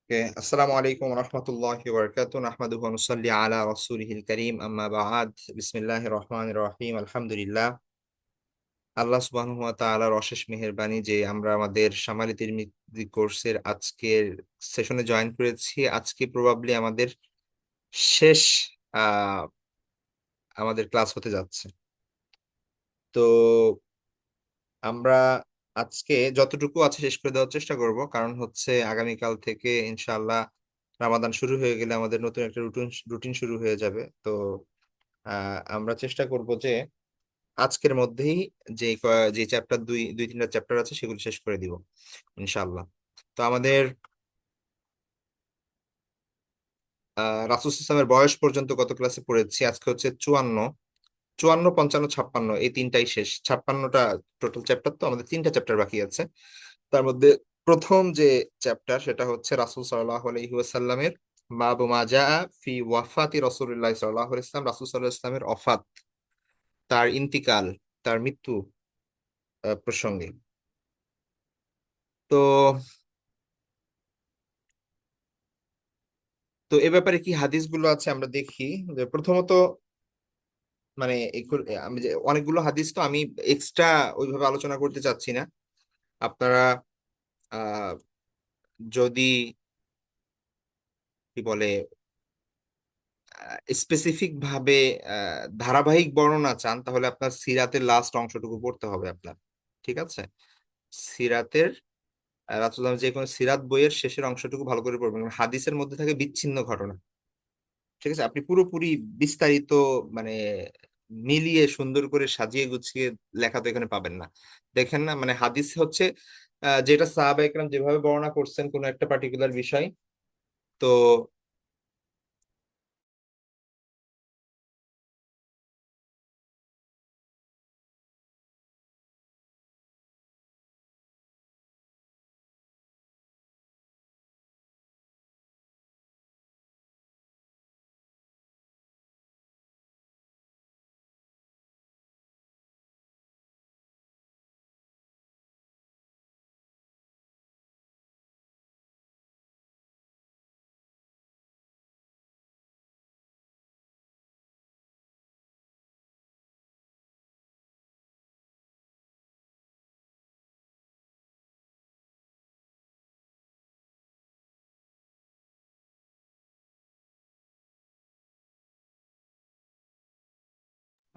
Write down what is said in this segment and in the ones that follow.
আসসালামু আলাইকুম রহমতুল্লাহি ওয়া বারাকাতুহু নাহমাদুহু ওয়া নুসাল্লি আলা রাসূলিহিল কারীম আম্মা বা'দ বিসমিল্লাহির রহমানির রহিম আলহামদুলিল্লাহ। আল্লাহ সুবহানাহু ওয়া তাআলার অশেষ মেহেরবানি যে আমরা আমাদের শামালি তিরমিজি কোর্সের আজকের সেশনে জয়েন করেছি। আজকে প্রবাবলি আমাদের শেষ আহ আমাদের ক্লাস হতে যাচ্ছে। তো আমরা আজকে যতটুকু আছে শেষ করে দেওয়ার চেষ্টা করব, কারণ হচ্ছে আগামীকাল থেকে ইনশাআল্লাহ রামাদান শুরু হয়ে গেলে আমাদের নতুন একটা রুটিন শুরু হয়ে যাবে। তো আমরা চেষ্টা করব যে আজকের মধ্যেই যে চ্যাপ্টার দুই দুই তিনটা চ্যাপ্টার আছে সেগুলো শেষ করে দিব ইনশাআল্লাহ। তো আমাদের রাসূল ইসলামের বয়স পর্যন্ত কত ক্লাসে পড়েছি? আজকে হচ্ছে 54, 54, 55, 56, এই তিনটাই শেষ। 56টা টোটাল চ্যাপ্টার, তো আমাদের তিনটা চ্যাপ্টার বাকি আছে। তার মধ্যে প্রথম যে চ্যাপ্টার সেটা হচ্ছে রাসূল সাল্লাল্লাহু আলাইহি ওয়াসাল্লামের বাবু মা জাআ ফি ওয়াফাতি রাসূলিল্লাহ সাল্লাল্লাহু আলাইহি ওয়াসাল্লাম, রাসূল সাল্লাল্লাহু আলাইহি ওয়াসাল্লামের ওফাত, তার ইন্তিকাল, তার মৃত্যু প্রসঙ্গে। তো তো এ ব্যাপারে কি হাদিসগুলো আছে আমরা দেখি। যে প্রথমত মানে আমি যে অনেকগুলো হাদিস, তো আমি এক্সট্রা ওইভাবে আলোচনা করতে চাচ্ছি না। আপনারা আহ যদি কি বলে স্পেসিফিক ভাবে ধারাবাহিক বর্ণনা চান, তাহলে আপনার সিরাতের লাস্ট অংশটুকু পড়তে হবে আপনার। ঠিক আছে? সিরাতের রাসূলুল্লাহ যে কোনো সিরাত বইয়ের শেষের অংশটুকু ভালো করে পড়বেন, কারণ হাদিসের মধ্যে থাকে বিচ্ছিন্ন ঘটনা। ঠিক আছে? আপনি পুরোপুরি বিস্তারিত মানে মিলিয়ে সুন্দর করে সাজিয়ে গুছিয়ে লেখা তো এখানে পাবেন না। দেখেন না, মানে হাদিস হচ্ছে যেটা সাহাবা একরাম যেভাবে বর্ণনা করছেন কোন একটা পার্টিকুলার বিষয়। তো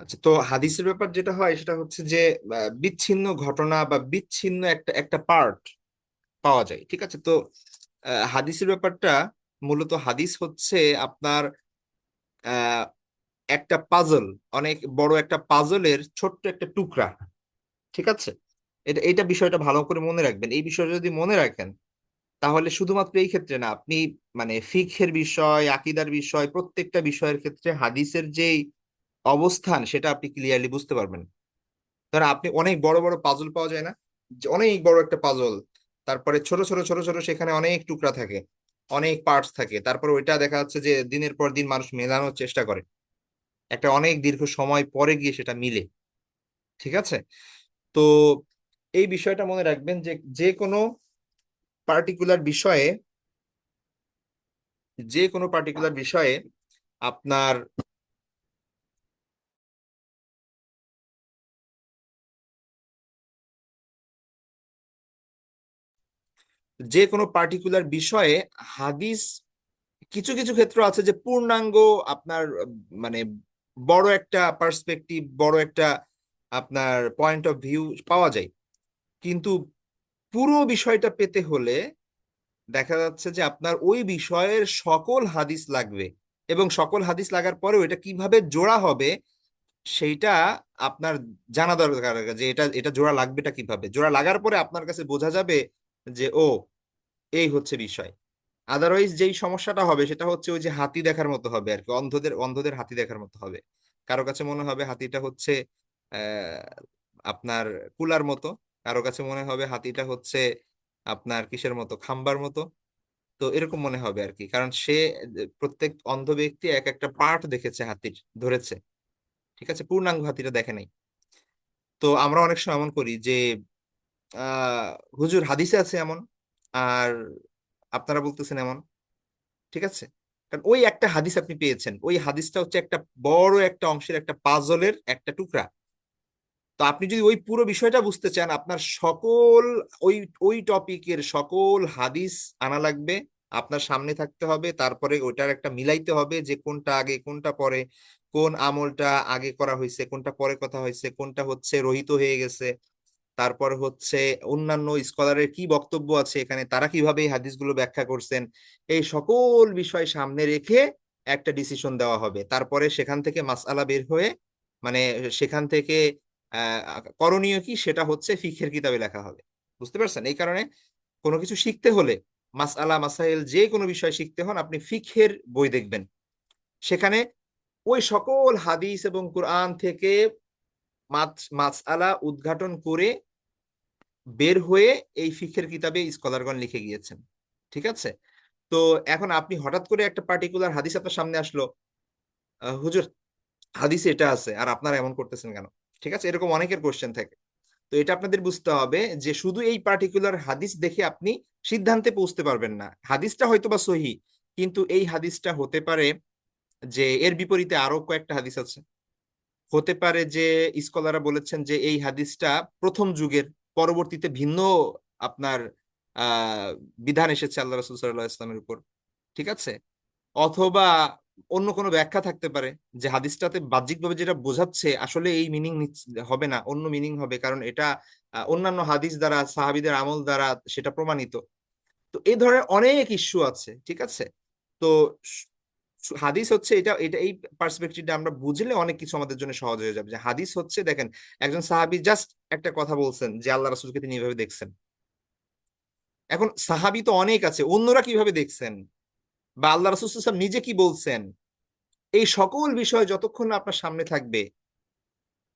আচ্ছা, তো হাদিসের ব্যাপার যেটা হয় সেটা হচ্ছে যে বিচ্ছিন্ন ঘটনা বা বিচ্ছিন্ন একটা একটা পার্ট পাওয়া যায়। ঠিক আছে? তো হাদিসের ব্যাপারটা মূলত হাদিস হচ্ছে আপনার আহ একটা পাজল, অনেক বড় একটা পাজলের ছোট্ট একটা টুকরা। ঠিক আছে? এটা বিষয়টা ভালো করে মনে রাখবেন। এই বিষয়টা যদি মনে রাখেন, তাহলে শুধুমাত্র এই ক্ষেত্রে না, আপনি মানে ফিকহের বিষয়, আকীদার বিষয়, প্রত্যেকটা বিষয়ের ক্ষেত্রে হাদিসের যেই অবস্থান সেটা আপনি ক্লিয়ারলি বুঝতে পারবেন। ধরেন আপনি অনেক বড় বড় পাজল পাওয়া যায় না, যে অনেক বড় একটা পাজল, তারপরে ছোট ছোট ছোট ছোট সেখানে অনেক টুকরা থাকে, অনেক পার্টস থাকে, তারপর ওইটা দেখা যাচ্ছে যে দিনের পর দিন মানুষ মেলানোর চেষ্টা করে, একটা অনেক দীর্ঘ সময় পরে গিয়ে সেটা মিলে। ঠিক আছে? তো এই বিষয়টা মনে রাখবেন যে যে কোনো পার্টিকুলার বিষয়ে, যে কোনো পার্টিকুলার বিষয়ে আপনার যে কোনো পার্টিকুলার বিষয়ে হাদিস কিছু কিছু ক্ষেত্র আছে যে পূর্ণাঙ্গ আপনার মানে বড় একটা পার্সপেক্টিভ, বড় একটা আপনার পয়েন্ট অফ ভিউ পাওয়া যায়। কিন্তু পুরো বিষয়টা পেতে হলে দেখা যাচ্ছে যে আপনার ওই বিষয়ের সকল হাদিস লাগবে, এবং সকল হাদিস লাগার পরেও এটা কিভাবে জোড়া হবে সেইটা আপনার জানা দরকার, যে এটা এটা জোড়া লাগবেটা কিভাবে। জোড়া লাগার পরে আপনার কাছে বোঝা যাবে যে ও, এই হচ্ছে বিষয়। আদারওয়াইজ যেই সমস্যাটা হবে সেটা হচ্ছে ওই যে হাতি দেখার মতো হবে আর কি, অন্ধদের অন্ধদের হাতি দেখার মতো হবে। কারো কাছে মনে হবে হাতিটা হচ্ছে আহ আপনার কুলার মতো, কারো কাছে মনে হবে হাতিটা হচ্ছে আপনার কিসের মতো, খাম্বার মতো। তো এরকম মনে হবে আর কি, কারণ সে প্রত্যেক অন্ধ ব্যক্তি এক একটা পার্ট দেখেছে হাতির, ধরেছে। ঠিক আছে? পূর্ণাঙ্গ হাতিটা দেখে নাই। তো আমরা অনেক সময় এমন করি যে হুজুর হাদিসে আছে এমন, আর আপনারা বলতেছেন এমন, ঠিক আছে? কারণ ওই একটা হাদিস আপনি পেয়েছেন, ওই হাদিসটা হচ্ছে একটা বড় একটা অংশের একটা পাজলের একটা টুকরা। তো আপনি যদি ওই পুরো বিষয়টা বুঝতে চান, আপনার সকল ওই ওই টপিকের সকল হাদিস আনা লাগবে, আপনার সামনে থাকতে হবে, তারপরে ওইটার একটা মিলাইতে হবে যে কোনটা আগে কোনটা পরে, কোন আমলটা আগে করা হয়েছে কোনটা পরে কথা হয়েছে, কোনটা হচ্ছে রহিত হয়ে গেছে, তারপর হচ্ছে অন্যান্য স্কলারের কি বক্তব্য আছে এখানে, তারা কিভাবে এই হাদিসগুলো ব্যাখ্যা করছেন। এই সকল বিষয় সামনে রেখে একটা ডিসিশন দেওয়া হবে, তারপরে সেখান থেকে মাসআলা বের হয়ে, মানে সেখান থেকে করণীয় কি সেটা হচ্ছে ফিকহের কিতাবে লেখা হবে। বুঝতে পারছেন? এই কারণে কোনো কিছু শিখতে হলে, মাসআলা মাসাইল যে কোনো বিষয় শিখতে হন, আপনি ফিকহের বই দেখবেন। সেখানে ওই সকল হাদিস এবং কোরআন থেকে মাসআলা উদ্ঘাটন করে বের হয়ে এই ফিকহের কিতাবে স্কলারগণ লিখে গিয়েছেন। ঠিক আছে? তো এখন আপনি হঠাৎ করে একটা পার্টিকুলার হাদিস আপনার সামনে আসলো, হুজুর হাদিসে এটা আছে আর আপনারা এমন করতেছেন কেন? ঠিক আছে, এরকম অনেকের কোশ্চেন থাকে। তো এটা আপনাদের বুঝতে হবে যে শুধু এই পার্টিকুলার হাদিস দেখে আপনি সিদ্ধান্তে পৌঁছতে পারবেন না। হাদিসটা হয়তো বা সহি, কিন্তু এই হাদিসটা হতে পারে যে এর বিপরীতে আরো কয়েকটা হাদিস আছে। হতে পারে যে স্কলাররা বলেছেন যে এই হাদিসটা প্রথম যুগের, পরবর্তীতে ভিন্ন আপনার আহ বিধান এসেছে আল্লাহ রাসূল সাল্লাল্লাহু আলাইহি ইসলামের উপর। ঠিক আছে? অথবা অন্য কোনো ব্যাখ্যা থাকতে পারে যে হাদিসটাতে বাহ্যিকভাবে যেটা বোঝাচ্ছে আসলে এই মিনিং হবে না, অন্য মিনিং হবে, কারণ এটা অন্যান্য হাদিস দ্বারা, সাহাবীদের আমল দ্বারা সেটা প্রমাণিত। তো এই ধরনের অনেক ইস্যু আছে। ঠিক আছে? তো হাদিস হচ্ছে এটা এটা এই পার্সপেক্টিভটা আমরা বুঝলে অনেক কিছু আমাদের জন্য সহজ হয়ে যাবে। যে হাদিস হচ্ছে, দেখেন, একজন সাহাবী জাস্ট একটা কথা বলছেন যে আল্লাহ রাসূলকে তিনি এইভাবে দেখছেন। এখন সাহাবী তো অনেক আছে, অন্যরা কিভাবে দেখছেন বা আল্লাহ রাসূল সাল্লাল্লাহু আলাইহি ওয়াসাল্লাম নিজে কি বলছেন, এই সকল বিষয় যতক্ষণ না আপনার সামনে থাকবে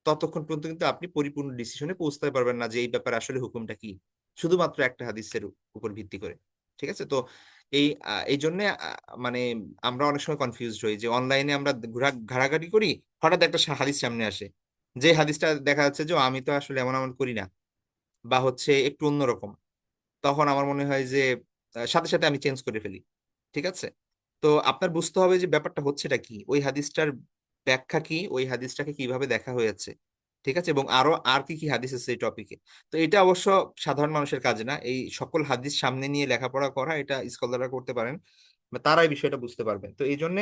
ততক্ষণ পর্যন্ত কিন্তু আপনি পরিপূর্ণ ডিসিশনে পৌঁছতে পারবেন না যে এই ব্যাপারে আসলে হুকুমটা কি, শুধুমাত্র একটা হাদিসের উপর ভিত্তি করে। ঠিক আছে? তো এই জন্য মানে আমরা অনেক সময় কনফিউজড হই যে অনলাইনে আমরা ঘাড়াঘাড়ি করি, হঠাৎ একটা হাদিস সামনে আসে, যে হাদিসটা দেখা যাচ্ছে যে আমি তো আসলে এমন এমন করি না, বা হচ্ছে একটু অন্যরকম, তখন আমার মনে হয় যে সাথে সাথে আমি চেঞ্জ করে ফেলি। ঠিক আছে? তো আপনার বুঝতে হবে যে ব্যাপারটা হচ্ছেটা কি, ওই হাদিসটার ব্যাখ্যা কি, ওই হাদিসটাকে কিভাবে দেখা হয়েছে। ঠিক আছে? এবং আরো আর কি কি হাদিস আছে এই টপিকে। তো এটা অবশ্য সাধারণ মানুষের কাজ না, এই সকল হাদিস সামনে নিয়ে লেখাপড়া করা, এটা স্কলাররা করতে পারেন বা তারা এই বিষয়টা বুঝতে পারবেন। তো এই জন্য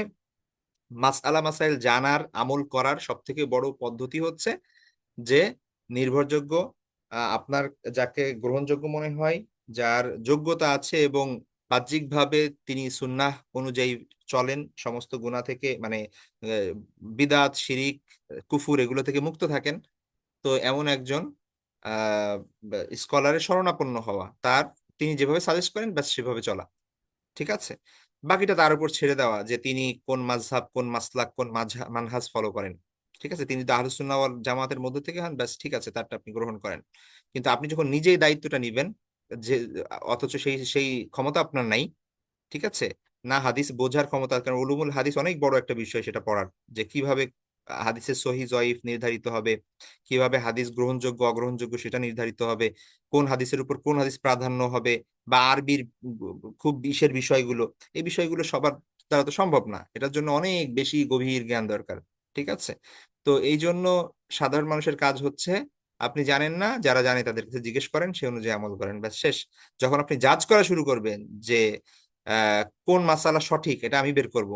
মাসআলা মাসাইল জানার, আমল করার সব থেকে বড় পদ্ধতি হচ্ছে যে নির্ভরযোগ্য, আপনার যাকে গ্রহণযোগ্য মনে হয়, যার যোগ্যতা আছে এবং বাহ্যিকভাবে তিনি সুন্নাহ অনুযায়ী চলেন, সমস্ত গুনাহ থেকে, মানে বিদাত, শিরিক, কুফুর এগুলো থেকে মুক্ত থাকেন, তো এমন একজন স্কলারের শরণাপন্ন হওয়া, তার তিনি যেভাবে সাজেস্ট করেন ব্যাস সেভাবে চলা। ঠিক আছে? বাকিটা তার উপর ছেড়ে দেওয়া যে তিনি কোন মাযহাব, কোন মাসলাক, কোন মানহাজ ফলো করেন। ঠিক আছে? তিনি যদি আহলুস সুন্নাহ ওয়াল জামাতের মধ্যে থেকে হন, ব্যাস ঠিক আছে, তারটা আপনি গ্রহণ করেন। কিন্তু আপনি যখন নিজেই দায়িত্বটা নিবেন, যে অথচ সেই সেই ক্ষমতা আপনার নাই, ঠিক আছে, না হাদিস বোঝার ক্ষমতা, কারণ উলুমুল হাদিস অনেক বড় একটা বিষয় সেটা পড়ার, যে কিভাবে হাদিসের সহি জয়ীফ নির্ধারিত হবে, কিভাবে হাদিস গ্রহণযোগ্য অগ্রহণযোগ্য সেটা নির্ধারিত হবে, কোন হাদিসের উপর কোন হাদিস প্রাধান্য হবে, বা আরবির খুব বিশের বিষয়গুলো, এই বিষয়গুলো সবার দ্বারা তো সম্ভব না, এটার জন্য অনেক বেশি গভীর জ্ঞান দরকার। ঠিক আছে? তো এই জন্য সাধারণ মানুষের কাজ হচ্ছে, আপনি জানেন না, যারা জানে তাদের কাছে জিজ্ঞেস করেন, সে অনুযায়ী আমল করেন, ব্যাস শেষ। যখন আপনি জাজ করা শুরু করবেন যে কোন মাসালা সঠিক এটা আমি বের করব,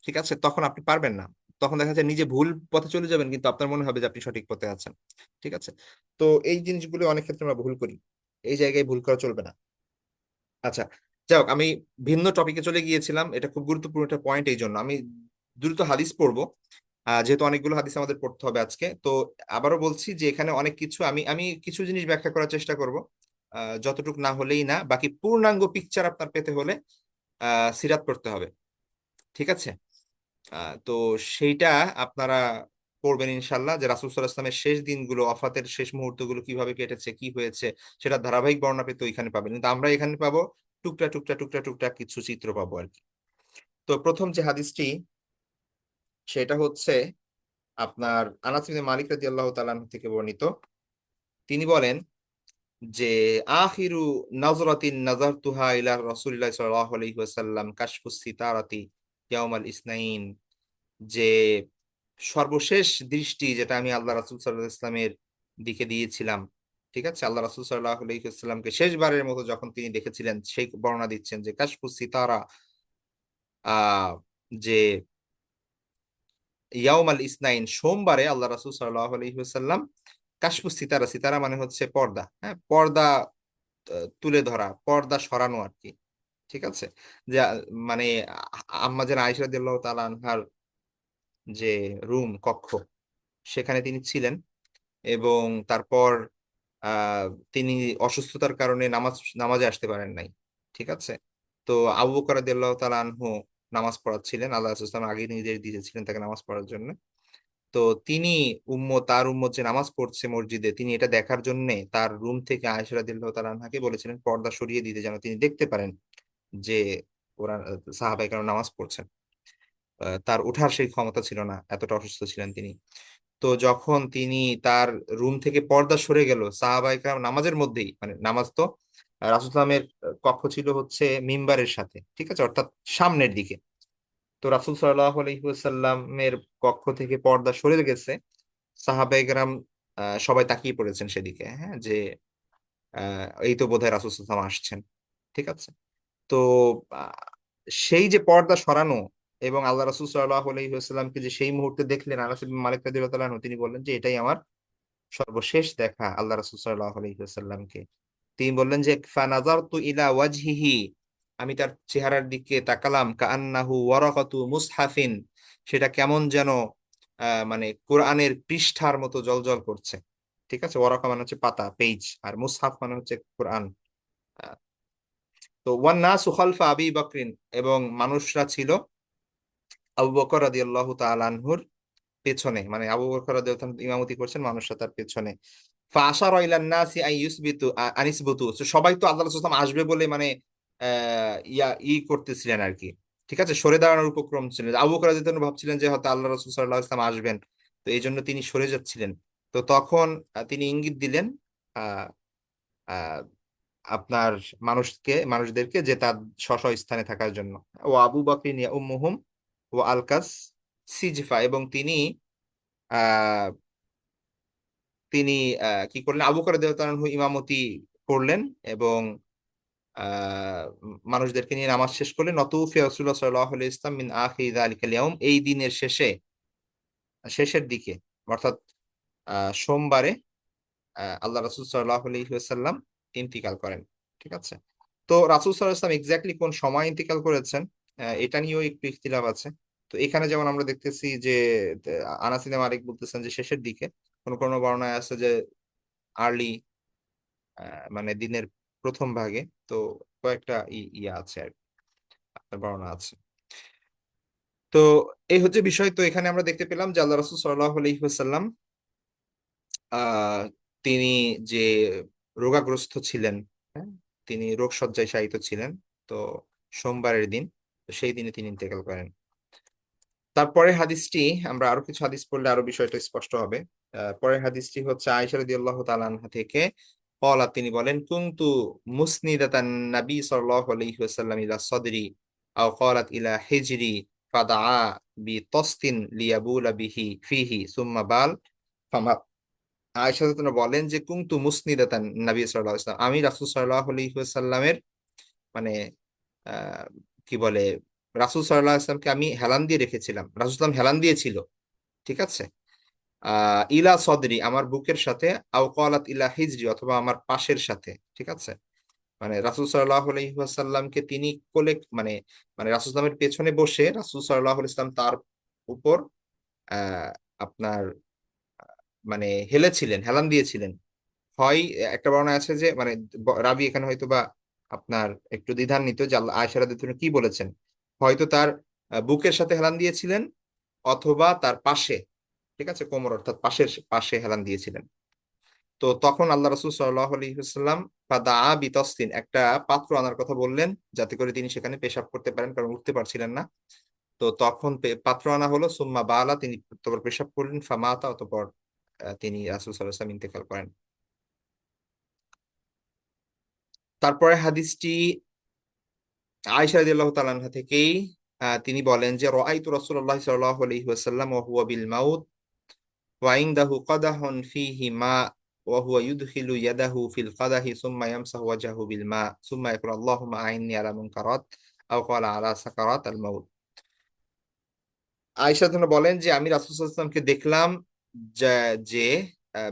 ঠিক আছে, তখন আপনি পারবেন না। তখন দেখা যায় নিজে ভুল পথে চলে যাবেন, কিন্তু আপনার মনে হবে যে আপনি সঠিক পথে আছেন। ঠিক আছে? তো এই জিনিসগুলো অনেক ক্ষেত্রে আমরা ভুল করি, এই জায়গায় ভুল করা চলবে না। আচ্ছা, যাই হোক, আমি ভিন্ন টপিকে চলে গিয়েছিলাম, এটা খুব গুরুত্বপূর্ণ একটা পয়েন্ট, এই জন্য আমি দ্রুত হাদিস পড়বো, যেহেতু অনেকগুলো হাদিস আমাদের পড়তে হবে আজকে। তো আবারও বলছি যে এখানে অনেক কিছু আমি আমি কিছু জিনিস ব্যাখ্যা করার চেষ্টা করব, যতটুকু না হলেই না, বাকি পূর্ণাঙ্গ পিকচার আপনার পেতে হলে সিরাত পড়তে হবে। ঠিক আছে? তো সেইটা আপনারা পড়বেন ইনশাল্লাহ, যে রাসূল সাল্লাল্লাহু আলাইহি ওয়াসাল্লামের শেষ দিনগুলো, ওফাতের শেষ মুহূর্তগুলো কিভাবে কেটেছে, কি হয়েছে, সেটা ধারাবাহিক বর্ণনা পেতে ওইখানে পাবেন, কিন্তু আমরা এখানে পাবো টুকরা টুকরা টুকরা টুকরা কিছু চিত্র পাবো আর কি। তো প্রথম যে হাদিসটি, সেটা হচ্ছে আপনার আনাস ইবনে মালিক রাদিয়াল্লাহু তাআলা আনহু থেকে বর্ণিত। তিনি বলেন, যে আখিরু নাজরাতিন নাজারতুহা ইলা রাসূলিল্লাহ সাল্লাল্লাহু আলাইহি ওয়াসাল্লাম কাশফুস সিতারাতি ইয়াউমাল ইসনাইন, যে সর্বশেষ দৃষ্টি যেটা আমি আল্লাহ রাসূল সাল্লাল্লাহু আলাইহি ইসলামের দিকে দিয়েছিলাম, ঠিক আছে, আল্লাহ রাসূল সাল্লাল্লাহু আলাইহি ওয়াসাল্লামকে শেষবারের মতো যখন তিনি দেখেছিলেন সেই বর্ণনা দিচ্ছেন যে কাশফুস সিতারা, আহ যে ইয়াউমাল ইসনাইন সোমবারে আল্লাহ রাসূল সাল্লাল্লাহু আলাইহি ওয়াসাল্লাম কাশফুস সিতারা, সিতারা মানে হচ্ছে পর্দা, হ্যাঁ, পর্দা তুলে ধরা, পর্দা সরানো আর কি, ঠিক আছে, যা মানে আম্মা যেন আয়েশা রাদিয়াল্লাহু তাআলা আনহার যে রুম, কক্ষ, সেখানে তিনি ছিলেন। এবং তারপর আহ তিনি অসুস্থতার কারণে নামাজে আসতে পারেন নাই, ঠিক আছে। তো আবু বকর রাদিয়াল্লাহু তাআলা আনহু নামাজ পড়াচ্ছিলেন, আল্লাহ রাসূল সাল্লাল্লাহু আলাইহি ওয়াসাল্লাম আগে নির্দেশ দিয়েছিলেন তাকে নামাজ পড়ার জন্য। তো তিনি তার উম্মত যে নামাজ পড়ছে মসজিদে, তিনি এটা দেখার জন্য তার রুম থেকে আয়েশা রাদিয়াল্লাহু তাআলা আনহাকে বলেছিলেন পর্দা সরিয়ে দিতে, যেন তিনি দেখতে পারেন যে ওরা সাহাবায়ে কেরাম নামাজ পড়ছেন। তার ওঠার সেই ক্ষমতা ছিল না, এতটা অসুস্থ ছিলেন তিনি। তো যখন তিনি তার রুম থেকে পর্দা সরে গেল, সাহাবায়ে কেরাম নামাজের মধ্যেই, মানে নামাজ তো রাসূল সাল্লামের কক্ষ ছিল হচ্ছে মিম্বারের সাথে, ঠিক আছে, অর্থাৎ সামনের দিকে। তো রাসূল সাল্লাল্লাহু আলাইহি ওয়াসাল্লামের কক্ষ থেকে পর্দা সরে গেছে, সাহাবায়ে কেরাম সবাই তাকিয়ে পড়েছেন সেদিকে, হ্যাঁ, যে এই তো বোধহয় রাসূল সাল্লাল্লাহু আলাইহি ওয়াসাল্লাম আসছেন, ঠিক আছে। তো আহ, সেই যে পর্দা সরানো, এবং আল্লাহ রাসূল সাল্লাল্লাহু আলাইহি ওয়াসাল্লামকে যে সেই মুহূর্তে দেখলেন, আনাস ইবনে মালিক রাদিয়াল্লাহু তাআলা আনহু তিনি বললেন যে এটাই আমার সর্বশেষ দেখা আল্লাহ রাসূল সাল্লাল্লাহু আলাইহি ওয়াসাল্লামকে। তিনি বললেন যে ফানাজারতু ইলা ওয়াজহিহি, আমি তার চেহারার দিকে তাকালাম, কাআন্নাহু ওয়ারাকাতু মুসহাফিন, সেটা কেমন যেন মানে কোরআনের পৃষ্ঠার মতো জ্বলজ্বল করছে, ঠিক আছে। ওয়ারাকা মানে হচ্ছে পাতা, পেজ, আর মুসহাফ মানে হচ্ছে কোরআন। আহ, তো ওয়ান নাসু খালফা আবি বকরিন, এবং মানুষরা ছিল আবু বকর রাদিয়াল্লাহু তাআলা আনহুর পেছনে, মানে আবু বকর রাদিয়াল্লাহু তাআলা ইমামতি করছেন, মানুষরা তার পেছনে। ফাআশারা ইলান নাসি আন ইউসবিতু আনিসবুতু, তো সবাই তো আল্লাহ রাসূল সাল্লাল্লাহু আলাইহি ওয়াসাল্লাম আসবে বলে মানে করতেছিলেন আর কি, ঠিক আছে, সরে দাঁড়ানোর উপক্রম ছিলেন। আবু বকর রাদিয়াল্লাহু তাআলা ভাবছিলেন যে হয়তো আল্লাহ রাসূল সাল্লাল্লাহু আলাইহি ওয়াসাল্লাম আসবেন, তো এই জন্য তিনি সরে যাচ্ছিলেন। তো তখন তিনি ইঙ্গিত দিলেন আহ আহ আপনার মানুষদেরকে যে তার স্ব স্থানে থাকার জন্য। ও আবু বকরিন ইয়াউম্মুহুম ও আলকাস সিজফা, এবং আহ তিনি কি করলেন, আবু বকর রাদিয়াল্লাহু তাআলা আনহু ইমামতি করলেন, এবং মানুষদেরকে নিয়ে নামাজ শেষ করলেন। নতুফি রাসূলুল্লাহ সাল্লাল্লাহু আলাইহি ওয়াসাল্লাম মিন আখিরি যালিকাল ইয়াউম, এই দিনের শেষের দিকে, অর্থাৎ সোমবারে আল্লাহ রাসূল সাল্লাল্লাহু আলাইহি ওয়াসাল্লাম ইন্তিকাল করেন, ঠিক আছে। তো রাসূল সাল্লাল্লাহু আলাইহি ওয়াসাল্লাম এক্স্যাক্টলি কোন সময় ইন্তিকাল করেছেন এটা নিয়েও একটু ইখতিলাফ আছে। তো এখানে যেমন আমরা দেখতেছি যে আনাস ইবনে মালিক বলতেছেন যে শেষের দিকে, কোন কোন বর্ণনায় আছে যে আর্লি, মানে দিনের প্রথম ভাগে। তো কয়েকটা ইয়া আছে আর কি, আপনার বর্ণনা আছে। তো এই হচ্ছে বিষয়। তো এখানে আমরা দেখতে পেলাম যে আল্লাহ রাসূল সাল্লাল্লাহু আলাইহি ওয়াসাল্লাম আহ তিনি যে রোগাগ্রস্ত ছিলেন, হ্যাঁ, তিনি রোগ শয্যায় শায়িত ছিলেন। তো সোমবারের দিন, তো সেই দিনে তিনি ইন্তেকাল করেন। তারপরে হাদিসটি, আমরা আরো কিছু হাদিস পড়লে আরো বিষয়টা স্পষ্ট হবে। পরের হাদিসটি হচ্ছে আয়েশা রাদিয়াল্লাহু তাআলা আনহা থেকে, قالت, তিনি বলেন, কুনতু মুসনিদাতান নবী সাল্লাল্লাহু আলাইহি ওয়াসাল্লাম ইলা সাদরি আও قالت ইলা হিজরি ফাদাআ বিতাসতিন লিয়াবুলা বিহি ফিহি সুম্মা বাল ফামা। আয়েশা রাদিয়াল্লাহু বলেন যে কুনতু মুসনিদাতান নবী সাল্লাল্লাহু আলাইহি ওয়াসাল্লাম, আমি রাসূল সাল্লাল্লাহু আলাইহি ওয়াসাল্লামের মানে আহ কি বলে, রাসূল সাল্লাল্লাহু আলাইহি ওয়াসাল্লামকে আমি হেলান দিয়ে রেখেছিলাম, রাসূল সাল্লাম হেলান দিয়েছিল, ঠিক আছে, ইলা সদরি, আমার বুকের সাথে, আও ক্বালাত ইলা হিজরি, অথবা আমার পাশের সাথে, ঠিক আছে। মানে রাসূল সাল্লাল্লাহু আলাইহি ওয়াসাল্লামকে তিনি কোলে, মানে মানে রাসূল সাল্লামের পেছনে বসে রাসূল সাল্লাল্লাহু আলাইহি ওয়াসাল্লাম তার উপর আহ আপনার মানে হেলেছিলেন, হেলান দিয়েছিলেন। হয় একটা বর্ণনা আছে যে মানে রাবি এখানে হয়তো বা আপনার একটু দ্বিধান্বিত যে আল্লাহ আয়েশা রাদিয়াল্লাহু তাআলা কি বলেছেন, হয়তো তার বুকের সাথে হেলান দিয়েছিলেন, অথবা তার পাশে, ঠিক আছে, কোমর অর্থাৎ পাশের পাশে হেলান দিয়েছিলেন। তো তখন আল্লাহ রাসূল সাল্লাল্লাহু আলাইহি ওয়াসাল্লাম ফাদা বিতাসতিন, একটা পাত্র আনার কথা বললেন, যাতে করে তিনি সেখানে পেশাব করতে পারেন, কারণ উঠতে পারছিলেন না। তো তখন পাত্র আনা হলো, সুম্মা বালা, তিনি অতঃপর পেশাব করলেন, ফামাতা, অতঃপর তিনি রাসূল সাল্লাল্লাহু আলাইহি ওয়াসাল্লাম ইন্তেকাল করেন। তারপরে হাদিসটি আয়েশা রাদিয়াল্লাহু তাআলা আনহা থেকেই, তিনি বলেন যে রাআইতু রাসূলুল্লাহ সাল্লাল্লাহু আলাইহি ওয়াসাল্লাম ওয়া হুয়া বিল মাউত ওয়া ইনদাহু কাদাহুন ফীহি মা ওয়া হুয়া ইউদখিলু ইয়াদাহু ফিল কাদাহি সুম্মা ইয়ামসাহু ওয়াজহাহু বিল মা সুম্মা ইয়াকুলু আল্লাহুম্মা আইন্নি আলা মুনকারাত আও ক্বালা আলা সাকারাত আল মাউত। আয়েশা রাদিয়াল্লাহু বলেন যে আমি রাসূল সাল্লাল্লাহু আলাইহি ওয়াসাল্লামকে দেখলাম যে যে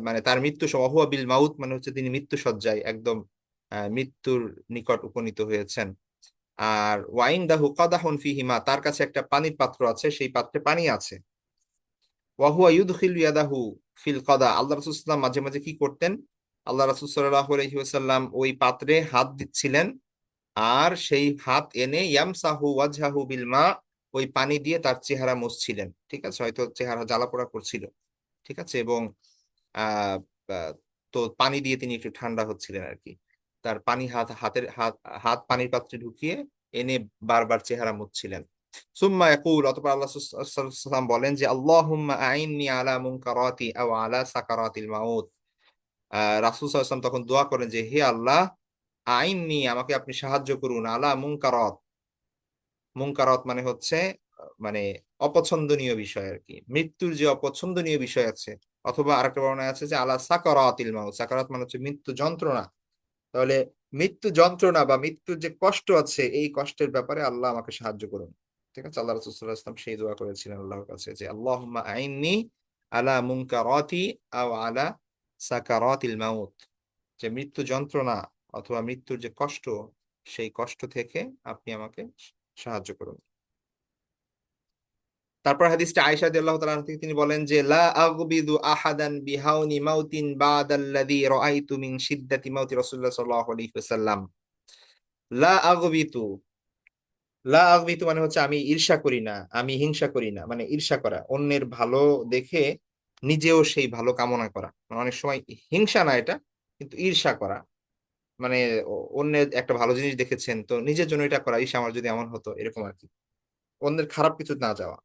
মানে তার মৃত্যু ওয়া হুয়া বিল মাউত মানে হচ্ছে তিনি মৃত্যু শয্যায় একদম মৃত্যুর নিকট উপনীত হয়েছেন। আর ওয়াইন দাহু কাদাহুন ফিহিমা, তার কাছে একটা পানির পাত্র আছে, সেই পাত্রে পানি আছে। ওয়াহুয়া ইউদখিলু ইয়াদাহু ফিল কাদা, আল্লাহ রাসূল সাল্লাল্লাহু আলাইহি ওয়াসাল্লাম মাঝে মাঝে কি করতেন? আল্লাহ রাসূল সাল্লাল্লাহু আলাইহি ওয়াসাল্লাম ওই পাত্রে হাত দিচ্ছিলেন, আর সেই হাত এনে ইয়ামসাহু ওয়াজহাহু বিল মা, ওই পানি দিয়ে তার চেহারা মুছছিলেন। ঠিক আছে, হয়তো চেহারা জ্বালা পোড়া করছিল। ঠিক আছে, এবং আহ আহ, তো পানি দিয়ে তিনি একটু ঠান্ডা হচ্ছিলেন আর কি। তার পানি হাত হাত পানির পাত্রে ঢুকিয়ে এনে বারবার চেহারা মুছছিলেন। সুম্মা ইয়াকুল, অতঃপর আল্লাহ সাল্লাল্লাহু আলাইহি ওয়াসাল্লাম বলেন যে আল্লাহুম্মা আইন্নি আলা মুনকারাতি আও আলা সাকারাতিল মাউত। রাসূল সাল্লাল্লাহু আলাইহি ওয়াসাল্লাম তখন দোয়া করেন যে হে আল্লাহ, আইন্নি, আমাকে আপনি সাহায্য করুন, আলা মুনকারাত, মুনকারাত মানে হচ্ছে মানে অপছন্দনীয় বিষয় আর কি, মৃত্যুর যে অপছন্দনীয় বিষয় আছে। অথবা আরেকটা বর্ণনা আছে যে আলা সাকারাতিল মাউত, সাকারাত মানে হচ্ছে মৃত্যু যন্ত্রণা। তাহলে মৃত্যু যন্ত্রণা বা মৃত্যুর যে কষ্ট আছে, এই কষ্টের ব্যাপারে আল্লাহ আমাকে সাহায্য করুন। ঠিক আছে, আল্লাহ রাসূল সাল্লাল্লাহু আলাইহি ওয়াসাল্লাম সেই দোয়া করেছিলেন আল্লাহর কাছে যে আল্লাহুম্মা আইন্নি আলা মুনকারাতি আও আলা সাকারাতিল মাউত, যে মৃত্যু যন্ত্রণা অথবা মৃত্যুর যে কষ্ট, সেই কষ্ট থেকে আপনি আমাকে সাহায্য করুন। তারপর হাদিসটা আয়েশা রাদিয়াল্লাহু তাআলা থেকে তিনি বলেন যে লা আগবিদু আহাদান বিহাউনি মাউতিন বাদাল্লাযী রাআইতু মিন শিদ্দাতি মাউতি রাসূলুল্লাহ সাল্লাল্লাহু আলাইহি ওয়াসাল্লাম। লা আগবিতু, লা আগবিতু মানে হচ্ছে আমি ঈর্ষা করি না, আমি হিংসা করি না, মানে ঈর্ষা করা, অন্যের ভালো দেখে নিজেও সেই ভালো কামনা করা। মানে অনেক সময় হিংসা না এটা, কিন্তু ঈর্ষা করা, মানে অন্যের একটা ভালো জিনিস দেখেছেন তো নিজের জন্য এটা করা, ইস আমার যদি এমন হতো, এরকম আর কি। অন্যের খারাপ কিছু না চাওয়া,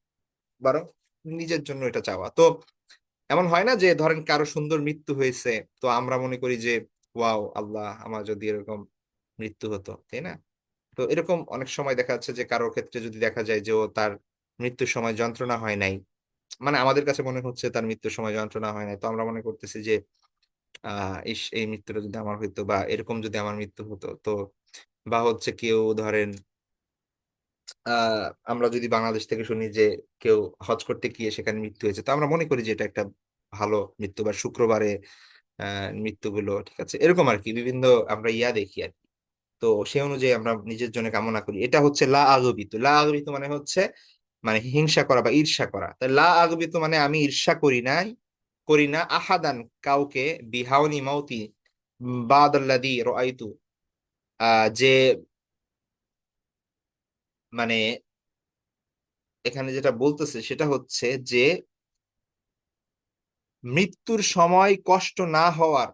বরং নিজের জন্য এটা চাওয়া। তো এমন হয় না যে ধরেন কারো সুন্দর মৃত্যু হয়েছে, তো আমরা মনে করি যে ওয়াও আল্লাহ, আমার যদি এরকম মৃত্যু হতো, তাই না? তো এরকম অনেক সময় দেখা যাচ্ছে যে কারোর ক্ষেত্রে যদি দেখা যায় যে ও তার মৃত্যুর সময় যন্ত্রণা হয় নাই, মানে আমাদের কাছে মনে হচ্ছে তার মৃত্যুর সময় যন্ত্রণা হয় নাই, তো আমরা মনে করতেছি যে এই মৃত্যুটা যদি আমার হইতো, বা এরকম যদি আমার মৃত্যু হতো তো, বা হচ্ছে কেউ ধরেন আহ আমরা যদি বাংলাদেশ থেকে শুনি যে কেউ হজ করতে গিয়ে সেখানে মৃত্যু হয়েছে, তো আমরা মনে করি যে এটা একটা ভালো মৃত্যু, বা শুক্রবারে মৃত্যুগুলো, ঠিক আছে, এরকম আর কি বিভিন্ন আমরা দেখি আর কি। তো সেই অনুযায়ী আমরা নিজের জন্য কামনা করি। এটা হচ্ছে লা আগবিত। লা আগবিত মানে হচ্ছে মানে হিংসা করা বা ঈর্ষা করা। তাই লা আগবিত মানে আমি ঈর্ষা করি না আহাদান, কাউকে, বিহাউনি মাউতি বাদাল্লাযী রাআইতু, যে মানে এখানে যেটা বলতেছে সেটা হচ্ছে যে মৃত্যুর সময় কষ্ট না হওয়ার,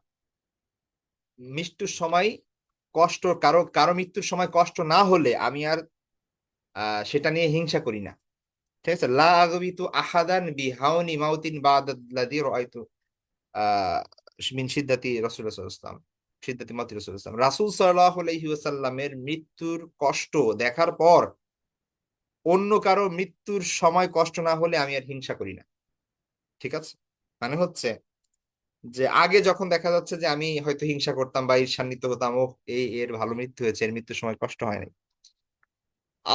মৃত্যুর সময় কষ্ট, কারো কারো মৃত্যুর সময় কষ্ট না হলে আমি আর সেটা নিয়ে হিংসা করি না। ঠিক আছে, লা আগবিতু আহাদান বিহাউনি মাউতিন বাদাল্লাযী রাআইতু আহ মিন শিদ্দাতি রাসূলুল্লাহ সাল্লাল্লাহু আলাইহি ওয়াসাল্লাম, শিদ্দাতি মাউতি রাসূলুল্লাহ সাল্লাল্লাহু আলাইহি ওয়াসাল্লাম, রাসূল সাল্লাল্লাহু আলাইহি ওয়াসাল্লামের মৃত্যুর কষ্ট দেখার পর অন্য কারো মৃত্যুর সময় কষ্ট না হলে আমি আর হিংসা করি না। ঠিক আছে, মানে হচ্ছে যে আগে যখন দেখা যাচ্ছে যে আমি হয়তো হিংসা করতাম বা ঈর্ষান্বিত হতাম, ও এর ভালো মৃত্যু হয়েছে, এর মৃত্যুর সময় কষ্ট হয় নাই,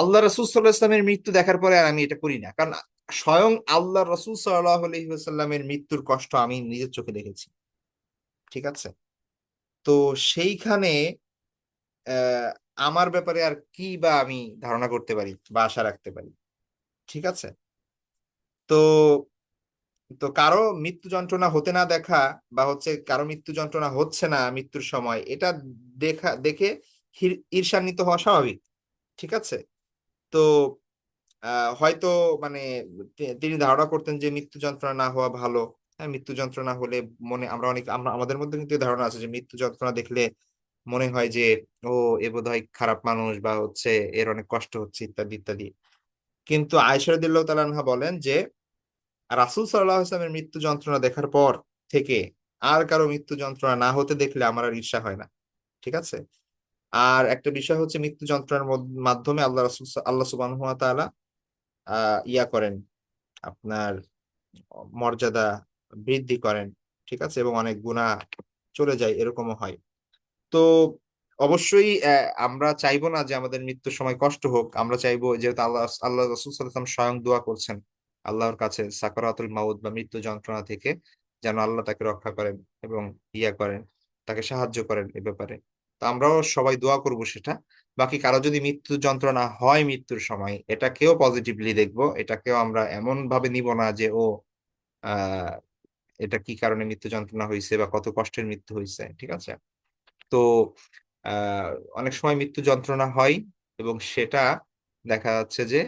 আল্লাহ রসুল সাল্লাহ ইসলামের মৃত্যু দেখার পরে আর আমি এটা করি না, কারণ স্বয়ং আল্লাহ রসুল সাল্লাহ আলহিহাস্লামের মৃত্যুর কষ্ট আমি নিজের চোখে দেখেছি। ঠিক আছে, তো সেইখানে আহ আমার ব্যাপারে আর কি বা আমি ধারণা করতে পারি বা আশা রাখতে পারি। ঠিক আছে, তো তো কারো মৃত্যু যন্ত্রণা হতে না দেখা, বা হচ্ছে কারো মৃত্যু যন্ত্রণা হচ্ছে না মৃত্যুর সময়, এটা দেখে ঈর্ষান্বিত হওয়া স্বাভাবিক। ঠিক আছে, তো হয়তো মানে তিনি ধারণা করতেন যে মৃত্যু যন্ত্রণা না হওয়া ভালো। হ্যাঁ, মৃত্যু যন্ত্রণা হলে মনে আমরা আমাদের মধ্যে কিন্তু এই ধারণা আছে যে মৃত্যু যন্ত্রণা দেখলে মনে হয় যে ও এ বোধহয় খারাপ মানুষ, বা হচ্ছে এর অনেক কষ্ট হচ্ছে, ইত্যাদি ইত্যাদি। কিন্তু আয়েশা রাদিয়াল্লাহু তাআলা আনহা বলেন যে রাসূল সাল্লাল্লাহু আলাইহি ওয়াসাল্লামের মৃত্যু যন্ত্রণা দেখার পর থেকে আর কারো মৃত্যু যন্ত্রণা না হতে দেখলে আমার আর ঈর্ষা হয় না। ঠিক আছে, আর একটা বিষয় হচ্ছে মৃত্যু যন্ত্রণার মাধ্যমে আল্লাহ সুবহানাহু ওয়া তাআলা ইয়া করেন, আপনার মর্যাদা বৃদ্ধি করেন, ঠিক আছে, এবং অনেক গুনাহ চলে যায়, এরকমও হয়। তো অবশ্যই আমরা চাইবো না যে আমাদের মৃত্যুর সময় কষ্ট হোক। আমরা চাইবো, যেহেতু আল্লাহ রাসূল সাল্লাল্লাহু আলাইহি ওয়াসাল্লাম স্বয়ং দোয়া করছেন আল্লাহর কাছে সাকারাতুল মাউত বা মৃত্যু যন্ত্রণা থেকে, যেন আল্লাহ তাকে রক্ষা করেন এবং ইয়া করেন, তাকে সাহায্য করেন এ ব্যাপারে। তো আমরাও সবাই দোয়া করব সেটা। বাকি কারো যদি মৃত্যু যন্ত্রণা হয় মৃত্যুর সময়, এটাকেও পজিটিভলি দেখবো, এটাকেও আমরা এমন ভাবে নিব না যে ও আহ এটা কি কারণে মৃত্যু যন্ত্রণা হয়েছে বা কত কষ্টের মৃত্যু হয়েছে, ঠিক আছে। তো আহ অনেক সময় মৃত্যু যন্ত্রণা হয় এবং সেটা দেখা যাচ্ছে যে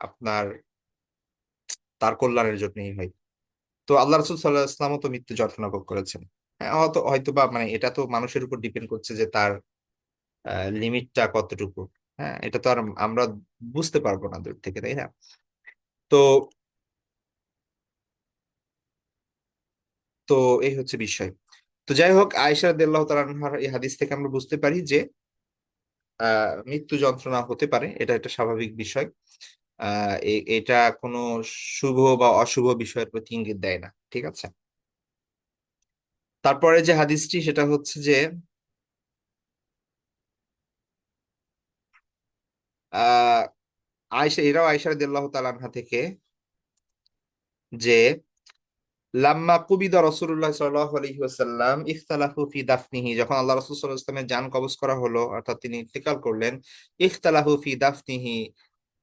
আপনার তার কল্যাণের জন্যই হয়। তো আল্লাহ রসুল সাল্লাহ ইসলামও তো মৃত্যু যন্ত্রণা ভোগ করেছেন। হ্যাঁ, হয়তো বা মানে এটা তো মানুষের উপর ডিপেন্ড করছে যে তার লিমিটটা কতটুকু। হ্যাঁ, এটা তো আর আমরা বুঝতে পারবো না দূর থেকে, তাই না? তো তো এই হচ্ছে বিষয়। তো যাই হোক, আয়েশা রাদিয়াল্লাহু তাআলা আনহার এই হাদিস থেকে আমরা বুঝতে পারি যে মৃত্যু যন্ত্রণা হতে পারে, এটা একটা স্বাভাবিক বিষয়। এটা কোনো শুভ বা অশুভ বিষয়ের প্রতি ইঙ্গিত দেয় না, ঠিক আছে। তারপরে যে হাদিসটি সেটা হচ্ছে যে আহ আয়েশা রাদিয়াল্লাহু তাআলা আনহা থেকে, যে লাম্মা কুবিদা রাসূলুল্লাহ সাল্লাল্লাহু আলাইহি ওয়াসাল্লাম ইখতালাফু ফি দাফনিহি, যখন আল্লাহ রাসূল সাল্লাল্লাহু আলাইহি ওয়াসাল্লামের জান কবজ করা হলো, অর্থাৎ তিনি ইন্তেকাল করলেন, ইখতালাফু ফি দাফনিহি,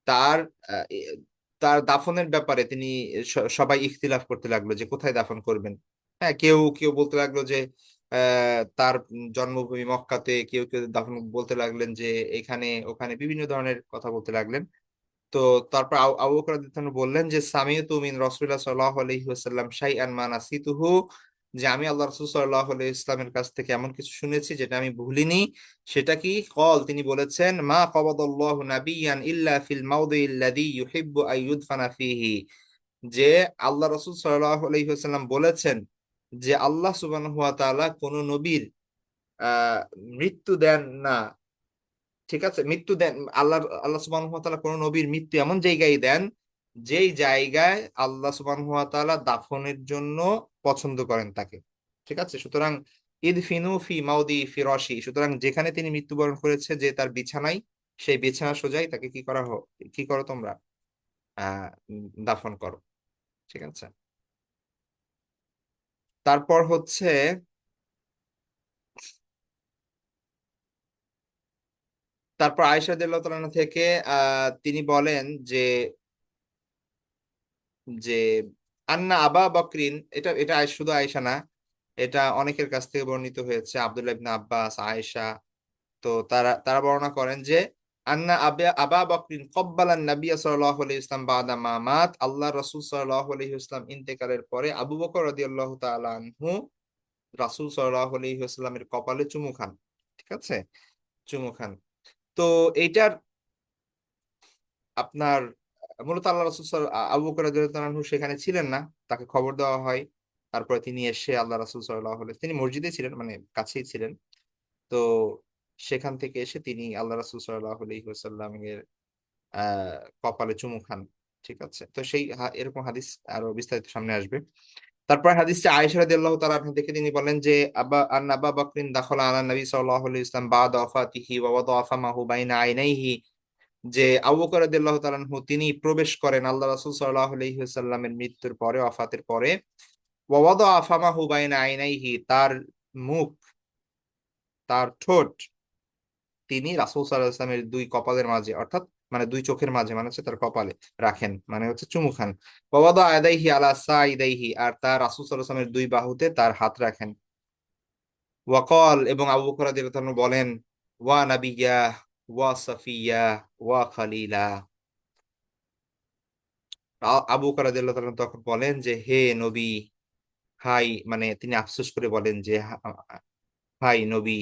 তার আহ, এ- তার দাফনের ব্যাপারে তিনি সবাই ইখতিলাফ করতে লাগলো যে কোথায় দাফন করবেন। হ্যাঁ, কেউ কেউ বলতে লাগলো যে তার জন্মভূমি মক্কাতে, কেউ কেউ দাফন বলতে লাগলেন যে এখানে ওখানে, বিভিন্ন ধরনের কথা বলতে লাগলেন। তো তারপর আবু বকর রাদিয়াল্লাহু আনহু বললেন যে সামিয়তু মিন রাসূলিল্লাহ সাল্লাল্লাহু আলাইহি ওয়াসাল্লাম শাইআন মা নাসিতুহু, যে আমি আল্লাহ রাসূল সাল্লাল্লাহু আলাইহি ইসলামের কাছ থেকে এমন কিছু শুনেছি যেটা আমি ভুলিনি। সেটা কি? কল, তিনি বলেছেন, মা কবাদাল্লাহু নাবিয়ান ইল্লা ফিল মাউদিল্লাযী ইউহিব্বু আন ইউদফানা ফীহি, যে আল্লাহ রাসূল সাল্লাল্লাহু আলাইহি ওয়াসাল্লাম বলেছেন যে আল্লাহ সুবহানাহু ওয়া তাআলা কোন নবীর আহ মৃত্যু দেন না, ঠিক আছে, মৃত্যু দেন। আল্লাহ সুবহানাহু ওয়া তাআলা কোন নবীর মৃত্যু এমন জায়গায় দেন যেই জায়গায় আল্লাহ সুবহানাহু ওয়া তাআলা দাফনের জন্য পছন্দ করেন তাকে, ঠিক আছে। সুতরাং ইদফিনু ফি মাউদি ফিরাশি, সুতরাং যেখানে তিনি মৃত্যুবরণ করেছে, যে তার বিছানায়, সেই বিছানা সোজাই তাকে কি করো তোমরা, দাফন করো, ঠিক আছে। তারপর হচ্ছে, তারপর আয়েশা রাদিয়াল্লাহু তাআলা আনহা থেকে তিনি বলেন যে যে আন্না আবা বকরিন, এটা এটা শুধু আয়েশা না, এটা অনেকের কাছ থেকে বর্ণিত হয়েছে, আব্দুল্লাহ ইবনে আব্বাস, আয়েশা। তো তারা তারা বর্ণনা করেন যে আন্না আবা বকরিন কব্বালান নবী সাল্লাল্লাহু আলাইহি ওয়াসাল্লাম বাদা মা মাত, আল্লাহ রাসূল সাল্লাল্লাহু আলাইহি ওয়াসাল্লাম ইন্তেকালের পরে আবু বকর রাদিয়াল্লাহু তাআলা আনহু রাসূল সাল্লাল্লাহু আলাইহি ওয়াসাল্লামের কপালে চুমু খান, ঠিক আছে, চুমু খান। তো এইটার আপনার মূলত আল্লাহ রাসূল আবু বকর রাদিয়াল্লাহু আনহু সেখানে ছিলেন না, তাকে খবর দেওয়া হয়। তারপরে তিনি এসে আল্লাহ রাসূল সাল্লাল্লাহু আলাইহি, তিনি মসজিদে ছিলেন, মানে কাছেই ছিলেন। তো সেখান থেকে এসে তিনি আল্লাহ রাসূল সাল্লাল্লাহু আলাইহি ওয়াসাল্লামের কপালে চুমু খান, ঠিক আছে। তো সেই এরকম হাদিস আরো বিস্তারিত সামনে আসবে। তারপর হাদিসে আয়েশা রাদিয়াল্লাহু তাআলা আনহা থেকে তিনি বলেন যে আবা বকরিন দাখালা আলা নবী সাল্লাল্লাহু আলাইহি ওয়াসাল্লাম বাদা ওয়াফাতিহি ওয়া ওয়াদাআ ফামাহু বাইনা আইনাইহি, যে আবু বকর রাদিয়াল্লাহু তাআলা আনহু তিনি প্রবেশ করেন আল্লাহ রাসূল সাল্লাল্লাহু আলাইহি ওয়াসাল্লামের মৃত্যুর পরে, ওয়াফাতের পরে, ওয়া ওয়াদাআ ফামাহু বাইনা আইনাইহি, তার মুখ, তার ঠোঁট তিনি রাসূল সাল্লাল্লাহু আলাইহি ওয়াসাল্লামের দুই কপালের মাঝে, অর্থাৎ মানে দুই চোখের মাঝে, মানে হচ্ছে তার কপালে রাখেন, মানে হচ্ছে চুমু খান। ওয়া ওয়াদাআ ইয়াদাইহি আলা সাইদাইহি, আর তার রাসূল সাল্লাল্লাহু আলাইহি ওয়াসাল্লামের দুই বাহুতে তার হাত রাখেন। ওয়াকল, এবং আবু বকর রাদিয়াল্লাহু তাআলা বলেন, ওয়া নাবিয়্যা ওয়া সাফিয়্যা ওয়া খালিলা, আবু বকর রাদিয়াল্লাহু তাআলা তখন বলেন যে হে নবী, হাই, মানে তিনি আফসোস করে বলেন যে হাই নবী,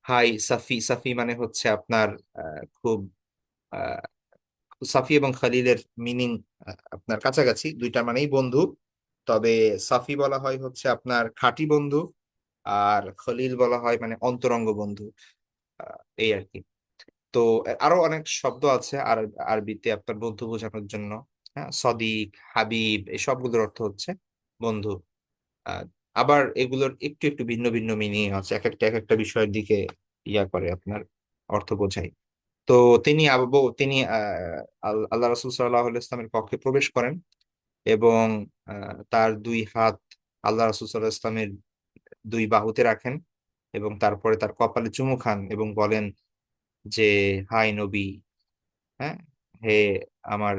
হাই সাফি, সাফি মানে হচ্ছে আপনার খুব আহ, সাফি এবং খালিলের মিনিং আপনার কাছাকাছি, দুইটা মানেই বন্ধু। তবে সাফি বলা হয় হচ্ছে আপনার খাঁটি বন্ধু, আর খলিল বলা হয় মানে অন্তরঙ্গ বন্ধু। এই আর কি। তো আরো অনেক শব্দ আছে আর আরবিতে আপনার বন্ধু বোঝানোর জন্য। হ্যাঁ, সদিক, হাবিব, এই সবগুলোর অর্থ হচ্ছে বন্ধু। আহ, আবার এগুলোর একটু একটু ভিন্ন ভিন্ন মিনিং আছে, এক একটা বিষয়ের দিকে করে আপনার অর্থ বোঝায়। তো তিনি আল্লাহ রসুল সাল্লাহ ইসলামের কক্ষে প্রবেশ করেন এবং তার দুই হাত আল্লাহ রসুল সাল্লাহ ইসলামের দুই বাহুতে রাখেন এবং তারপরে তার কপালে চুমু খান এবং বলেন যে, হাই নবী, হ্যাঁ, হে আমার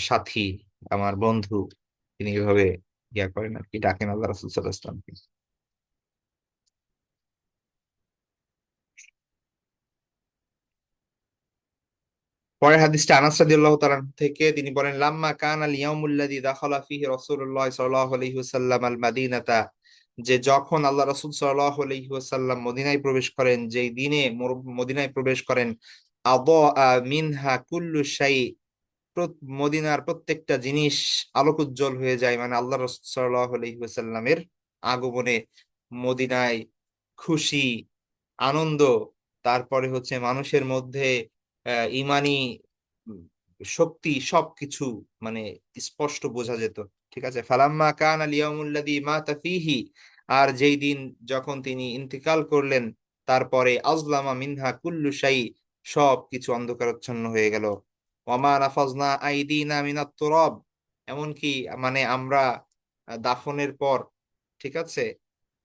সাথী, আমার বন্ধু। তিনি এভাবে করেন আর কি, ডাকেন আল্লাহ রাসূল সাল্লাল্লাহু আলাইহি ওয়াসাল্লামকে। পরের হাদিসটা আনাস রাদিয়াল্লাহু তাআলা আনহু থেকে, তিনি বলেন, লাম্মা কানা আল ইয়াউমুল্লাযী দাখালা ফীহি রাসূলুল্লাহ সাল্লাল্লাহু আলাইহি ওয়াসাল্লাম আল মাদিনাতা, যে যখন আল্লাহ রাসূল সাল্লাল্লাহু আলাইহি ওয়াসাল্লাম মদিনায় প্রবেশ করেন, যেই দিনে মদিনায় প্রবেশ করেন, আযা মিনহা কুল্লু শাই, মদিনার প্রত্যেকটা জিনিস আলোক উজ্জ্বল হয়ে যায়, মানে আল্লাহ রাসূল সাল্লাল্লাহু আলাইহি ওয়াসাল্লামের আগমনে মদিনায় খুশি, আনন্দ, তারপরে হচ্ছে মানুষের মধ্যে ইমানি উম, শক্তি, সবকিছু মানে স্পষ্ট বোঝা যেত। ঠিক আছে, ফালাম্মা কানা লিয়াউমুল্লাযী মাতা ফীহি, আর যেই দিন যখন তিনি ইন্তিকাল করলেন, তারপরে আজলামা মিনহা কুল্লু শাই, সবকিছু অন্ধকারাচ্ছন্ন হয়ে গেল। ওয়ামা নাফাজনা আইদিনা মিনাত তুরাব, এমনকি মানে আমরা দাফনের পর, ঠিক আছে,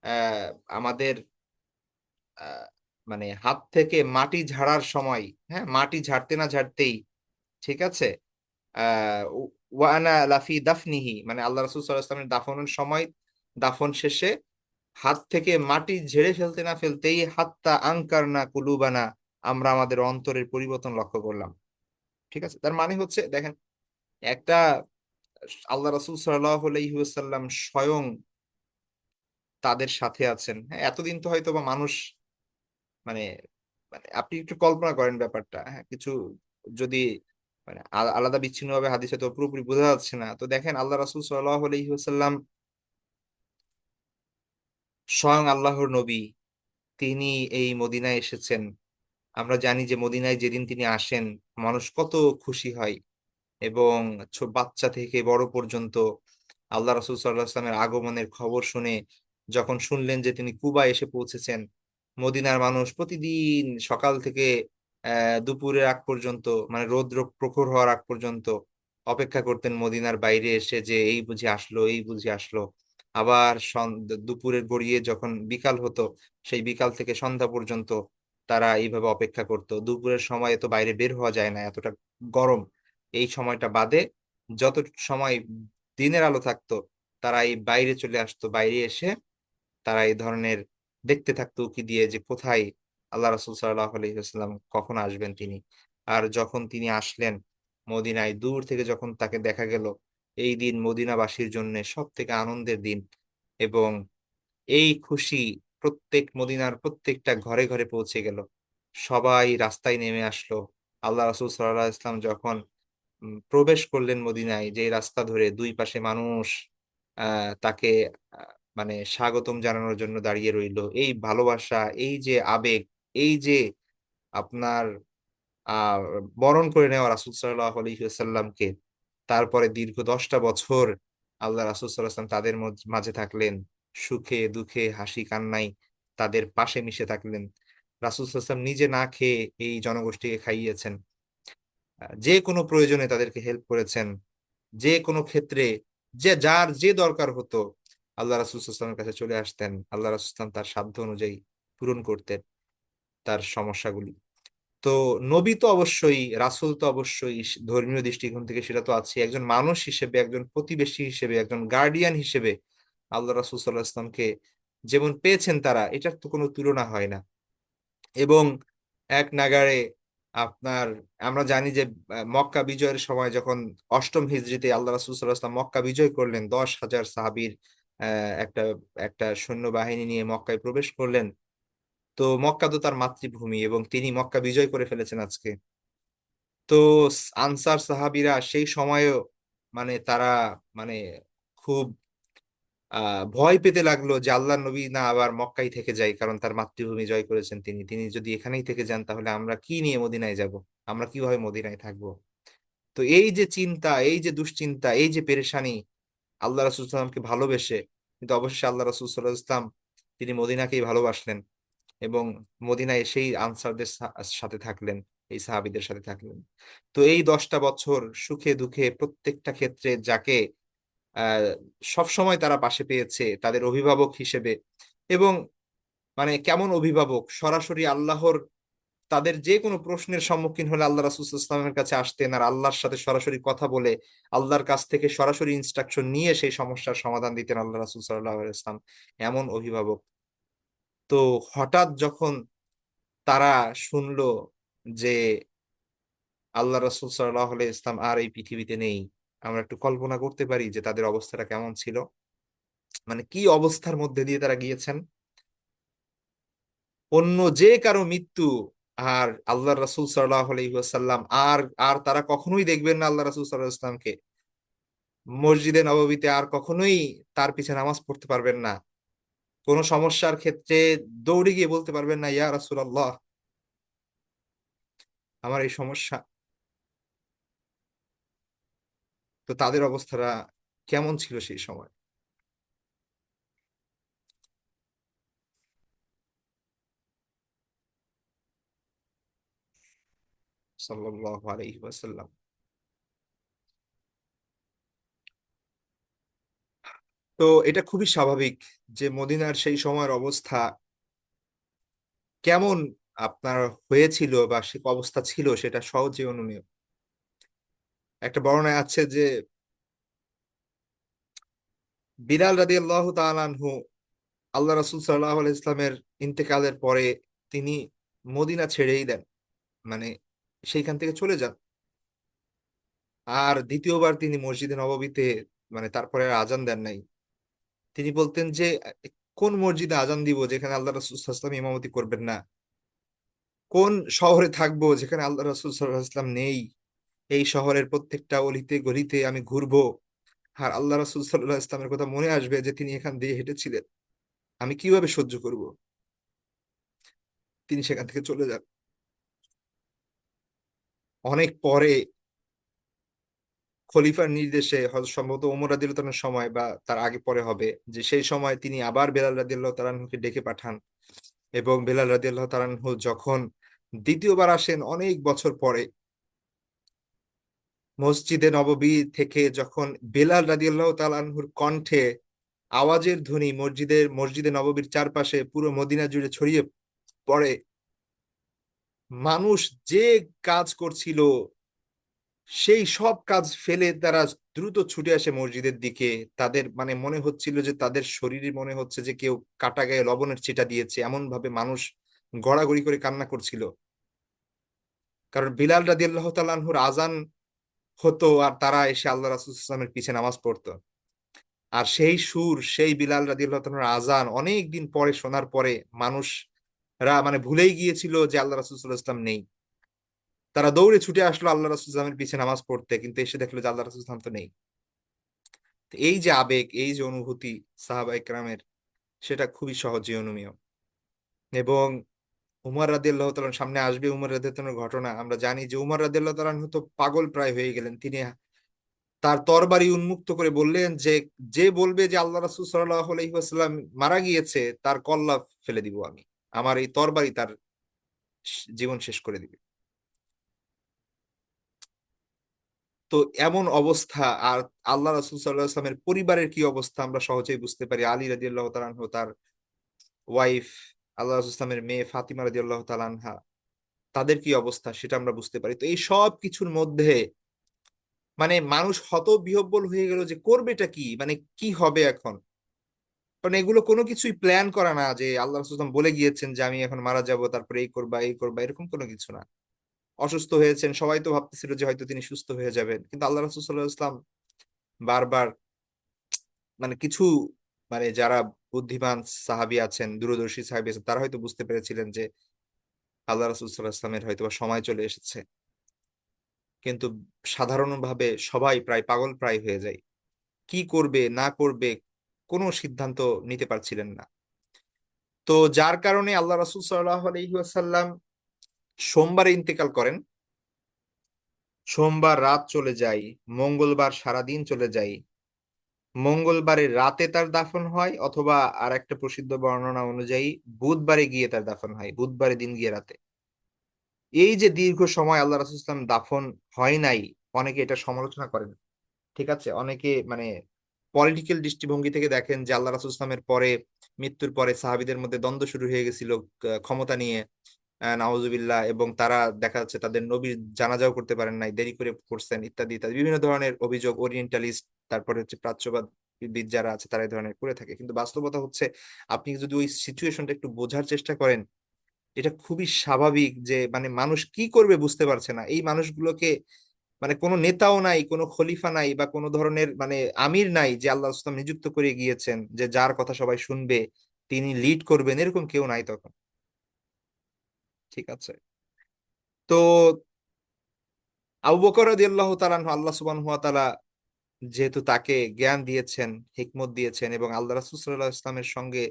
আহ আমাদের আহ, মানে হাত থেকে মাটি ঝাড়ার সময়, হ্যাঁ, মাটি ঝাড়তে না ঝাড়তেই, ঠিক আছে, আহ ওয়ানা লাফি দাফনিহি, মানে আল্লাহ রাসূল সাল্লাল্লাহু আলাইহি ওয়াসাল্লামের দাফনের সময়, দাফন শেষে হাত থেকে মাটি ঝেড়ে ফেলতে না ফেলতেই হাত্তা আনকারনা কুলুবানা, আমরা আমাদের অন্তরের পরিবর্তন লক্ষ্য করলাম। ঠিক আছে, তার মানে হচ্ছে দেখেন, একটা আল্লাহ রাসূল সাল্লাল্লাহু আলাইহি ওয়াসাল্লাম স্বয়ং তাদের সাথে আছেন। হ্যাঁ, এতদিন তো হয়তো বা মানুষ মানে, আপনি একটু কল্পনা করেন ব্যাপারটা, হ্যাঁ, কিছু যদি মানে আলাদা বিচ্ছিন্ন ভাবে হাদিসে তো পুরোপুরি বোঝা যাচ্ছে না, তো দেখেন আল্লাহ রাসূল সাল্লাল্লাহু আলাইহি ওয়াসাল্লাম স্বয়ং আল্লাহর নবী, তিনি এই মদিনায় এসেছেন। আমরা জানি যে মদিনায় যেদিন তিনি আসেন, মানুষ কত খুশি হয়, এবং বাচ্চা থেকে বড় পর্যন্ত আল্লাহ রাসূল সাল্লাল্লাহু আলাইহি ওয়াসাল্লামের আগমনের খবর শুনে যখন শুনলেন যে তিনি কুবায় এসে পৌঁছেছেন, মদিনার মানুষ প্রতিদিন সকাল থেকে দুপুরের আগ পর্যন্ত, মানে রৌদ্র প্রখর হওয়ার আগ পর্যন্ত অপেক্ষা করতেন মদিনার বাইরে এসে, যে এই বুঝি আসলো, এই বুঝি আসলো। আবার দুপুরের গড়িয়ে যখন বিকাল হতো, সেই বিকাল থেকে সন্ধ্যা পর্যন্ত তারা এইভাবে অপেক্ষা করতো। দুপুরের সময় তো বাইরে বের হওয়া যায় না, এতটা গরম। এই সময়টা বাদে যত সময় দিনের আলো থাকতো, তারা এই বাইরে চলে আসতো, বাইরে এসে তারা এই ধরনের দেখতে থাকতো উকি দিয়ে যে কোথায় আল্লাহ রাসূল সাল্লাল্লাহু আলাইহি ওয়াসাল্লাম কখন আসবেন তিনি। আর যখন তিনি আসলেন মদিনায়, দূর থেকে যখন তাকে দেখা গেল, এই দিন মদিনাবাসীর জন্য সব থেকে আনন্দের দিন। এবং এই খুশি মদিনার প্রত্যেকটা ঘরে ঘরে পৌঁছে গেল, সবাই রাস্তায় নেমে আসলো। আল্লাহ রাসূল সাল্লাল্লাহু আলাইহি ওয়াসাল্লাম যখন প্রবেশ করলেন মদিনায়, যে রাস্তা ধরে দুই পাশে মানুষ তাকে মানে স্বাগতম জানানোর জন্য দাঁড়িয়ে রইলো, এই ভালোবাসা, এই যে আবেগ, এই যে আপনার আহ বরণ করে নেওয়া রাসূল সাল্লাল্লাহু আলাইহি ওয়াসাল্লামকে, তারপরে দীর্ঘ 10টা বছর আল্লাহ রাসূল সাল্লাল্লাহু আলাইহি ওয়াসাল্লাম তাদের মাঝে থাকলেন, সুখে দুঃখে হাসি কান্নায় তাদের পাশে মিশে থাকলেন। রাসূল সাল্লাল্লাহু আলাইহি ওয়াসাল্লাম নিজে না খেয়ে এই জনগোষ্ঠীকে খাইয়েছেন, যে কোনো প্রয়োজনে তাদেরকে হেল্প করেছেন, যে কোনো ক্ষেত্রে যে যার যে দরকার হতো আল্লাহ রাসূল সাল্লাল্লাহু আলাইহি ওয়াসাল্লামের কাছে চলে আসতেন, আল্লাহ রাসূল সাল্লাল্লাহু আলাইহি ওয়াসাল্লাম তার সাধ্য অনুযায়ী পূরণ করতেন তার সমস্যাগুলি। তো নবী তো অবশ্যই, রাসূল তো অবশ্যই, ধর্মীয় দৃষ্টিকোণ থেকে সেটা তো আছে, একজন মানুষ হিসেবে, একজন প্রতিবেশী হিসেবে, একজন গার্ডিয়ান হিসেবে আল্লাহ রাসূল সাল্লাল্লাহু আলাইহি ওয়াসাল্লামকে যেমন পেয়েছেন তারা, এটার তো কোনো তুলনা হয় না। এবং এক নাগাড়ে আপনার, আমরা জানি যে মক্কা বিজয়ের সময় যখন অষ্টম হিজরিতে আল্লাহ রাসূল সাল্লাল্লাহু আলাইহি ওয়াসাল্লাম মক্কা বিজয় করলেন, 10,000 সাহাবীর একটা একটা সৈন্যবাহিনী নিয়ে মক্কায় প্রবেশ করলেন। তো মক্কা তো তার মাতৃভূমি, এবং তিনি মক্কা বিজয় করে ফেলেছেন আজকে। তো আনসার সাহাবীরা সেই সময়েও মানে তারা মানে খুব ভয় পেতে লাগলো যে আল্লাহ নবী না আবার মক্কায় থেকে যায়, কারণ তার মাতৃভূমি জয় করেছেন তিনি, তিনি যদি এখানেই থেকে যান তাহলে আমরা কি নিয়ে মদিনায় যাব, আমরা কিভাবে মদিনায় থাকবো। তো এই যে চিন্তা, এই যে দুশ্চিন্তা, এই যে পেরেশানি, আল্লাহ রাসূল সাল্লামকে ভালোবেসে, কিন্তু অবশ্যই আল্লাহ রাসূল সাল্লাল্লাহু আলাইহি ওয়াসাল্লাম তিনি মদিনাকেই ভালোবাসলেন এবং মদিনায় সেই আনসারদের সাথে থাকলেন, এই সাহাবীদের সাথে থাকলেন। তো এই 10টা বছর সুখে দুঃখে প্রত্যেকটা ক্ষেত্রে যাকে আহ সব সময় তারা পাশে পেয়েছে তাদের অভিভাবক হিসেবে, এবং মানে কেমন অভিভাবক, সরাসরি আল্লাহর, তাদের যে কোনো প্রশ্নের সম্মুখীন হলে আল্লাহ রাসূল সাল্লাল্লাহু আলাইহি ওয়াসাল্লামের কাছে আসতেন আর আল্লাহর সাথে সরাসরি কথা বলে আল্লাহর কাছ থেকে সরাসরি ইনস্ট্রাকশন নিয়ে সেই সমস্যার সমাধান দিতেন আল্লাহ রাসূল সাল্লাল্লাহু আলাইহি ওয়াসাল্লাম। এমন অভিভাবক। তো হঠাৎ যখন তারা শুনলো যে আল্লাহ রাসূল সাল্লাল্লাহু আলাইহি ওয়াসাল্লাম আর এই পৃথিবীতে নেই, আমরা একটু কল্পনা করতে পারি যে তাদের অবস্থাটা কেমন ছিল, মানে কি অবস্থার মধ্যে দিয়ে তারা গিয়েছেন। অন্য যে কারো মৃত্যু আর আল্লাহ রাসূল সাল্লাল্লাহু আলাইহি ওয়াসাল্লাম আর আর তারা কখনোই দেখবেন না আল্লাহ রাসূল সাল্লাল্লাহু আলাইহি ওয়াসাল্লামকে মসজিদে নববীতে, আর কখনোই তার পিছে নামাজ পড়তে পারবেন না। কোনো সমস্যার ক্ষেত্রে দৌড়ে গিয়ে বলতে পারবেন না, ইয়া রাসূলুল্লাহ আমার এই সমস্যা। তো তাদের অবস্থাটা কেমন ছিল সেই সময়। সাল্লাল্লাহু আলাইহি ওয়াসাল্লাম। তো এটা খুবই স্বাভাবিক যে মদিনার সেই সময়ের অবস্থা কেমন আপনার হয়েছিল বা সে অবস্থা ছিল সেটা সহজে অনুমেয়। একটা বর্ণনায় আছে যে বিলাল রাদিয়াল্লাহু তাআলা আনহু আল্লাহ রাসূল সাল্লাল্লাহু আলাইহি ইসলামের ইন্তেকালের পরে তিনি মদিনা ছেড়েই দেন, মানে সেইখান থেকে চলে যান। আর দ্বিতীয়বার তিনি মসজিদে নববীতে, মানে তারপরে আর আজান দেন নাই। তিনি বলতেন যে কোন মসজিদে আজান দিব যেখানে আল্লাহ রাসূল সাল্লাল্লাহু আলাইহি ওয়াসাল্লাম ইমামতি করবেন না, কোন শহরে থাকবো যেখানে আল্লাহ রাসূল সাল্লাল্লাহু আলাইহি ওয়াসাল্লাম নেই। এই শহরের প্রত্যেকটা অলিতে গলিতে আমি ঘুরবো, আর আল্লাহ রাসূল সাল্লাল্লাহু আলাইহি ওয়াসাল্লামের কথা মনে আসবে যে তিনি এখান দিয়ে হেঁটেছিলেন, আমি কিভাবে সহ্য করব। তিনি সেখান থেকে চলে যান। অনেক পরে খলিফার নির্দেশে, হয়তো সম্ভবত ওমর রাদিয়াল্লাহু তাআলার সময় বা তার আগে পরে হবে, যে সেই সময় তিনি আবার বেলাল রাদিয়াল্লাহু তাআলা আনহুকে ডেকে পাঠান, এবং বেলাল রাদিয়াল্লাহু তাআলা আনহু যখন দ্বিতীয়বার আসেন অনেক বছর পরে, মসজিদে নববী থেকে যখন বেলাল রাদিয়াল্লাহু তাআলা আনহুর কণ্ঠে আওয়াজের ধ্বনি মসজিদে নববীর চারপাশে পুরো মদিনা জুড়ে ছড়িয়ে পড়ে, মানুষ যে কাজ করছিল সেই সব কাজ ফেলে তারা দ্রুত ছুটে আসে মসজিদের দিকে। তাদের মানে মনে হচ্ছিল যে তাদের শরীরে মনে হচ্ছে যে কেউ কাটা গায়ে লবণের ছিটা দিয়েছে, এমন ভাবে মানুষ গড়াগড়ি করে কান্না করছিল। কারণ বিলাল রাদিয়াল্লাহু তাআলা আনহুর আজান হতো আর তারা এসে আল্লাহ রাসূল সাল্লাল্লাহু আলাইহি ওয়াসাল্লামের পিছে নামাজ পড়তো। আর সেই সুর, সেই বিলাল রাদিয়াল্লাহু তাআলার আজান অনেক দিন পরে শোনার পরে মানুষরা মানে ভুলেই গিয়েছিল যে আল্লাহ রাসূল সাল্লাল্লাহু আলাইহি ওয়াসাল্লাম নেই। তারা দৌড়ে ছুটে আসলো আল্লাহ রাসূল সাল্লাল্লাহু আলাইহি ওয়াসাল্লামের পিছে নামাজ পড়তে, কিন্তু এসে দেখলো যে আল্লাহ রাসূল সাল্লাল্লাহু আলাইহি ওয়াসাল্লাম তো নেই। তো এই যে আবেগ, এই যে অনুভূতি সাহাবায়ে কেরামের, সেটা খুবই সহজে অনুমেয়। এবং উমর রাদিয়াল্লাহু তাআলার সামনে আসবে উমর রাদিয়াল্লাহু তাআলার ঘটনা, আমরা জানি যে উমর রাদিয়াল্লাহু তাআলা তো পাগল প্রায় হয়ে গেলেন। তিনি তার তরবারি উন্মুক্ত করে বললেন যে যে বলবে যে আল্লাহ রাসূল সাল্লাল্লাহু আলাইহি ওয়াসাল্লাম মারা গিয়েছে তার কল্লা ফেলে দিব আমি, আমার এই তরবারি তার জীবন শেষ করে দিবে। তো এমন অবস্থা, আর আল্লাহ রাসূল সাল্লাল্লাহু আলাইহি ওয়াসাল্লামের পরিবারের কি অবস্থা আমরা সহজেই বুঝতে পারি। আলী রাদিয়াল্লাহু তাআলা আনহু, তার ওয়াইফ, আল্লাহ রাসূল সাল্লামের মেয়ে ফাতিমা রাদিয়াল্লাহু তাআলা আনহা, তাদের কি অবস্থা সেটা আমরা বুঝতে পারি। তো এই সব কিছুর মধ্যে মানে মানুষ হতবিহ্বল হয়ে গেল যে করবেটা কি, মানে কি হবে এখন। কারণ এগুলো কোনো কিছুই প্ল্যান করা না যে আল্লাহ রাসূল সাল্লাল্লাহু আলাইহি ওয়াসাল্লাম বলে গিয়েছেন যে আমি এখন মারা যাব, তারপরে এই করবা এই করবা, এরকম কোনো কিছু না। অসুস্থ হয়েছেন, সবাই তো ভাবতেছিল যে হয়তো তিনি সুস্থ হয়ে যাবেন, কিন্তু আল্লাহ রাসূল সাল্লাল্লাহু আলাইহি ওয়াসাল্লাম বারবার, মানে কিছু, মানে যারা বুদ্ধিমান সাহাবী আছেন, দূরদর্শী সাহাবী আছেন, তারা হয়তো বুঝতে পেরেছিলেন যে আল্লাহ রাসূল সাল্লাল্লাহু আলাইহি ওয়াসাল্লামের হয়তো সময় চলে এসেছে। কিন্তু সাধারণভাবে সবাই প্রায় পাগল প্রায় হয়ে যায়, কি করবে না করবে, কোনো সিদ্ধান্ত নিতে পারছিলেন না। তো যার কারণে আল্লাহ রাসূল সাল্লাল্লাহু আলাইহি ওয়াসাল্লাম সোমবারে ইন্তেকাল করেন। সোমবার রাত চলে যায়, মঙ্গলবার সারাদিন চলে যায়, মঙ্গলবারের রাতে তার দাফন হয়, অথবা আর একটা প্রসিদ্ধ বর্ণনা অনুযায়ী বুধবারে গিয়ে তার দাফন হয়, বুধবারে দিন গিয়ে রাতে। এই যে দীর্ঘ সময় আল্লাহ রাসূল সাল্লাল্লাহু আলাইহি ওয়াসাল্লাম দাফন হয় নাই, অনেকে এটা সমালোচনা করেন। ঠিক আছে, অনেকে মানে পলিটিক্যাল দৃষ্টিভঙ্গি থেকে দেখেন যে আল্লাহ রাসূল সাল্লাল্লাহু আলাইহি ওয়াসাল্লামের পরে, মৃত্যুর পরে সাহাবীদের মধ্যে দ্বন্দ্ব শুরু হয়ে গেছিল ক্ষমতা নিয়ে, নাউজুবিল্লাহ, এবং তারা দেখা যাচ্ছে তাদের নবীর জানাজাও করতে পারেন নাই, দেরি করে করছেন, ইত্যাদি ইত্যাদি বিভিন্ন ধরনের অভিযোগ ওরিয়েন্টালিস্ট, তারপরে হচ্ছে প্রাচ্যবাদ বিদ যারা আছে তারা এই ধরনের করে থাকে। কিন্তু বাস্তবতা হচ্ছে, আপনি যদি ওই সিচুয়েশনটা একটু বোঝার চেষ্টা করেন, এটা খুবই স্বাভাবিক যে মানে মানুষ কি করবে বুঝতে পারছে না। এই মানুষগুলোকে মানে কোনো নেতাও নাই, কোনো খলিফা নাই, বা কোনো ধরনের মানে আমির নাই যে আল্লাহ রাসূল নিযুক্ত করে গিয়েছেন যে যার কথা সবাই শুনবে, তিনি লিড করবেন, এরকম কেউ নাই তখন। ঠিক আছে। তো আবু বকর রাদিয়াল্লাহু তাআলা আনহু, আল্লাহ সুবহানাহু ওয়া তাআলা যেহেতু তাকে জ্ঞান দিয়েছেন, হিকমত দিয়েছেন, এবং আল্লাহ রাসূল সাল্লাল্লাহু আলাইহি ওয়াসাল্লামের সঙ্গে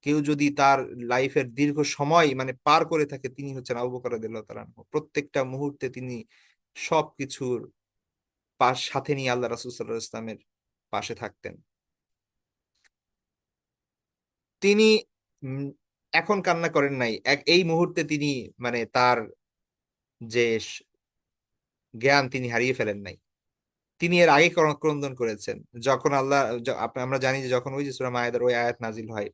কেউ যদি তার লাইফের দীর্ঘ সময় মানে পার করে থাকে, তিনি হচ্ছেন আবু বকর রাদিয়াল্লাহু তাআলা আনহু। প্রত্যেকটা মুহূর্তে তিনি সবকিছুর সাথে নিয়ে আল্লাহ রাসূল সাল্লাল্লাহু আলাইহি ওয়াসাল্লামের পাশে থাকতেন। তিনি উম, এখন কান্না করেন নাই, এই মুহূর্তে তিনি মানে তার যে জ্ঞান তিনি হারিয়ে ফেলেন নাই। তিনি এর আগে ক্রন্দন করেছেন, যখন আল্লাহ আমরা জানি যে যখন ওই যে সূরা মায়েদার ওই আয়াত নাজিল হয়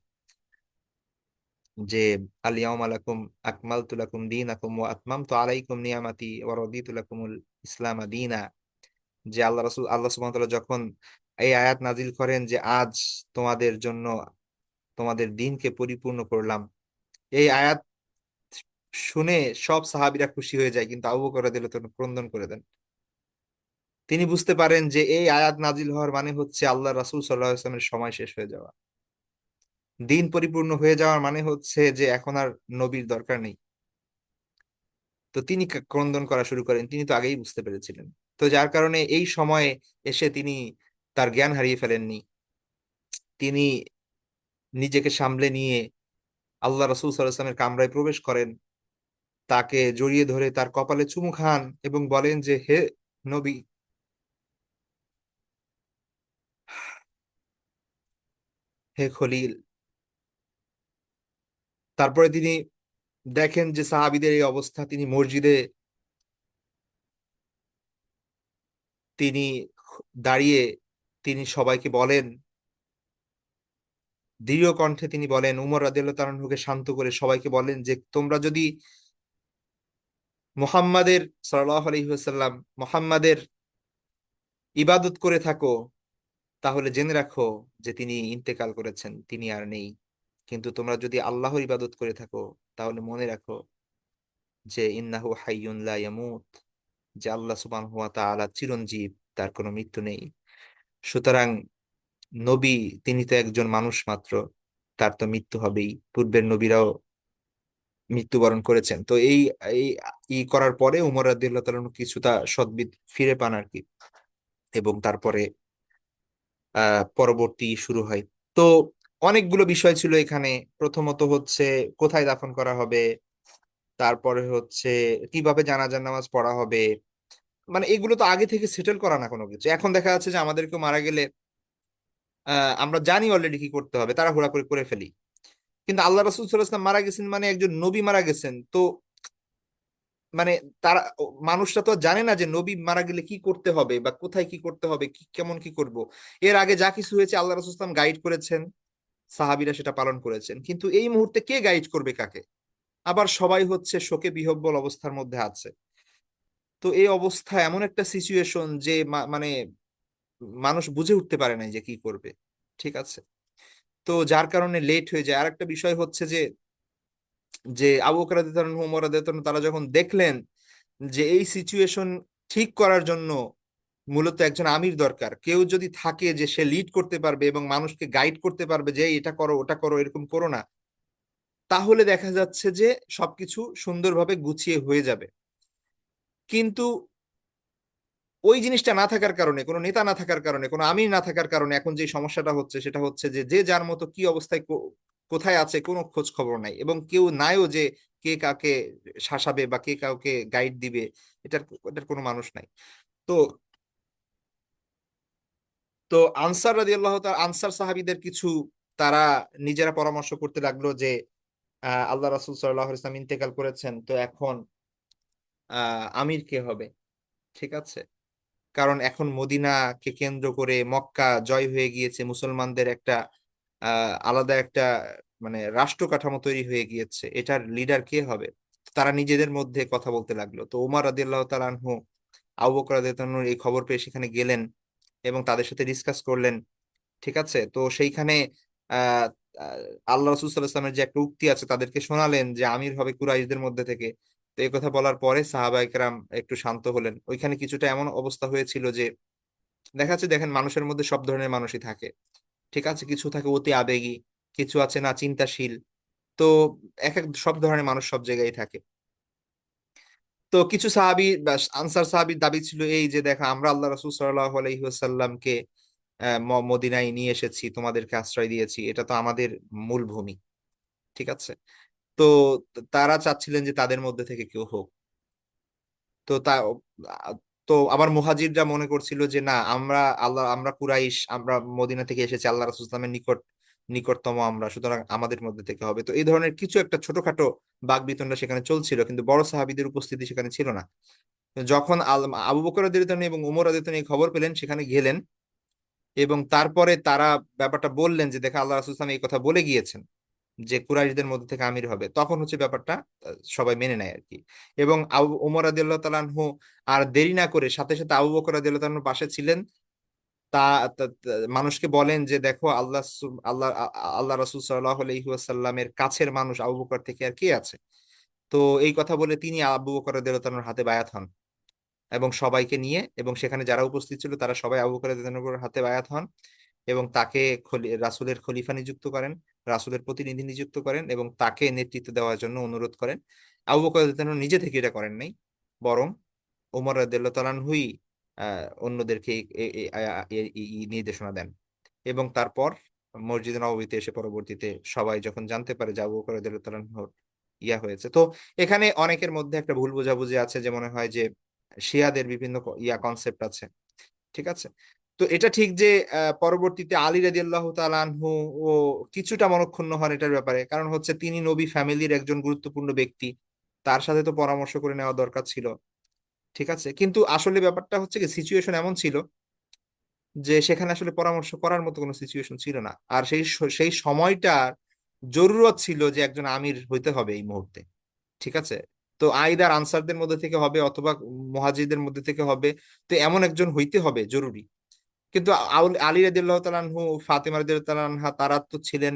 যে আল ইয়াউমা লাকুম আকমালতু লাকুম দীনাকুম ওয়া আতমামতু আলাইকুম নিয়ামাতি ওয়া রাদিতু লাকুমুল ইসলাম দীনা, যে আল্লাহ সুবহানাহু ওয়া তাআলা যখন এই আয়াত নাজিল করেন যে আজ তোমাদের জন্য তোমাদের দিনকে পরিপূর্ণ করলাম, এই আয়াত শুনে সব সাহাবীরা খুশি হয়ে যায়, কিন্তু আবু বকর রাদিয়াল্লাহু তাআলা ক্রন্দন করে দেন। তিনি বুঝতে পারেন যে এই আয়াত নাজিল হওয়ার মানে হচ্ছে আল্লাহ রাসূল সাল্লাল্লাহু আলাইহি ওয়াসাল্লামের সময় শেষ হয়ে যাওয়া, দিন পরিপূর্ণ হয়ে যাওয়ার মানে হচ্ছে যে এখন আর নবীর দরকার নেই। তো তিনি ক্রন্দন করা শুরু করেন, তিনি তো আগেই বুঝতে পেরেছিলেন। তো যার কারণে এই সময়ে এসে তিনি তার জ্ঞান হারিয়ে ফেলেননি। তিনি নিজেকে সামলে নিয়ে আল্লাহ রাসূল সাল্লাল্লাহু আলাইহি ওয়াসাল্লামের কামরায় প্রবেশ করেন, তাকে জড়িয়ে ধরে তার কপালে চুমু খান এবং বলেন যে হে নবী, হে খলিল। তারপরে তিনি দেখেন যে সাহাবীদের এই অবস্থা, তিনি মসজিদে তিনি দাঁড়িয়ে তিনি সবাইকে বলেন, দৃঢ় কণ্ঠে তিনি বলেন, উমর রাদিয়াল্লাহু তাআলা আনহুকে শান্ত করে সবাইকে বলেন যে তোমরা যদি মুহাম্মাদের সাল্লাল্লাহু আলাইহি ওয়াসাল্লাম মুহাম্মাদের ইবাদত করে থাকো, তাহলে জেনে রাখো যে তিনি ইন্তেকাল করেছেন, তিনি আর নেই। কিন্তু তোমরা যদি আল্লাহর ইবাদত করে থাকো, তাহলে মনে রাখো যে ইন্নাহু হাইয়ুন লা ইয়ামুত, যে আল্লাহ সুবহানাহু ওয়া তাআলা চিরঞ্জীব, তার কোনো মৃত্যু নেই। সুতরাং নবী, তিনি তো একজন মানুষ মাত্র, তার তো মৃত্যু হবেই, পূর্বের নবীরাও মৃত্যুবরণ করেছেন। তো এই এই করার পরে উমর রাদিয়াল্লাহু তাআলা আনহু কিছুটা সদ্বিদ ফিরে পান আর কি। এবং তারপরে পরবর্তী শুরু হয়। তো অনেকগুলো বিষয় ছিল এখানে। প্রথমত হচ্ছে কোথায় দাফন করা হবে, তারপরে হচ্ছে কিভাবে জানাজার নামাজ পড়া হবে, মানে এগুলো তো আগে থেকে সেটেল করা না কোনো কিছু। এখন দেখা যাচ্ছে যে আমাদের কেউ মারা গেলে আমরা জানি অলরেডি কি করতে হবে, তারা হুড়া করে করে ফেলি। কিন্তু আল্লাহ রাসূল সাল্লাল্লাহু আলাইহি ওয়াসাল্লাম মারা গেছেন মানে একজন নবী মারা গেছেন, তো মানে তারা মানুষরা তো আর জানে না যে নবী মারা গেলে কি করতে হবে বা কোথায় কি করতে হবে, কি কেমন কি করব। এর আগে যা কিছু হয়েছে আল্লাহ রাসূল সাল্লাল্লাহু আলাইহি ওয়াসাল্লাম গাইড করেছেন, সাহাবীরা সেটা পালন করেছেন, কিন্তু এই মুহূর্তে কে গাইড করবে কাকে? আবার সবাই হচ্ছে শোকে বিহ্বল অবস্থার মধ্যে আছে। তো এই অবস্থা এমন একটা সিচুয়েশন যে মানে মানুষ বুঝে উঠতে পারে না যে কি করবে। ঠিক আছে। তো যার কারণে লেট হয়ে যায়। আরেকটা বিষয় হচ্ছে যে যে আবু বকর রাদিয়াল্লাহু আনহু, ওমর রাদিয়াল্লাহু আনহু তারা যখন দেখলেন যে এই সিচুয়েশন ঠিক করার জন্য মূলত একজন আমির দরকার, কেউ যদি থাকে যে সে লিড করতে পারবে এবং মানুষকে গাইড করতে পারবে যে এটা করো ওটা করো এরকম করো না, তাহলে দেখা যাচ্ছে যে সবকিছু সুন্দরভাবে গুছিয়ে হয়ে যাবে। কিন্তু ওই জিনিসটা না থাকার কারণে, কোনো নেতা না থাকার কারণে, কোনো আমির না থাকার কারণে এখন যে সমস্যাটা হচ্ছে সেটা হচ্ছে যে যে যার মতো কি অবস্থায় কোথায় আছে কোনো খোঁজ খবর নাই, এবং কেউ নাইও যে কে কাকে শাসাবে বা কে কাউকে গাইড দিবে, এটার এটার কোনো মানুষ নাই। তো তো আনসার রাদিয়াল্লাহু তাআলা, আনসার সাহাবীদের কিছু, তারা নিজেরা পরামর্শ করতে লাগলো যে আল্লাহ রাসূল সাল্লাল্লাহু আলাইহি ওয়াসাল্লাম ইন্তেকাল করেছেন, তো এখন আমির কে হবে? ঠিক আছে, কারণ এখন মদিনাকে কেন্দ্র করে মক্কা জয় হয়ে গিয়েছে, মুসলমানদের একটা আলাদা একটা মানে রাষ্ট্র কাঠামো তৈরি হয়ে গিয়েছে, এটার লিডার কে হবে? তারা নিজেদের মধ্যে কথা বলতে লাগলো। তো ওমর রাদিয়াল্লাহু তাআলা আনহু, আবু বকর রাদিয়াল্লাহু আনহু এই খবর পেয়ে সেখানে গেলেন এবং তাদের সাথে ডিসকাস করলেন। ঠিক আছে, তো সেইখানে আহ আহ, আল্লাহ রাসূল সাল্লাল্লাহু আলাইহি ওয়াসাল্লামের যে একটা উক্তি আছে তাদেরকে শোনালেন যে আমির হবে কুরাইশদের মধ্যে থেকে। তো এই কথা বলার পরে সাহাবায়ে কেরাম একটু শান্ত হলেন। ওইখানে কিছুটা এমন অবস্থা হয়েছিল যে দেখা যাচ্ছে, দেখেন মানুষের মধ্যে সব ধরনের মানুষই থাকে। ঠিক আছে, কিছু থাকে অতি আবেগী, কিছু আছে না চিন্তাশীল। তো এক এক সব ধরনের মানুষ সব জায়গায় থাকে। তো কিছু সাহাবী বা আনসার সাহাবীর দাবি ছিল এই যে, দেখো আমরা আল্লাহ রাসূল সাল্লাল্লাহু আলাইহি ওয়াসাল্লামকে মদিনায় নিয়ে এসেছি, তোমাদেরকে আশ্রয় দিয়েছি, এটা তো আমাদের মূল ভূমি। ঠিক আছে, তো তারা চাচ্ছিলেন যে তাদের মধ্যে থেকে কেউ হোক। তো তো আবার মুহাজিররা মনে করছিল যে না, আমরা কুরাইশ, আমরা মদিনা থেকে এসেছি, আল্লাহ রাসূল সাল্লাল্লাহু আলাইহি ওয়াসাল্লামের নিকটতম আমরা, সুতরাং আমাদের মধ্যে থেকে হবে। তো এই ধরনের কিছু একটা ছোটখাটো বাকবিতণ্ডা সেখানে চলছিল, কিন্তু বড় সাহাবীদের উপস্থিতি সেখানে ছিল না। যখন আবু বকর রাদিয়াল্লাহু আনহু এবং ওমর রাদিয়াল্লাহু আনহু এই খবর পেলেন, সেখানে গেলেন এবং তারপরে তারা ব্যাপারটা বললেন যে দেখা, আল্লাহ রাসূল সাল্লাল্লাহু আলাইহি ওয়াসাল্লাম এই কথা বলে গিয়েছেন যে কুরাইশদের মধ্যে থেকে আমির হবে। তখন হচ্ছে ব্যাপারটা সবাই মেনে নেয় আর কি। এবং ওমর রাদিয়াল্লাহু তাআলা আনহু আর দেরি না করে সাথে সাথে আবু বকর রাদিয়াল্লাহু তাআলার পাশে ছিলেন। তা মানুষকে বলেন যে দেখো, আল্লাহ রাসূল সাল্লাল্লাহু আলাইহি ওয়াসাল্লামের কাছের মানুষ আবু বকর থেকে আর কে আছে? তো এই কথা বলে তিনি আবু বকর রাদিয়াল্লাহু তাআলার হাতে বায়াত হন এবং সবাইকে নিয়ে, এবং সেখানে যারা উপস্থিত ছিল তারা সবাই আবু বকর রাদিয়াল্লাহু তাআলার হাতে বায়াত হন এবং তাকে রাসূলের খলিফা নিযুক্ত করেন, রাসূলের প্রতিনিধি নিযুক্ত করেন এবং তাকে নেতৃত্ব দেওয়ার জন্য অনুরোধ করেন। আবু বকর রাদিয়াল্লাহু তাআলা নিজে থেকে এটা করেন নাই, বরং ওমর রাদিয়াল্লাহু তাআলা আনহুই অন্যদেরকে এই নির্দেশনা দেন। এবং তারপর মসজিদে নববীতে এসে পরবর্তীতে সবাই যখন জানতে পারে যে আবু বকর রাদিয়াল্লাহু তাআলা আনহুর ইয়া হয়েছে, তো এখানে অনেকের মধ্যে একটা ভুল বোঝাবুঝি আছে, যে মনে হয় যে শিয়াদের বিভিন্ন কনসেপ্ট আছে। ঠিক আছে, তো এটা ঠিক যে পরবর্তীতে আলী রাদিয়াল্লাহু তাআলা আনহু ও কিছুটা মনক্ষুণ্ণ হন এটার ব্যাপারে, কারণ হচ্ছে তিনি নবী ফ্যামিলির একজন গুরুত্বপূর্ণ ব্যক্তি, তার সাথে তো পরামর্শ করে নেওয়া দরকার ছিল। ঠিক আছে, কিন্তু আসলে ব্যাপারটা হচ্ছে কি, সিচুয়েশন এমন ছিল যে সেখানে আসলে পরামর্শ করার মতো কোনো সিচুয়েশন ছিল না, আর সেই সময়টার জরুরত ছিল যে একজন আমির হইতে হবে এই মুহূর্তে। ঠিক আছে, তো আইদার আনসারদের মধ্যে থেকে হবে অথবা মুহাজিরদের মধ্যে থেকে হবে, তো এমন একজন হইতে হবে জরুরি। কিন্তু আলী রাদিয়াল্লাহু তাআলা আনহু, ফাতেমা রাদিয়াল্লাহু তাআলা আনহা, তারা তো ছিলেন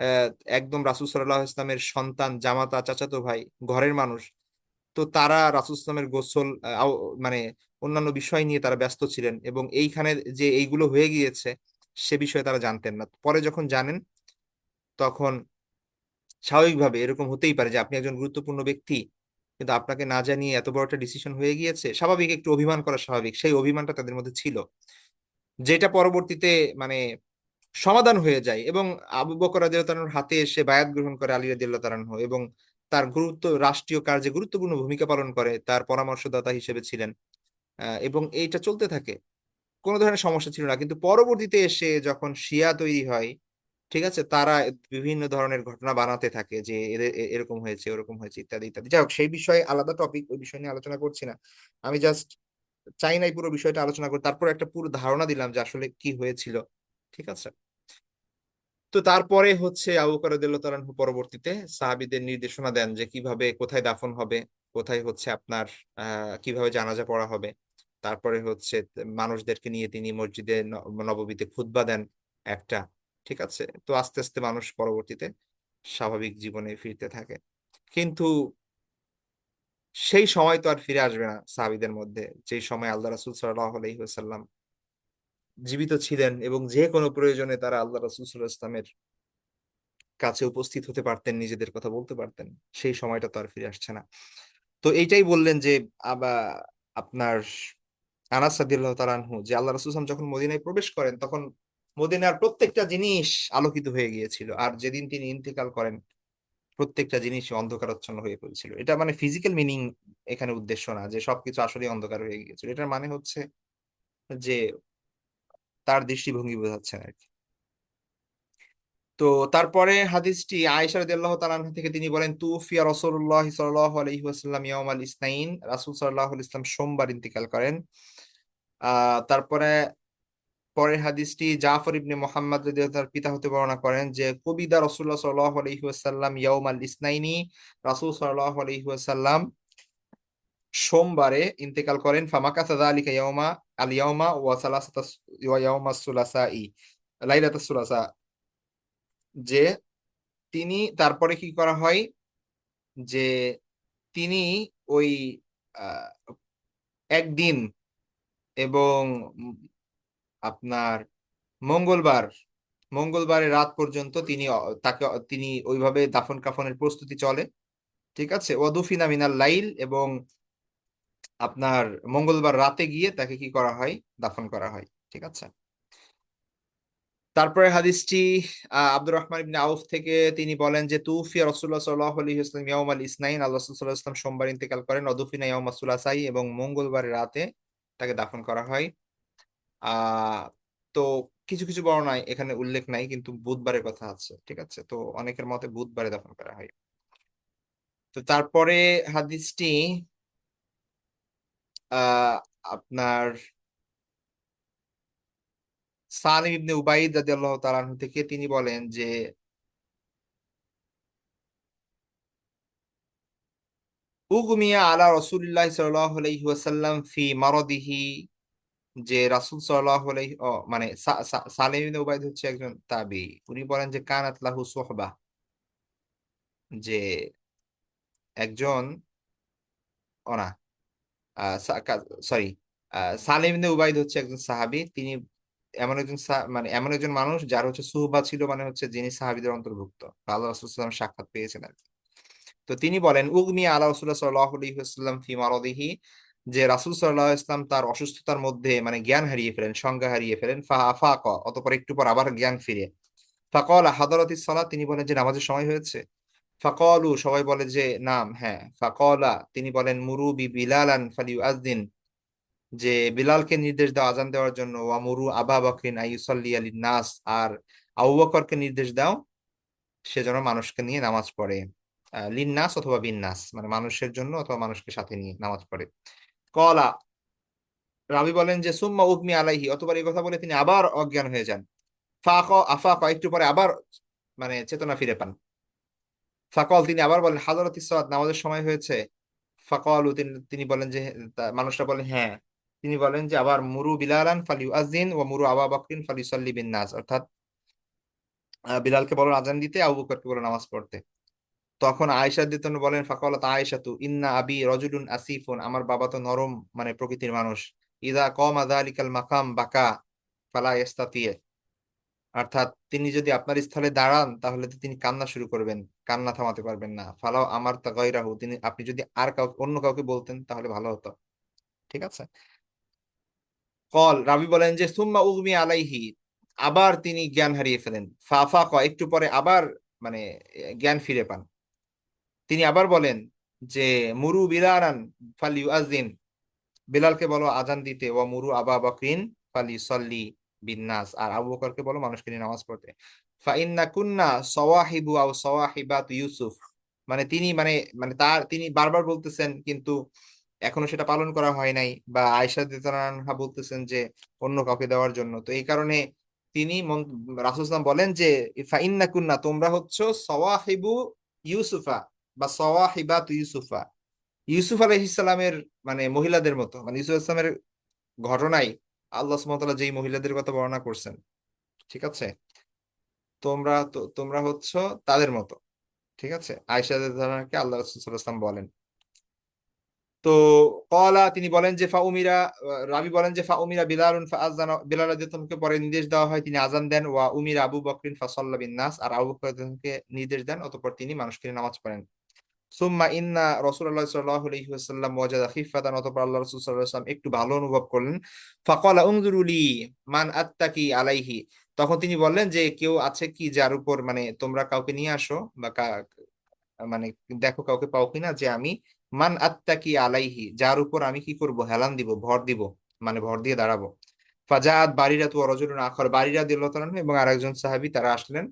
আহ, একদম রাসূল সাল্লাল্লাহু আলাইহি ইসলামের সন্তান, জামাতা, চাচাতো ভাই, ঘরের মানুষ। তো তারা রাসূল ইসলামের গোসল মানে অন্যান্য বিষয় নিয়ে তারা ব্যস্ত ছিলেন, এবং এইখানে যে এইগুলো হয়ে গিয়েছে সে বিষয়ে তারা জানতেন না। পরে যখন জানেন, তখন স্বাভাবিকভাবে এরকম হতেই পারে যে আপনি একজন গুরুত্বপূর্ণ ব্যক্তি, কিন্তু আপনাকে না জানিয়ে এত বড় একটা ডিসিশন হয়ে গিয়েছে, স্বাভাবিক একটু অভিমান করা স্বাভাবিক। সেই অভিমানটা তাদের মধ্যে ছিল, যেটা পরবর্তীতে মানে সমাধান হয়ে যায়, এবং আবু বকর রাদিয়াল্লাহু তাআলার হাতে এসে বায়াত গ্রহণ করে আলী রাদিয়াল্লাহু তাআলা আনহু, এবং তার রাষ্ট্রীয় কার্যে গুরুত্বপূর্ণ ভূমিকা পালন করে, তার পরামর্শদাতা হিসেবে ছিলেন। এবং এইটা চলতে থাকে, কোনো ধরনের সমস্যা ছিল না। কিন্তু পরবর্তীতে এসে যখন শিয়া তৈরি হয়, ঠিক আছে, তারা বিভিন্ন ধরনের ঘটনা বানাতে থাকে যে এদের এরকম হয়েছে, ওরকম হয়েছে, ইত্যাদি ইত্যাদি। যাই হোক, সেই বিষয়ে আলাদা টপিক, ওই বিষয় নিয়ে আলোচনা করছি না। আমি জাস্ট চাই নাই পুরো বিষয়টা আলোচনা করি, তারপর একটা পুরো ধারণা দিলাম যে আসলে কি হয়েছিল। ঠিক আছে, তো তারপরে হচ্ছে আবু বকর রাদিয়াল্লাহু তাআলা আনহু পরবর্তীতে সাহাবীদের নির্দেশনা দেন যে কিভাবে কোথায় দাফন হবে, কোথায় হচ্ছে আপনার কিভাবে জানাজা পড়া হবে। তারপরে হচ্ছে মানুষদেরকে নিয়ে তিনি মসজিদে নববীতে খুতবা দেন একটা। ঠিক আছে, তো আস্তে আস্তে মানুষ পরবর্তীতে স্বাভাবিক জীবনে ফিরতে থাকে। কিন্তু সেই সময় তো আর ফিরে আসবে না সাহাবীদের মধ্যে, যেই সময় আল্লাহ রাসূল সাল্লাল্লাহু আলাইহি ওয়াসাল্লাম জীবিত ছিলেন এবং যে কোনো প্রয়োজনে তারা আল্লাহ রাসূল সাল্লাল্লাহু আলাইহি ওয়াসাল্লামের কাছে উপস্থিত হতে পারতেন, নিজেদের কথা বলতে পারতেন। সেই সময়টা তো আর ফিরে আসছে না। তো এইটাই বললেন যে আবার আপনার আনাস রাদিয়াল্লাহু তাআলা আনহু, যে আল্লাহ রাসূল সাল্লাল্লাহু আলাইহি ওয়াসাল্লাম যখন মদিনায় প্রবেশ করেন তখন মদিনার প্রত্যেকটা জিনিস আলোকিত হয়ে গিয়েছিল, আর যেদিন তিনি ইন্তেকাল করেন প্রত্যেকটা জিনিস অন্ধকারাচ্ছন্ন হয়ে পড়েছিল। এটা মানে ফিজিক্যাল মিনিং এখানে উদ্দেশ্য না যে সবকিছু আসলে অন্ধকার হয়ে গিয়েছিল, এটার মানে হচ্ছে যে তার দৃষ্টিভঙ্গি বোঝাচ্ছেন আর কি। তো তারপরে হাদিসটি আয়েশা রাদিয়াল্লাহু তাআলা আনহা থেকে, তিনি বলেন তুফিয়া রাসূলুল্লাহ সাল্লাল্লাহু আলাইহি ওয়াসাল্লাম ইয়াউমাল ইসনাইন, রাসূল সাল্লাল্লাহু আলাইহি ওয়াসাল্লাম সোমবার ইন্তেকাল করেন। তারপরে পরের হাদিসটি জাফর ইবনে মুহাম্মদ রাদিয়াল্লাহু তার পিতা হতে বর্ণনা করেন যে কবিদা রাসূলুল্লাহ সাল্লাল্লাহু আলাইহি ওয়াসাল্লাম ইয়াউমাল ইসনাইনি, রাসূল সাল্লাল্লাহু আলাইহি ওয়াসাল্লাম সোমবারে ইন্তেকাল করেন। ফামাকাসা যালিকা ইয়াউমা আল ইয়াউমা ওয়া সালাসাতাস ওয়া ইয়াউমাস সুলাসাই, লাইলাতাস সুলাসা, যে তিনি তারপরে কি করা হয় যে তিনি ওই আহ, একদিন এবং আপনার মঙ্গলবার মঙ্গলবারের রাত পর্যন্ত তিনি ওইভাবে দাফন কাফনের প্রস্তুতি চলে, ঠিক আছে। ওয়াদুফিনা মিনাল লাইল, এবং আপনার মঙ্গলবার রাতে গিয়ে তাকে কি করা হয়, দাফন করা হয়, ঠিক আছে। তারপরে হাদিসটি আব্দুর রহমান ইবনে আউফ থেকে, তিনি বলেন যে তুফিয়া রাসূলুল্লাহ সাল্লাল্লাহু আলাইহি ওয়াসাল্লাম ইয়াউমাল ইসনাইন, আল্লাহ রাসূল সাল্লাল্লাহু আলাইহি ওয়াসাল্লাম সোমবার ইন্তেকাল করেন। ওয়াদুফিনা ইয়াউমাস সুলাসাই, এবং মঙ্গলবার রাতে তাকে দাফন করা হয়। আহ তো কিছু কিছু বর্ণনায় এখানে উল্লেখ নাই, কিন্তু বুধবারের কথা আছে, ঠিক আছে। তো অনেকের মতে বুধবারে দাফন করা হয়। তো তারপরে হাদিসটি আহ আপনার সালিম ইবনে উবাইদ রাদিয়াল্লাহু তাআলা আনহু থেকে, তিনি বলেন যে উগমিয়া আলা রাসূলিল্লাহি সাল্লাল্লাহু আলাইহি ওয়াসাল্লাম ফি মারাদিহি, যে রাসূল সাল্লাল্লাহু আলাইহি মানে সালিম ইবনে উবাইদ হচ্ছে একজন তাবী, উনি বলেন যে কানাত লাহু সুহবা, যে একজন ওনা সরি, সালিম ইবনে উবাইদ হচ্ছে একজন সাহাবী, তিনি এমন একজন মানে এমন একজন মানুষ যার হচ্ছে সুহবা ছিল, মানে হচ্ছে যিনি সাহাবীদের অন্তর্ভুক্ত, আল্লাহ রাসূল সাল্লাল্লাহু আলাইহি ওয়াসাল্লাম সাক্ষাৎ পেয়েছেন আর কি। তো তিনি বলেন উগমি আলা রাসূলুল্লাহ সাল্লাল্লাহু আলাইহি ওয়াসাল্লাম ফি মারাদিহি, যে রাসূল সাল্লাল্লাহু আলাইহি ওয়াসাল্লাম তার অসুস্থতার মধ্যে মানে জ্ঞান হারিয়ে ফেলেন, সংজ্ঞা হারিয়ে ফেলেন। ফা আফাকা, অতঃপর একটু পর আবার জ্ঞান ফিরে। ফাকালা হাদারাতিস সালাত, তিনি বলেন যে নামাজের সময় হয়েছে। ফাকালু, সবাই বলে যে নাম, হ্যাঁ। ফাকালা, তিনি বলেন মুরু বিলালান ফালিউআযযিন, যে বিলালকে নির্দেশ দাও আজান দেওয়ার জন্য। ওয়া মুরু আবা বকরিন আইয়ুসাল্লি আলিন নাস, আর আবু বকরকে নির্দেশ দাও সে যেন মানুষকে নিয়ে নামাজ পড়ে। লিন্নাস অথবা বিন্নাস, মানে মানুষের জন্য অথবা মানুষকে সাথে নিয়ে নামাজ পড়ে। কলা, রাবি বলেন যে সুম্মা উগমি আলাইহি, অতবার এই কথা বলে তিনি আবার অজ্ঞান হয়ে যান। আফাক, একটু পরে আবার মানে চেতনা ফিরে পান। ফাকল, তিনি আবার বলেন হাজরাতিস সালাত, নামাজের সময় হয়েছে। ফাকলু, তিনি বলেন যে, মানুষরা বলেন হ্যাঁ। তিনি বলেন যে আবার মুরু বিলালান ফালিউআযিন ওয়া মুরু আবা বকরিন ফালিউসাল্লি বিন নাস, অর্থাৎ বিলালকে বলেন আজান দিতে, আবু বকরকে বলেন নামাজ পড়তে। তখন আয়েশা দিতেন বলেন ফাকালাত আয়েশাতু ইন্না আবি রজুলুন আসিফুন, আমার বাবা তো নরম মানে প্রকৃতির মানুষ। ইদা কমা যালিকাল মাকাম বাকা ফালা ইস্তাতিয়ে, অর্থাৎ তিনি যদি আপনার স্থলে দাঁড়ান তাহলে তো তিনি কান্না শুরু করবেন, কান্না থামাতে পারবেন না। ফালাও আমার তা গায়রাহু, তিনি আপনি যদি আর কাউকে অন্য কাউকে বলতেন তাহলে ভালো হতো, ঠিক আছে। কল, রাবি বলেন যে সুম্মা উগমি আলাইহি, আবার তিনি জ্ঞান হারিয়ে ফেলেন। ফাফাকা, একটু পরে আবার মানে জ্ঞান ফিরে পান। তিনি আবার বলেন যে মুরু বিলালান ফালিউআযিন, বিলালকে বলো আজান দিতে। ওয়া মুরু আবা বকরিন ফালিউসাল্লি বিন্নাস, আর আবু বকরকে বলো মানুষকে নিয়ে নামাজ পড়তে। ফাইন্না কুন্না সওয়াহিবু আও সওয়াহিবাত ইউসুফ, মানে তিনি মানে মানে তিনি বারবার বলতেছেন কিন্তু এখনো সেটা পালন করা হয় নাই, বা আয়েশা রাদিয়াল্লাহু আনহা বলতেছেন যে অন্য কাউকে দেওয়ার জন্য। তো এই কারণে তিনি রাসূল সাল্লাল্লাহু আলাইহি ওয়াসাল্লাম বলেন যে ফাইন্না কুন্না, তোমরা হচ্ছে সওয়াহিবু ইউসুফা বা সওয়াহিবাত ইউসুফা, ইউসুফ আলাইহিসসালামের মানে মহিলাদের মতো, মানে ইউসুফ ইসলামের ঘটনায় আল্লাহ সুবহানাহু ওয়া তাআলা যেই মহিলাদের কথা বর্ণনা করছেন, ঠিক আছে, তোমরা হচ্ছে তাদের মতো, ঠিক আছে। আয়েশা রাদিয়াল্লাহু আনহাকে আল্লাহ রাসূল সাল্লাল্লাহু আলাইহি ওয়াসাল্লাম বলেন। তো কলা, তিনি বলেন যে ফাউমিরা, রাবি বলেন যে ফাউমিরা বিলালুন ফাআযানা, বিলাল রাদিয়াল্লাহু আনহুকে পরে নির্দেশ দেওয়া হয়, তিনি আজান দেন। ওয়া উমিরা আবু বকরিন ফাসাল্লা বিন নাস, আর আবু বকরকে নির্দেশ দেন, অতঃপর তিনি মানুষকে নিয়ে নামাজ পড়েন। সুম্মা ইন্না রাসূলুল্লাহ সাল্লাল্লাহু আলাইহি ওয়াসাল্লাম ওয়াজাদা খিফাতান, অতঃপর আল্লাহ রাসূল সাল্লাল্লাহু আলাইহি ওয়াসাল্লাম একটু ভালো অনুভব করলেন। ফাকালা উনজুরু লি মান আত্তাকি আলাইহি, তখন তিনি বললেন যে কেউ আছে কি যার উপর মানে তোমরা কাউকে নিয়ে আসো বা মানে দেখো কাউকে পাও কিনা যে আমি মান আত্তাকি আলাইহি, যার উপর আমি কি করব, হেলান দিব, ভর দিব, মানে ভর দিয়ে দাঁড়াবো। ফাজাআত বারিরাতু ওয়া রাজুলুন আখার, বারিরা রাদিয়াল্লাহু তাআলা আনহু এবং আরেকজন সাহাবী তারা আসলেন।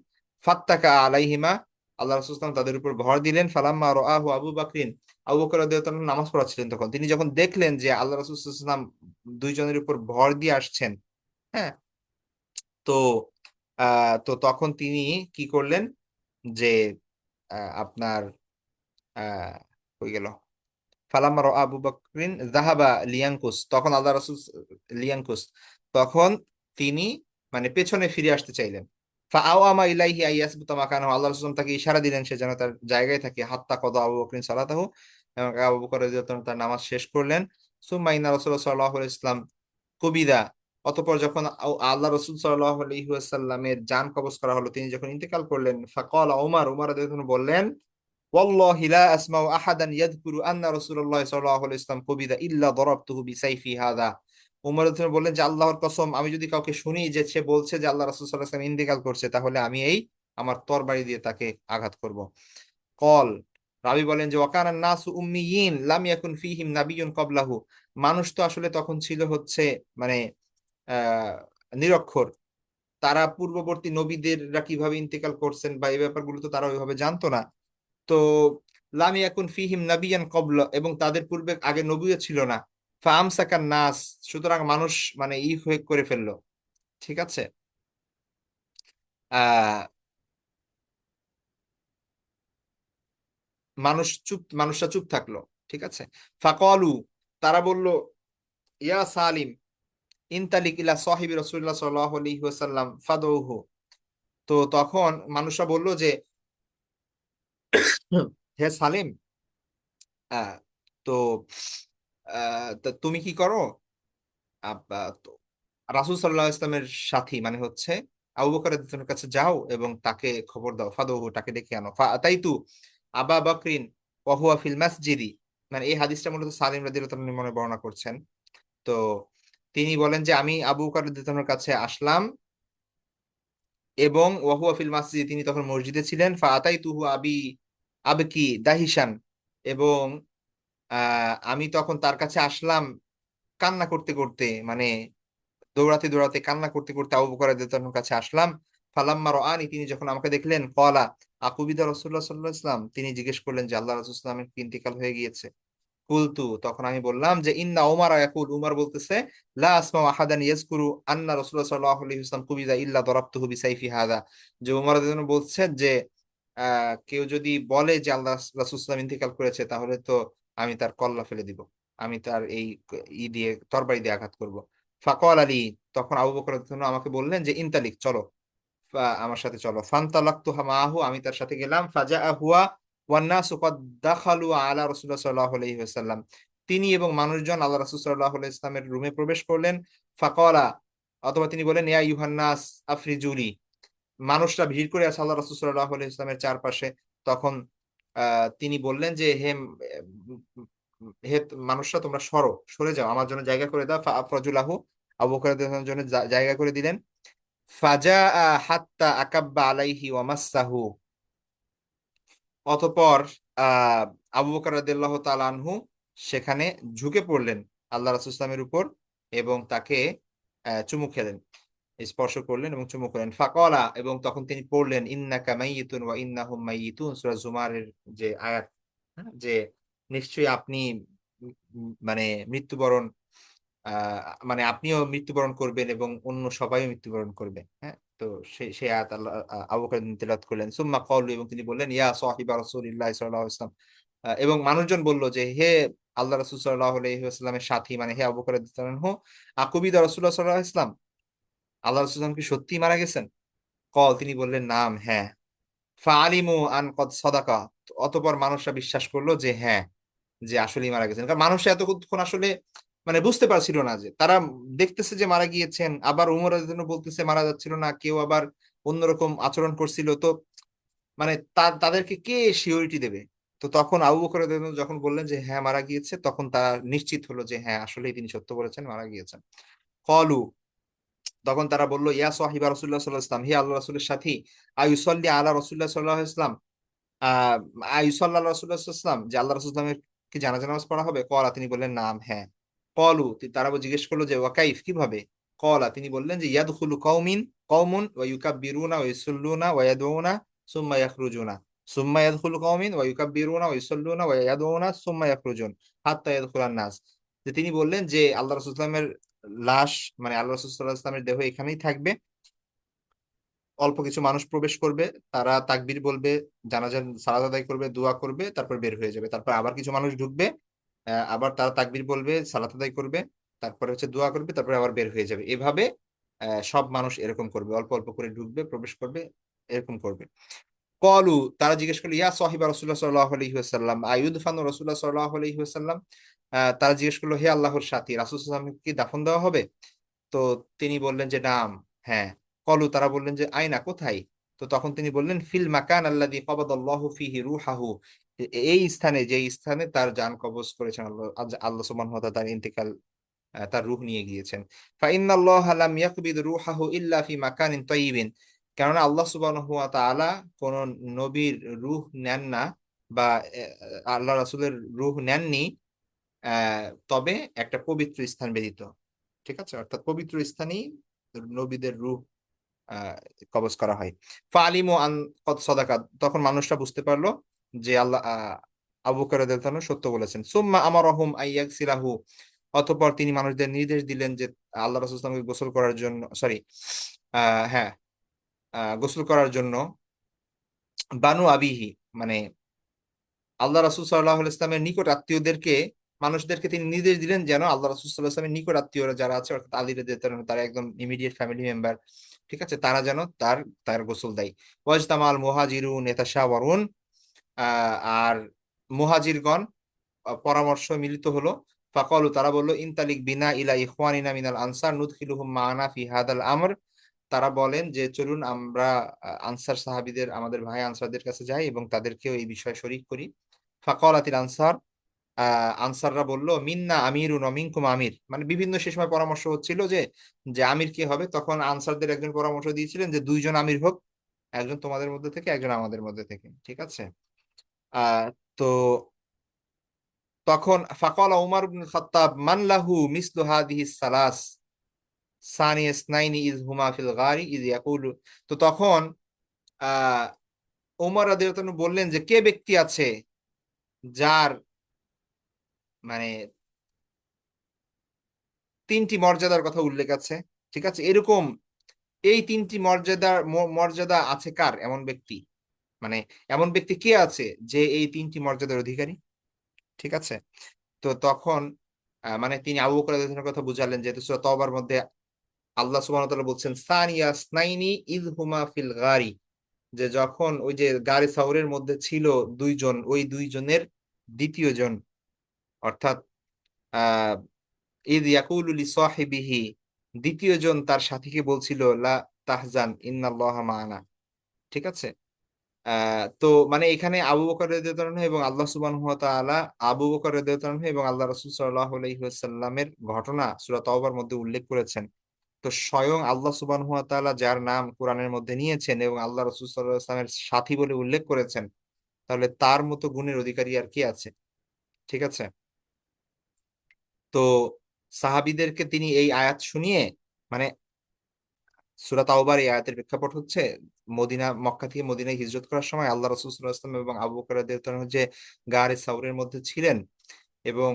ফাত্তাকা আলাইহিমা, আল্লাহ রাসূল সাল্লাল্লাহু আলাইহি ওয়াসাল্লাম তাদের উপর ভর দিলেন। ফালাম্মা রাআহু আবু বকরিন, আবু বকর রাদিয়াল্লাহু তাআলা নামাজ পড়াচ্ছিলেন, তখন তিনি যখন দেখলেন যে আল্লাহ রাসূল সাল্লাল্লাহু আলাইহি ওয়াসাল্লাম দুইজনের উপর ভর দিয়ে আসছেন, হ্যাঁ, তো তখন তিনি কি করলেন যে আপনার আহ হয়ে গেল, ফালাম্মা রাআ আবু বকরিন যাহাবা লিয়ানকুস, তখন আল্লাহ রাসূল লিয়ানকুস, তখন তিনি মানে পেছনে ফিরে আসতে চাইলেন। ফাআওয়ামা ইলাইহি আইয়াসবুতা মাকানাহু, আল্লাহ রাসূল তাকে ইশারা দিলেন সে যেন তার জায়গায় থাকে। হাত্তা কদা আবু বকরিন সালাতাহু, এবং আবু বকর রাদিয়াল্লাহু তাআলা তার নামাজ শেষ করলেন। সুম্মা ইন্না রাসূলুল্লাহ সাল্লাল্লাহু আলাইহি ওয়াসাল্লাম কুবিদা, অতঃপর যখন আল্লাহ রাসূল সাল্লাল্লাহু আলাইহি ওয়াসাল্লামের জান কবজ করা হলো, তিনি যখন ইন্তেকাল করলেন, ফাকালা উমর, উমর রাদিয়াল্লাহু আনহু বললেন, ওয়াল্লাহি লা আসমাউ আহাদান ইয়াযকুরু আন্না রাসূলুল্লাহ সাল্লাল্লাহু আলাইহি ওয়াসাল্লাম কুবিদা ইল্লা দারাবতুহু বিসাইফি হাদা। উমর রাদিয়াল্লাহু আনহু বললেন যে আল্লাহর কসম, আমি যদি কাউকে শুনি যে সে বলছে যে আল্লাহ রাসূল সাল্লাল্লাহু আলাইহি ওয়াসাল্লাম ইন্তেকাল করছে, তাহলে আমি এই আমার তরবারি দিয়ে তাকে আঘাত করব। কল, রাবি বলেন যে ওয়াকানান নাসু উম্মিয়িন লাম ইয়াকুন ফীহিম নাবিয়্যুন ক্বাবলাহু, মানুষ তো আসলে তখন ছিল হচ্ছে মানে আহ নিরক্ষর, তারা পূর্ববর্তী নবীদেররা কিভাবে ইন্তেকাল করছেন বা এই ব্যাপারগুলো তো তারা ওইভাবে জানতো না। তো লাম ইয়াকুন ফিহিম নাবিয়ান ক্বাবলা, এবং তাদের পূর্বে আগে নবীও ছিল না। ফাআমসাকান নাস, সুতরাং মানুষ মানে হয়ে করে ফেললো, ঠিক আছে। আহ মানুষরা চুপ থাকলো, ঠিক আছে। ফাকালু, তারা বলল, ইয়া সালিম ইনতালিক ইলা সাহিবি রাসূলুল্লাহ সাল্লাল্লাহু আলাইহি ওয়াসাল্লাম ফাদউহু, তো তখন মানুষরা বলল যে হে সালিম, আহ, তো তা তুমি কি করো, তো রাসূল সাল্লাল্লাহু আলাইহি ইসলামের সাথী মানে হচ্ছে আবু বকর রাদিয়াল্লাহু আনহুর কাছে যাও এবং তাকে খবর দাও, ফাদউহু, তাকে ডেকে আনো। ফাআতাইতু আবা বকরিন ওয়া হুয়া ফিল মাসজিদি, মানে এই হাদিসটা মূলত সালিম রাদিয়াল্লাহু তাআলা মনে বর্ণনা করছেন। তো তিনি বলেন যে আমি আবু বকর রাদিয়াল্লাহু আনহুর কাছে আসলাম এবং ওয়া হুয়া ফিল মাসজিদ, তিনি তখন মসজিদে ছিলেন। ফাআতাইতুহু আবকি দাহিশান, এবং আমি তখন তার কাছে আসলাম কান্না করতে করতে, মানে দৌড়াতে দৌড়াতে কান্না করতে করতে আবু বকর রাদিয়াল্লাহু আনহুর কাছে আসলাম। ফালাম্মা রাআনি, তিনি যখন আমাকে দেখলেন, ক্বালা আকুবিদা রাসূলুল্লাহ সাল্লাল্লাহু আলাইহি ওয়াসাল্লাম, তিনি জিজ্ঞেস করলেন যে আল্লাহ রাসূল সাল্লাল্লাহু আলাইহি ওয়াসাল্লামের কি ইন্তিকাল হয়ে গিয়েছে। কুলতু, তখন আমি বললাম যে ইন্না উমার ইয়াকুল, উমর বলতেছে, লা আসমাউ আহাদান ইয়াজকুরু আন্না রাসূলুল্লাহ সাল্লাল্লাহু আলাইহি ওয়াসাল্লাম কুবিদা ইল্লা দারাবতুহু বিসাইফি হাদা, যে উমর রাদিয়াল্লাহু আনহু বলছেন যে কেউ যদি বলে যে আল্লাহ রাসূল সাল্লাল্লাহু আলাইহি ওয়াসাল্লাম ইন্তিকাল করেছে, তাহলে তো আমি তার কল্লা ফেলে দিব, আমি তার এই দিয়ে তরবারি দিয়ে আঘাত করব। ফাকাল আলী, তখন আবু বকর রাদিয়াল্লাহু আনহু আমাকে বললেন যে ইনতালিক, চলো, আমার সাথে চলো। ফান্তালাকতু মাআহু, আমি তার সাথে গেলাম। ফাজাআ হুয়া ওয়ান নাসু ক্বাদ দাখালু আলা রাসূলুল্লাহ সাল্লাল্লাহু আলাইহি ওয়াসাল্লাম, তিনি এবং মানুষজন আল্লাহ রাসূল সাল্লাল্লাহু আলাইহি ওয়াসাল্লামের রুমে প্রবেশ করলেন। ফাকালা, অথবা তিনি বলেন, ইয়া ইউহান নাস আফরিজুলি, মানুষরা ভিড় করে আছে আল্লাহ রাসূল সাল্লাল্লাহু আলাইহি ওয়াসাল্লামের চারপাশে। তখন তিনি বললেন যে হে মানুষরা, তোমরা সরে যাও, আমার জন্য জায়গা করে দাও। ফাআফরাজুলাহু, আবু বকর রাদিয়াল্লাহু আনহুর জন্য জায়গা করে দিলেন। ফাজা হাত্তা আকাব্বা আলাইহি ওয়া মাসসাহু, অতঃপর আহ আবু বকর রাদিয়াল্লাহু তাআলা আনহু সেখানে ঝুঁকে পড়লেন আল্লাহ রাসূল সাল্লামের উপর এবং তাকে চুমু খেলেন, স্পর্শ করলেন এবং চুমু খেলেন। ফাকালা, এবং তখন তিনি পড়লেন, ইন্নাকা মাইয়িতুন ওয়া ইন্নাহুম মাইয়িতুন, সূরা জুমারের যে আয়াত, হ্যাঁ, যে নিশ্চয়ই আপনি মানে মৃত্যুবরণ, আহ মানে আপনিও মৃত্যুবরণ করবেন এবং অন্য সবাই মৃত্যুবরণ করবে, হ্যাঁ। তো সেই আয়াত আল্লাহ আবু বকর তিলাওয়াত করলেন। সুম্মা ক্বালু, এবং তিনি বললেন, ইয়া সাহিবা রাসূলিল্লাহ সাল্লাল্লাহু আলাইহি ওয়াসাল্লাম, এবং মানুষজন বলল যে হে আল্লাহ রাসূল সাল্লাল্লাহু আলাইহি ওয়াসাল্লামের সাথী, মানে হে আবু বকর রাদিয়াল্লাহু আনহু, আকুবিদা রাসূলুল্লাহ সাল্লাল্লাহু আলাইহি ওয়াসাল্লাম, আল্লাহ রাসূল সাল্লাল্লাহু আলাইহি ওয়াসাল্লাম কি সত্যিই মারা গেছেন? কল, তিনি বললেন, নাম, হ্যাঁ। ফাআলিমু আন কদ সাদাকা, অতঃপর মানুষরা বিশ্বাস করলো যে হ্যাঁ, যে আসলেই মারা গেছেন। কারণ মানুষ এতক্ষণ আসলে মানে বুঝতে পারছিল না, যে তারা দেখতেছে যে মারা গিয়েছেন, আবার উমর রাদিয়াল্লাহু আনহু বলতেছে মারা যাচ্ছিল না, কেউ আবার অন্যরকম আচরণ করছিল, তো মানে তাদেরকে কে সিওরিটি দেবে? তো তখন আবু বকর রাদিয়াল্লাহু আনহু যখন বললেন যে হ্যাঁ মারা গিয়েছে, তখন তারা নিশ্চিত হলো যে হ্যাঁ আসলেই তিনি সত্য বলেছেন, মারা গিয়েছেন। কলু, তখন তারা বললো, ইয়া সাহিবা রাসূলুল্লাহ সাল্লাল্লাহু আলাইহি ওয়াসাল্লাম, হে আল্লাহ রাসূলের সাথী, আয়ুসাল্লি আলা রাসূলুল্লাহ সাল্লাল্লাহু আলাইহি ওয়াসাল্লাম, আহ আয়ুসাল্লাহ রাসূলুল্লাহ সাল্লাল্লাহু আলাইহি ওয়াসাল্লাম, যে আল্লাহ রাসূল সাল্লাল্লাহু আলাইহি ওয়াসাল্লামের কি জানাজা নামাজ পড়া হবে? কলা, তিনি বললেন নাম, হ্যাঁ। কলু, তারা জিজ্ঞেস করলো যে ওয়াকাইফ, কিভাবে? কলা, তিনি বললেন যে ইয়াদখুলু কওমুন ওয়া ইউকাব্বিরুনা ওয়া ইউসাল্লুনা ওয়া ইয়াদউনা সুম্মা ইয়াখরুজুনা, সুম্মা ইয়াদখুলু কওমিন ওয়া ইউকাব্বিরুনা ওয়া ইউসাল্লুনা ওয়া ইয়াদউনা সুম্মা ইয়াখরুজুন হাত্তা ইয়াদখুলান নাস। যে তিনি বললেন যে আল্লাহ রাসূল সাল্লাল্লাহু আলাইহি ওয়াসাল্লামের লাশ, মানে আল্লাহ রাসূল সাল্লাল্লাহু আলাইহি ওয়াসাল্লামের দেহ এখানেই থাকবে, অল্প কিছু মানুষ প্রবেশ করবে, তারা তাকবীর বলবে, জানাজার সালাত আদায় করবে, দোয়া করবে, তারপর বের হয়ে যাবে। তারপর আবার কিছু মানুষ ঢুকবে, আবার তারা তাকবীর বলবে, সালাত আদায় করবে, তারপরে হচ্ছে দোয়া করবে, তারপরে আবার বের হয়ে যাবে। এভাবে সব মানুষ এরকম করবে, অল্প অল্প করে ঢুকবে, প্রবেশ করবে, এরকম করবে। কলু, তারা জিজ্ঞেস করলো, ইয়া সাহিবা রাসূলুল্লাহ সাল্লাল্লাহু আলাইহি ওয়াসাল্লাম, আয়ুদফানু রাসূলুল্লাহ সাল্লাল্লাহু আলাইহি ওয়াসাল্লাম, তারা জিজ্ঞেস করলো, হে আল্লাহর সাথী, রাসূল সাল্লাল্লাহু আলাইহি ওয়াসাল্লামকে কি দাফন দেওয়া হবে? তো তিনি বললেন যে নাম, হ্যাঁ। কলু, তারা বললেন যে আয়না, কোথায়? তো তখন তিনি বললেন, ফিল মাকান আল্লাযী কবাদাল্লাহু ফীহি রূহাহু, এই স্থানে, যে স্থানে তার জান কবজ করেছেন আল্লাহ, আল্লাহ সুবহানাহু ওয়া তাআলা তার ইন্তেকাল, তার রূহ নিয়ে গিয়েছেন। ফা ইন্নাল্লাহা লাম ইয়াকবিদ রূহাহু ইল্লা ফি মাকানিন তাইয়িবিন, কেননা আল্লাহ সুবহানাহু ওয়া তাআলা কোন নবীর রূহ নেন না, বা আল্লাহ রাসূলের রূহ নেননি, তবে একটা পবিত্র স্থান ব্যতীত। ঠিক আছে, অর্থাৎ পবিত্র স্থানেই নবীদের রূহ আহ কবজ করা হয়। ফালিমু আন কদ সাদাকা, তখন মানুষরা বুঝতে পারলো যে আল্লাহ, আবু বকর রাদিয়াল্লাহু আনহু সত্য বলেছেন। সুম্মা আমারাহুম আইয়াগসিলাহু, অতঃপর তিনি মানুষদের নির্দেশ দিলেন যে আল্লাহ রাসূল সাল্লাল্লাহু আলাইহি ওয়াসাল্লামকে গোসল করার জন্য, সরি, হ্যাঁ, গোসল করার জন্য। বানু আবিহি, মানে আল্লাহ রাসূল সাল্লাল্লাহু আলাইহি ওয়াসাল্লামের নিকট আত্মীয়দেরকে, মানুষদেরকে তিনি নির্দেশ দিলেন যেন আল্লাহ রাসূল সাল্লাল্লাহু আলাইহি ওয়াসাল্লামের নিকট আত্মীয়রা যারা আছে, অর্থাৎ আলী রাদিয়াল্লাহু আনহু, তারা একদম ইমিডিয়েট ফ্যামিলি মেম্বার, ঠিক আছে, তারা যেন তার তার গোসল দেয়। ওয়াজতামাল মুহাজিরুন ইয়াতাশাওয়ারুন, আর মুহাজিরগণ পরামর্শ মিলিত হলো। ফাকালু, তারা বলল, ইনতালিক বিনা ইলা ইখওয়ানিনা মিনাল আনসার নুদখিলুহুম মা'ানা ফি হাদাল আমর, তারা বলেন যে চলুন আমরা আনসার সাহাবীদের, আমাদের ভাই আনসারদের কাছে যাই এবং তাদেরকেও এই বিষয়ে শরীক করি। ফাকালাতিল আনসার, আনসাররা বলল, মিন্না আমিরুন ওয়া মিনকুম আমির, মানে বিভিন্ন সে সময় পরামর্শ হচ্ছিল যে যে আমির কে হবে। তখন আনসারদের একজন পরামর্শ দিয়েছিলেন যে দুইজন আমির হোক, একজন তোমাদের মধ্যে থেকে, একজন আমাদের মধ্যে থেকে, ঠিক আছে। আহ তো তখন ফাকালা উমর ইবনে খাত্তাব, মান লাহু মিসলু হাদিহিস সালাস সানি ইসনাইনি ইজ হুমা ফিল গারি ইজ ইয়াকুলু, তো তখন আহ ওমর রাদিয়াল্লাহু আনহু বললেন যে কে ব্যক্তি আছে যার, মানে তিনটি মর্যাদার কথা উল্লেখ আছে, ঠিক আছে, এরকম এই তিনটি মর্যাদা আছে কার, এমন ব্যক্তি, মানে এমন ব্যক্তি কে আছে যে এই তিনটি মর্যাদার অধিকারী, ঠিক আছে। তো তখন মানে তিনি আবু বকর রাদিয়াল্লাহু আনহুর কথা বুঝালেন, যেহেতু সূরা তওবার মধ্যে আল্লাহ সুবহানাহু ওয়া তাআলা বলছেন সানিয়া ইসনাইনি ইয হুমা ফিল গারি, যে যখন ওই যে গারে সাউরের মধ্যে ছিল দুইজন, ওই দুইজনের দ্বিতীয় জন, অর্থাৎ আহ ইদ ইয়াকুলু লিসাহিবিহি, দ্বিতীয় জন তার সাথীকে বলছিল, লা তাহজান ইন্নাল্লাহা মা'ানা, ঠিক আছে। তো মানে এখানে আবু বকর রাদিয়াল্লাহু আনহু এবং আল্লাহ সুবহানাহু ওয়া তাআলা, আবু বকর রাদিয়াল্লাহু আনহু এবং আল্লাহ রাসূল সাল্লাল্লাহু আলাইহি ওয়াসাল্লামের ঘটনা সূরা তওবার মধ্যে উল্লেখ করেছেন। তো স্বয়ং আল্লাহ সুবহানাহু ওয়া তাআলা যার নাম কোরআনের মধ্যে নিয়েছেন এবং আল্লাহ রাসূল সাল্লাল্লাহু আলাইহি ওয়াসাল্লামের সাথী বলে উল্লেখ করেছেন, তাহলে তার মতো গুণের অধিকারী আর কে আছে, ঠিক আছে। তো সাহাবীদেরকে তিনি এই আয়াত শুনিয়ে, মানে সূরা তাওবার এই আয়াতের প্রেক্ষাপট হচ্ছে মক্কা থেকে মদিনায় হিজরত করার সময় আল্লাহ রাসূল সাল্লাল্লাহু আলাইহি ওয়াসাল্লাম এবং আবু বকর রাদিয়াল্লাহু আনহু যে গারে সাউরের মধ্যে ছিলেন, এবং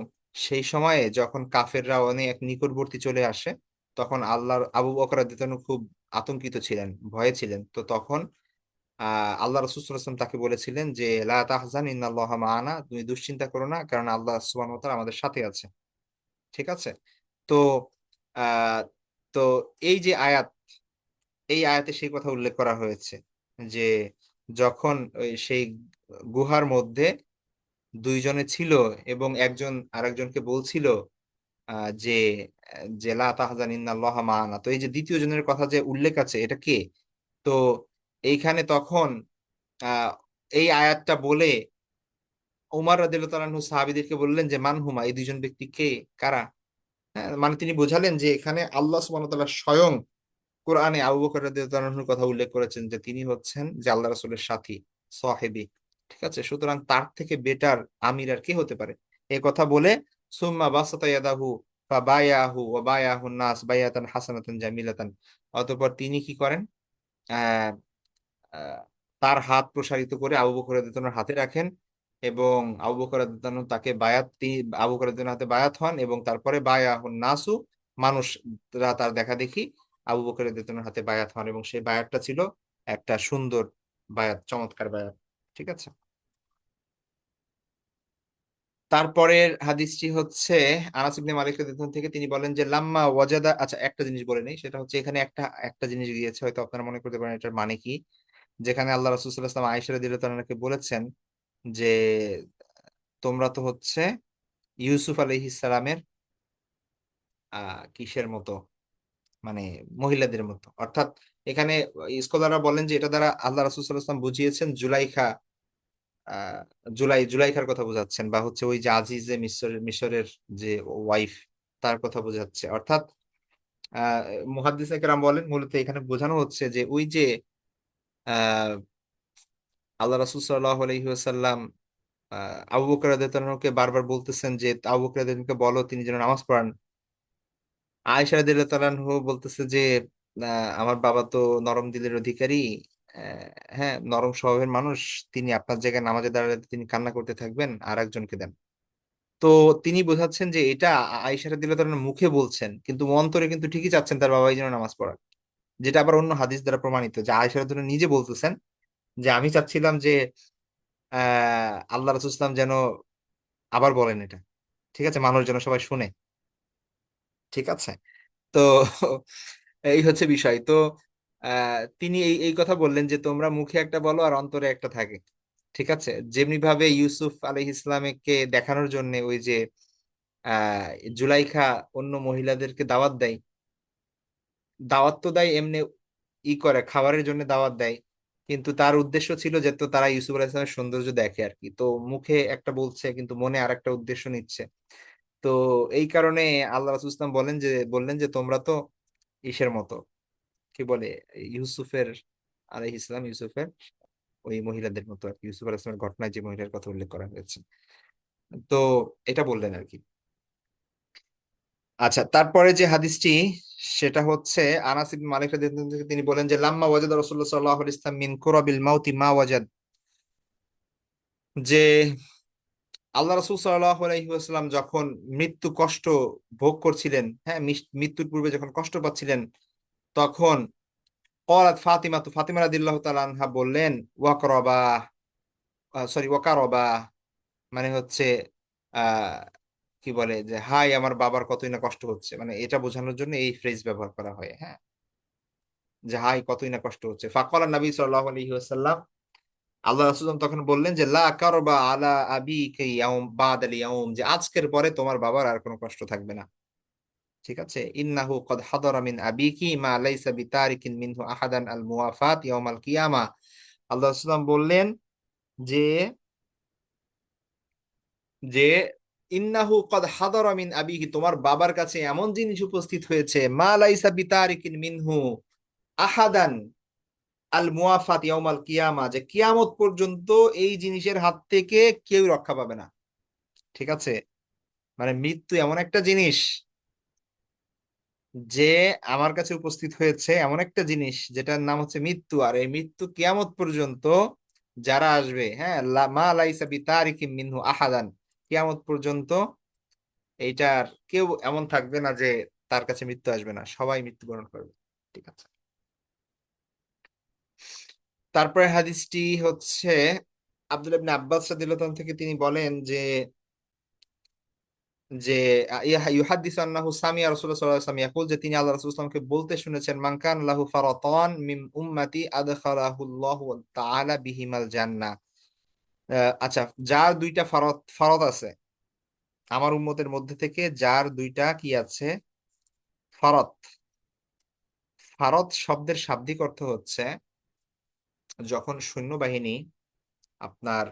সেই সময়ে যখন কাফেররা অনেক নিকটবর্তী চলে আসে, তখন আবু বকর রাদিয়াল্লাহু আনহু খুব আতঙ্কিত ছিলেন, ভয়ে ছিলেন। তো তখন আল্লাহ রাসূল সাল্লাল্লাহু আলাইহি ওয়াসাল্লাম তাকে বলেছিলেন যে লা তাহজান ইন্নাল্লাহা মা'ানা, তুমি দুশ্চিন্তা করো না, কারণ আল্লাহ সুবহানাহু ওয়া তাআলা আমাদের সাথে আছে, ঠিক আছে। তো আহ তো এই যে আয়াত, এই আয়াতে সেই কথা উল্লেখ করা হয়েছে যে যখন ওই সেই গুহার মধ্যে দুইজনে ছিল এবং একজন আরেকজনকে বলছিল যে লা তাহজান ইন্নাল্লাহা মা'ানা, তো এই যে দ্বিতীয় জনের কথা যে উল্লেখ আছে, এটা কে? তো এইখানে তখন আহ এই আয়াতটা বলে উমর রাদিয়াল্লাহু তাআলা আনহু সাহাবীদেরকে বললেন যে মান হুমা, এই দুইজন ব্যক্তি কে, কারা? হ্যাঁ, মানে তিনি বোঝালেন যে এখানে আল্লাহ সুবহানাহু ওয়া তাআলা স্বয়ং কোরআনে আবু বকর রাদিয়াল্লাহু আনহুর কথা উল্লেখ করেছেন যে তিনি হচ্ছেন যে আল্লাহ রাসূলের সাথী, সাহেবী। ঠিক আছে, সুতরাং তার থেকে বেটার আমির আর কে হতে পারে? এই কথা বলে সুম্মা বাসাতা ইয়াদাহু ফাবায়াহু ওয়া বায়াহু নাস বায়াতান হাসানাতান জামিলাতান। অতঃপর তিনি কি করেন? আহ আহ, তার হাত প্রসারিত করে আবু বকর রাদিয়াল্লাহু আনহুর হাতে রাখেন, এবং আবু বকর রাদিয়াল্লাহু আনহু তাকে বায়াত, তিনি আবু বকর রাদিয়াল্লাহু আনহুর হাতে বায়াত হন, এবং তারপরে বায়াহুন নাসু, মানুষরা তার দেখা দেখি আবু বকর রাদিয়াল্লাহু আনহুর হাতে বায়াত হন, এবং সেই বায়াতটা ছিল একটা সুন্দর বায়াত, চমৎকার বায়াত। ঠিক আছে, তারপরের হাদিসটি হচ্ছে আনাস ইবনে মালিক রাদিয়াল্লাহু আনহু থেকে, তিনি বলেন যে লাম্মা ওয়াজাদা, আচ্ছা একটা জিনিস বলে নেই, সেটা হচ্ছে এখানে একটা একটা জিনিস দিয়েছে, হয়তো আপনারা মনে করতে পারেন এটার মানে কি। যেখানে আল্লাহ রাসূল সাল্লাল্লাহু আলাইহি ওয়াসাল্লাম আয়েশা রাদিয়াল্লাহু তাআলাকে বলেছেন যে তোমরা তো হচ্ছে ইউসুফ আলাইহিস সালামের কিসের মতো, মানে মহিলাদের মতো, অর্থাৎ এখানে স্কলাররা বলেন যে এটা দ্বারা আল্লাহ রাসূল সাল্লাল্লাহু আলাইহি ওয়াসাল্লাম বুঝিয়েছেন জুলাইখা, আহ জুলাইখার কথা বোঝাচ্ছেন, বা হচ্ছে ওই যে আজিজে মিশরের যে ওয়াইফ, তার কথা বোঝাচ্ছে। অর্থাৎ আহ মুহাদ্দিসে কেরাম বলেন মূলত এখানে বোঝানো হচ্ছে যে ওই যে আহ আল্লাহ রাসূল সাল্লাল্লাহু আলাইহি ওয়াসাল্লাম আবু বকর রাদিয়াল্লাহু আনহুকে বারবার বলতেছেন যে আবু বকর রাদিয়াল্লাহু আনহুকে বলো তিনি যেন নামাজ পড়ান। আয়েশা রাদিয়াল্লাহু তাআলা আনহু বলতেছে যে আমার বাবা তো নরম দিলের অধিকারী, হ্যাঁ নরম স্বভাবের মানুষ, তিনি আপনার জায়গায় নামাজে দাঁড়ালে তিনি কান্না করতে থাকবেন, আর একজনকে দেন। তো তিনি বোঝাচ্ছেন যে এটা আয়েশা রাদিয়াল্লাহু তাআলা মুখে বলছেন, কিন্তু অন্তরে কিন্তু ঠিকই চাচ্ছেন তার বাবাই যেন নামাজ পড়ান। যেটা আবার অন্য হাদিস দ্বারা প্রমাণিত যে আয়েশা রাদিয়াল্লাহু তাআলা নিজে বলতেছেন যে আমি চাচ্ছিলাম যে আল্লাহ রাসূল সাল্লাল্লাহু আলাইহি ওয়াসাল্লাম যেন আবার বলেন এটা, ঠিক আছে, মানুষ যেন সবাই শুনে। ঠিক আছে, তো এই হচ্ছে বিষয়। তো তিনি এই এই কথা বললেন যে তোমরা মুখে একটা বলো আর অন্তরে একটা থাকে। ঠিক আছে, যেমনি ভাবে ইউসুফ আলাইহিস ইসলামকে দেখানোর জন্য ওই যে আহ জুলাইখা অন্য মহিলাদেরকে দাওয়াত দেয়, দাওয়াত তো দেয় এমনি করে খাবারের জন্য দাওয়াত দেয়, কিন্তু তার উদ্দেশ্য ছিল যে তো তারা ইউসুফ আলাইহিস ইসলামের সৌন্দর্য দেখে আর কি। তো মুখে একটা বলছে কিন্তু মনে আর একটা উদ্দেশ্য নিচ্ছে। তো এই কারণে আল্লাহ রাসূল ইসলাম বললেন যে তোমরা তো ইসের মতো, কি বলে, ইউসুফের আলাইহিস সালাম, ইউসুফের ওই মহিলাদের মতো আর কি, ইউসুফ আলাইহিস সালামের ঘটনায় যে মহিলার কথা উল্লেখ করা হয়েছে। তো এটা বললেন আর কি। আচ্ছা, তারপরে যে হাদিসটি সেটা হচ্ছে আনাস ইবনে মালিক রাদিয়াল্লাহু আনহু থেকে, তিনি বলেন যে লাম্মা ওয়াজাদা রাসূলুল্লাহ সাল্লাল্লাহু আলাইহি ওয়াসাল্লাম মিন কুরাবিল মাউতি মা ওয়াজাদ, যে আল্লাহ রাসূল সাল্লাল্লাহু আলাইহি ওয়াসাল্লাম যখন মৃত্যু কষ্ট ভোগ করছিলেন, হ্যাঁ মৃত্যুর পূর্বে যখন কষ্ট পাচ্ছিলেন, তখন ক্বালাত ফাতিমা, তো ফাতিমা রাদিয়াল্লাহু তাআলা আনহা বললেন ওয়াকরাবা, সরি ওয়াকারবা, মানে হচ্ছে আহ কি বলে যে হাই আমার বাবার কতই না কষ্ট হচ্ছে, মানে এটা বোঝানোর জন্য এই ফ্রেজ ব্যবহার করা হয়, হ্যাঁ, যে হাই কতই না কষ্ট হচ্ছে। ফাকালা নবী সাল্লাল্লাহু আলাইহি ওয়াসাল্লাম, আল্লাহ রাসূল তখন বললেন যে লা কারবা আলা আবিকা ইয়াউম বাদাল ইয়াউম, যে আজকের পরে তোমার বাবার আর কোনো কষ্ট থাকবে না। ঠিক আছে, ইন্নাহু কদ হাদারা মিন আবিকি মা লাইসা বিতারিকিন মিনহু আহাদান আল মুওয়াফাত ইয়াউমাল কিয়ামা। আল্লাহ রাসূল বললেন যে যে ইন্নাহু কদ হাদারা মিন আবিহি, তোমার বাবার কাছে এমন জিনিস উপস্থিত হয়েছে মা লাইসা বিতারিকিন মিনহু আহাদান আল মুওয়াফাত ইয়াউমাল কিয়ামা, যে কিয়ামত পর্যন্ত এই জিনিসের হাত থেকে কেউ রক্ষা পাবে না। ঠিক আছে, মানে মৃত্যু এমন একটা জিনিস যে আমার কাছে উপস্থিত হয়েছে, এমন একটা জিনিস যেটার নাম হচ্ছে মৃত্যু, আর এই মৃত্যু কিয়ামত পর্যন্ত যারা আসবে, হ্যাঁ মা লাইসা বিতারিকিন মিনহু আহাদান, কিয়ামত পর্যন্ত এইটার কেউ এমন থাকবে না যে তার কাছে মৃত্যু আসবে না, সবাই মৃত্যুবরণ করবে। ঠিক আছে, তারপরে হাদিসটি হচ্ছে আব্দুল্লাহ ইবনে আব্বাস রাদিয়াল্লাহু তাআলা থেকে, তিনি বলেন যে ইউহাদ্দিসু আন্নাহু সামিয়া রাসূলুল্লাহ সাল্লাল্লাহু আলাইহি ওয়াসাল্লাম ইয়াকুল, যে তিনি আল্লাহ রাসূল সাল্লাল্লাহু আলাইহি ওয়াসাল্লামকে বলতে শুনেছেন মান কান লাহু ফারাতান মিন উম্মতি আদখালাহুল্লাহু তাআলা বিহিমাল জান্নাহ। আচ্ছা, যার দুইটা ফরত ফরত আছে আমার উম্মতের মধ্যে থেকে, যার দুইটা কি আছে, ফরত। ফারত শব্দের শাব্দিক অর্থ হচ্ছে যখন সৈন্যবাহিনী আপনার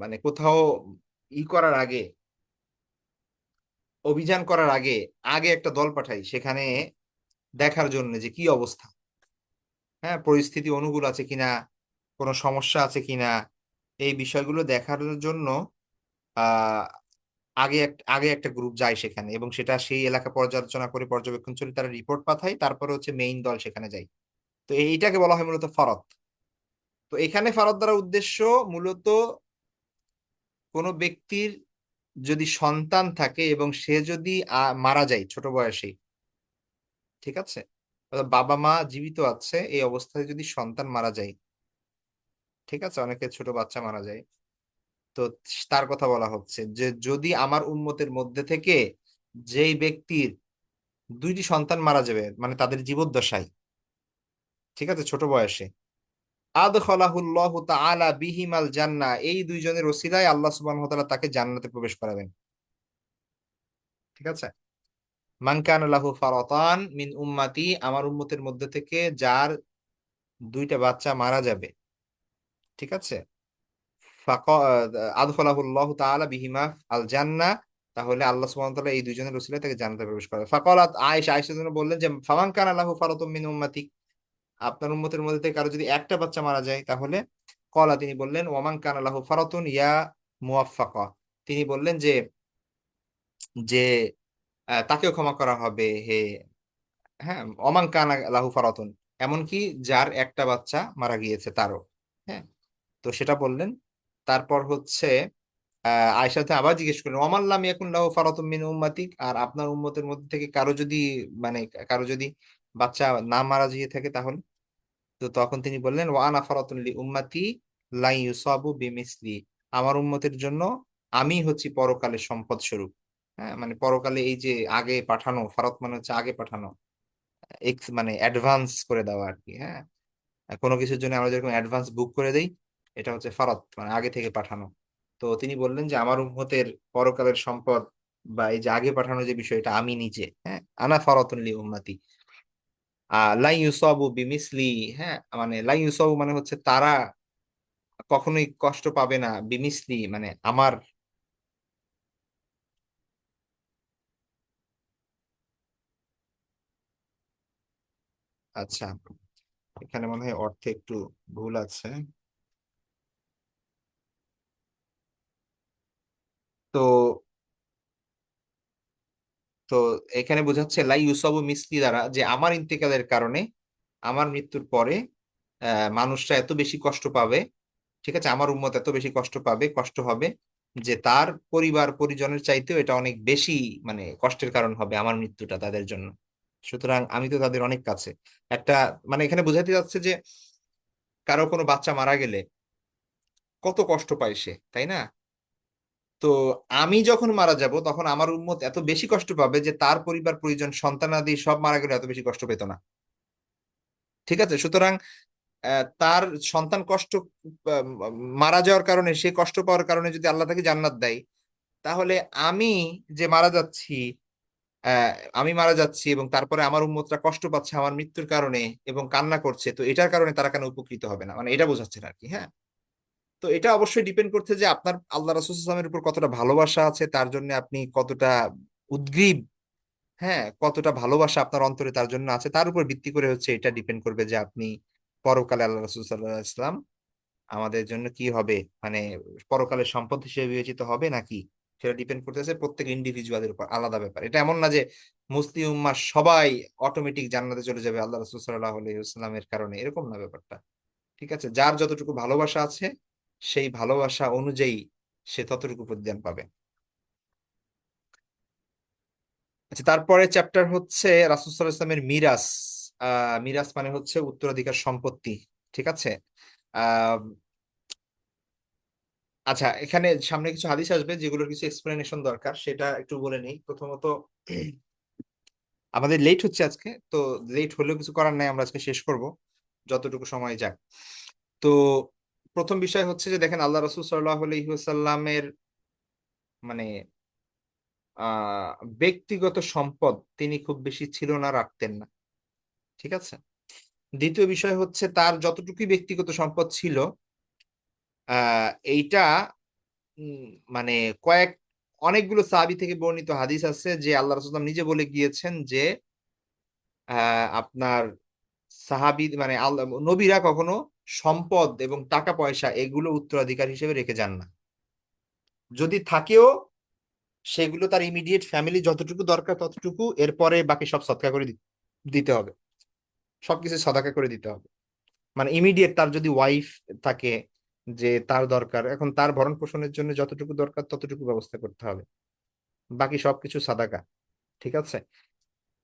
মানে কোথাও করার আগে, অভিযান করার আগে আগে একটা দল পাঠাই সেখানে দেখার জন্য যে কি অবস্থা, হ্যাঁ, পরিস্থিতি অনুকূল আছে কিনা, কোনো সমস্যা আছে কিনা, এই বিষয়গুলো দেখার জন্য আহ আগে একটা গ্রুপ যায় সেখানে, এবং সেটা সেই এলাকা পর্যালোচনা করে পর্যবেক্ষণ করে তারা রিপোর্ট পাঠায়, তারপরে হচ্ছে মেইন দল সেখানে যায়। তো এইটাকে বলা হয় মূলত ফরদ। তো এখানে ফরদ দ্বারা উদ্দেশ্য মূলত কোনো ব্যক্তির যদি সন্তান থাকে এবং সে যদি মারা যায় ছোট বয়সে, ঠিক আছে, অর্থাৎ বাবা মা জীবিত আছে এই অবস্থায় যদি সন্তান মারা যায়, ঠিক আছে, অনেকে ছোট বাচ্চা মারা যায়, তো তার কথা বলা হচ্ছে যে যদি আমার উম্মতের মধ্যে থেকে যেই ব্যক্তির দুইটি সন্তান মারা যাবে, মানে তাদের জীবদ্দশায়, ঠিক আছে, ছোট বয়সে, আদখালাহুল্লাহু তাআলা বিহিমাল জান্নাহ, এই দুইজনের ওসিলায় আল্লাহ সুবহানাহু ওয়া তাআলা তাকে জান্নাতে প্রবেশ করাবেন। ঠিক আছে, মান কানা লাহু ফারাতান মিন উম্মতি, আমার উম্মতের মধ্যে থেকে যার দুইটা বাচ্চা মারা যাবে, ঠিক আছে, আদখালাহুল্লাহু তাআলা বিহিমা আল জান্নাহ, তাহলে আল্লাহ সুবহানাহু ওয়া তাআলা এই দুইজনের ওসিলায় তাকে জান্নাতে প্রবেশ করাবে। ফাকালাত আয়েশা, আয়েশা যেন বললেন যে ফামান কানা লাহু ফারাতুম মিন উম্মতি, আপনার উম্মতের মধ্যে থেকে কারো যদি একটা বাচ্চা মারা যায় তাহলে, কলা, তিনি বললেন, ওয়ামান কানা লাহু ফারাতুন ইয়া মুওয়াফফাকা, তিনি বললেন যে যে তাকেও ক্ষমা করা হবে হে, হ্যাঁ, ওমান কানা লাহু ফারাতুন, এমনকি যার একটা বাচ্চা মারা গিয়েছে তারও, হ্যাঁ, তো সেটা বললেন। তারপর হচ্ছে আয়েশাতে আবার জিজ্ঞেস করলেন, ওমান লাম ইয়াকুন লাহু ফারাতুম মিন উম্মাতিক, আর আপনার উম্মতের মধ্যে থেকে কারো যদি, মানে কারো যদি বাচ্চা না মারা গিয়ে থাকে তাহলে, তো তখন তিনি বললেন, ওয়া আনা ফারাতুন লি উম্মতি লা ইউসাবু বিমিসলি, আমার উম্মতের জন্য আমি হচ্ছি পরকালের সম্পদ স্বরূপ। হ্যাঁ, মানে পরকালে এই যে আগে পাঠানো, ফারাত মানে হচ্ছে আগে পাঠানো, মানে অ্যাডভান্স করে দেওয়া আর কি, হ্যাঁ, কোনো কিছুর জন্য আমরা যেরকম অ্যাডভান্স বুক করে দেই, এটা হচ্ছে ফারাত, মানে আগে থেকে পাঠানো। তো তিনি বললেন যে আমার উম্মতের পরকালের সম্পদ বা এই যে আগে পাঠানো যে বিষয়, এটা আমি নিজে, হ্যাঁ, আনা ফারাতুন লি উম্মতি লা ইউসাবু বিমিসলি, হ্যাঁ, মানে লা ইউসাবু মানে হচ্ছে তারা কখনোই কষ্ট পাবে না, বিমিসলি মানে আমার, আচ্ছা, এখানে মনে হয় অর্থে একটু ভুল আছে। তো তো এখানে বোঝাচ্ছে লাই ইউসাবু মিসলি দ্বারা যে আমার ইন্তেকালের কারণে, আমার মৃত্যুর পরে মানুষরা এত বেশি কষ্ট পাবে, ঠিক আছে, আমার উম্মত এত বেশি কষ্ট পাবে, কষ্ট হবে, যে তার পরিবার পরিজনের চাইতেও এটা অনেক বেশি, মানে কষ্টের কারণ হবে আমার মৃত্যুটা তাদের জন্য। সুতরাং আমি তো তাদের অনেক কাছে একটা, মানে এখানে বোঝাতে যাচ্ছে যে কারো কোনো বাচ্চা মারা গেলে কত কষ্ট পায় সে, তাই না? তো আমি যখন মারা যাব তখন আমার উম্মত এত বেশি কষ্ট পাবে যে তার পরিবার পরিজন সন্তানাদি সব মারা গেলে এত বেশি কষ্ট পেত না। ঠিক আছে, সুতরাং তার সন্তান কষ্ট, আহ, মারা যাওয়ার কারণে, সে কষ্ট পাওয়ার কারণে যদি আল্লাহ তাকে জান্নাত দেয়, তাহলে আমি যে মারা যাচ্ছি, আহ, আমি মারা যাচ্ছি এবং তারপরে আমার উম্মতরা কষ্ট পাচ্ছে আমার মৃত্যুর কারণে এবং কান্না করছে, তো এটার কারণে তারা কেন উপকৃত হবে না, মানে এটা বোঝাচ্ছেন আর কি, হ্যাঁ। তো এটা অবশ্যই ডিপেন্ড করছে যে আপনার আল্লাহ রাসূল সাল্লাল্লাহু আলাইহি ওয়াসাল্লামের উপর কতটা ভালোবাসা আছে, তার জন্য আপনি কতটা উদ্গ্রীব, হ্যাঁ, কতটা ভালোবাসা আপনার অন্তরে তার জন্য আছে, তার উপর ভিত্তি করে হচ্ছে এটা ডিপেন্ড করবে যে আপনি পরকালে আল্লাহ রাসূল সাল্লাল্লাহু আলাইহি ওয়াসাল্লাম আমাদের জন্য কি হবে, মানে পরকালের সম্পদ হিসেবে বিবেচিত হবে নাকি, সেটা ডিপেন্ড করতেছে প্রত্যেক ইন্ডিভিজুয়ালের উপর, আলাদা ব্যাপার। এটা এমন না যে মুসলিম উম্মাহ সবাই অটোমেটিক জান্নাতে চলে যাবে আল্লাহ রাসূল সাল্লাল্লাহু আলাইহি ওয়াসাল্লামের কারণে, এরকম না ব্যাপারটা। ঠিক আছে, যার যতটুকু ভালোবাসা আছে সেই ভালোবাসা অনুযায়ী সে ততটুকু প্রতিদান পাবে। আচ্ছা, তারপরে চ্যাপ্টার হচ্ছে রাসূল সাল্লাল্লাহু আলাইহি ওয়াসাল্লামের মিরাস। মিরাস মানে হচ্ছে উত্তরাধিকার সম্পত্তি, ঠিক আছে। আহ আচ্ছা, এখানে সামনে কিছু হাদিস আসবে যেগুলোর কিছু এক্সপ্লেনেশন দরকার, সেটা একটু বলে নেই। প্রথমত, আমাদের লেট হচ্ছে আজকে, তো লেট হলেও কিছু করার নাই, আমরা আজকে শেষ করব যতটুকু সময় যাক। তো প্রথম বিষয় হচ্ছে যে দেখেন আল্লাহ রাসূল সাল্লাল্লাহু আলাইহি ওয়াসাল্লামের মানে আহ ব্যক্তিগত সম্পদ তিনি খুব বেশি ছিল না, রাখতেন না, ঠিক আছে। দ্বিতীয় বিষয় হচ্ছে তার যতটুকুই ব্যক্তিগত সম্পদ ছিল এইটা উম, মানে কয়েক অনেকগুলো সাহাবী থেকে বর্ণিত হাদিস আছে যে আল্লাহ রাসূল নিজে বলে গিয়েছেন যে আপনার সাহাবী মানে আল্লাহ নবীরা কখনো সম্পদ এবং টাকা পয়সা এগুলো উত্তরাধিকার হিসেবে রেখে যান না। যদি থাকেও সেগুলো তার ইমিডিয়েট ফ্যামিলি যতটুকু দরকার ততটুকু, এরপরে বাকি সব সদকা করে দিতে হবে, সবকিছু সদাকা করে দিতে হবে। মানে ইমিডিয়েট তার যদি ওয়াইফ থাকে, যে তার দরকার এখন তার ভরণ পোষণের জন্য যতটুকু দরকার ততটুকু ব্যবস্থা করতে হবে, বাকি সবকিছু সাদাকা। ঠিক আছে।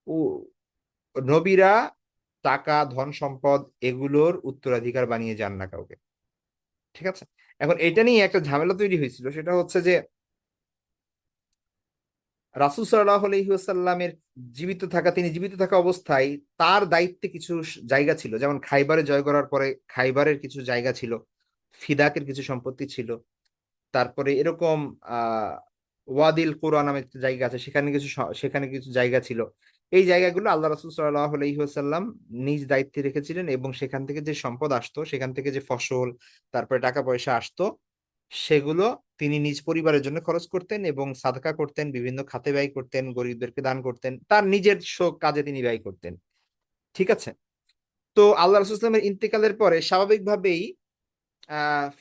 ও নবীরা টাকা ধন সম্পদ এগুলোর উত্তরাধিকার বানিয়ে যান না কাউকে। ঠিক আছে। এখন এটা নিয়ে একটা ঝামেলা তৈরি হয়েছিল, সেটা হচ্ছে যে রাসূল সাল্লাল্লাহু আলাইহি ওয়াসাল্লামের তিনি জীবিত থাকা অবস্থায় তার দায়িত্বে কিছু জায়গা ছিল, যেমন খাইবারে জয় করার পরে খাইবারের কিছু জায়গা ছিল, ফিদাকের কিছু সম্পত্তি ছিল, তারপরে এরকম আহ ওয়াদিল কোরআ নামে একটা জায়গা আছে, সেখানে কিছু জায়গা ছিল। এই জায়গাগুলো আল্লাহ রাসূল সাল্লাল্লাহু আলাইহি ওয়াসাল্লাম নিজ দায়িত্বে রেখেছিলেন, এবং সেখান থেকে যে সম্পদ আসতো, সেখান থেকে যে ফসল তারপরে টাকা পয়সা আসতো, সেগুলো তিনি নিজ পরিবারের জন্য খরচ করতেন এবং সাদকা করতেন, বিভিন্ন খাতে ব্যয় করতেন, গরিবদেরকে দান করতেন, তার নিজের কাজে তিনি ব্যয় করতেন। ঠিক আছে। তো আল্লাহ রাসূল সাল্লাল্লাহু আলাইহি ওয়াসাল্লামের ইন্তেকালের পরে স্বাভাবিকভাবেই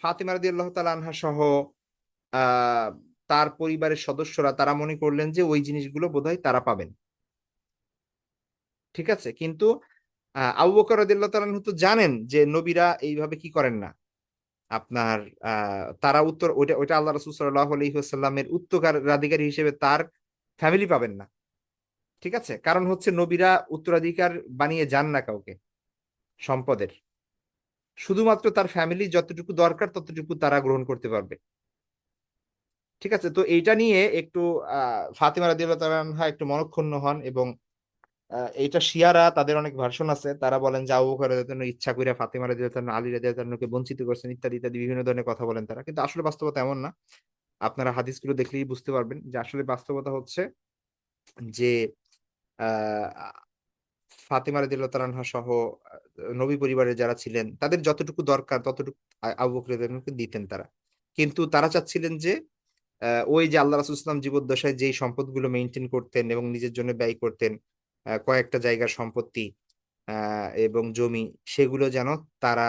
ফাতিমা রাদিয়াল্লাহু তাআলা আনহা সহ আহ তার পরিবারের সদস্যরা তারা মনে করলেন যে ওই জিনিসগুলো বোধহয় তারা পাবেন। ঠিক আছে। কিন্তু আবু বকর রাদিয়াল্লাহু তাআলা আনহু তো জানেন যে নবীরা এইভাবে কি করেন না। আপনার তারা উত্তর ওইটা ওইটা আল্লাহ রাসূল সাল্লাল্লাহু আলাইহি ওয়াসাল্লামের উত্তরাধিকারী হিসেবে তার ফ্যামিলি পাবেন না। ঠিক আছে। কারণ হচ্ছে নবীরা উত্তরাধিকার বানিয়ে যান না কাউকে সম্পদের, শুধুমাত্র তার ফ্যামিলি যতটুকু দরকার ততটুকু তারা গ্রহণ করতে পারবে। ঠিক আছে। তো এইটা নিয়ে একটু ফাতিমা রাদিয়াল্লাহু তাআলা আনহা একটু মনঃক্ষুণ্ণ হন, এবং এইটা শিয়ারা তাদের অনেক ভার্সন আছে, তারা বলেন যে আবু বকর রাদিয়াল্লাহু তাআলা ইচ্ছা করে ফাতিমা রাদিয়াল্লাহু তাআলা আলী রাদিয়াল্লাহু তাআলাকে বঞ্চিত করছেন, ইত্যাদি ইত্যাদি বিভিন্ন ধরনের কথা বলেন তারা, কিন্তু আসলে বাস্তবতা এমন না। আপনারা হাদিসগুলো দেখলেই বুঝতে পারবেন যে আসলে বাস্তবতা হচ্ছে যে আহ ফাতিমা রাদিয়াল্লাহু তাআলা আনহা সহ নবী পরিবারের যারা ছিলেন তাদের যতটুকু দরকার ততটুকু আবু বকর রাদিয়াল্লাহু তাআলাকে দিতেন তারা। কিন্তু তারা চাচ্ছিলেন যে ওই যে আল্লাহ রাসূল সাল্লাল্লাহু আলাইহি ওয়াসাল্লাম জীবদ্দশায় যেই সম্পদগুলো মেনটেন করতেন এবং নিজের জন্য ব্যয় করতেন, কয়েকটা জায়গার সম্পত্তি এবং জমি, সেগুলো যেন তারা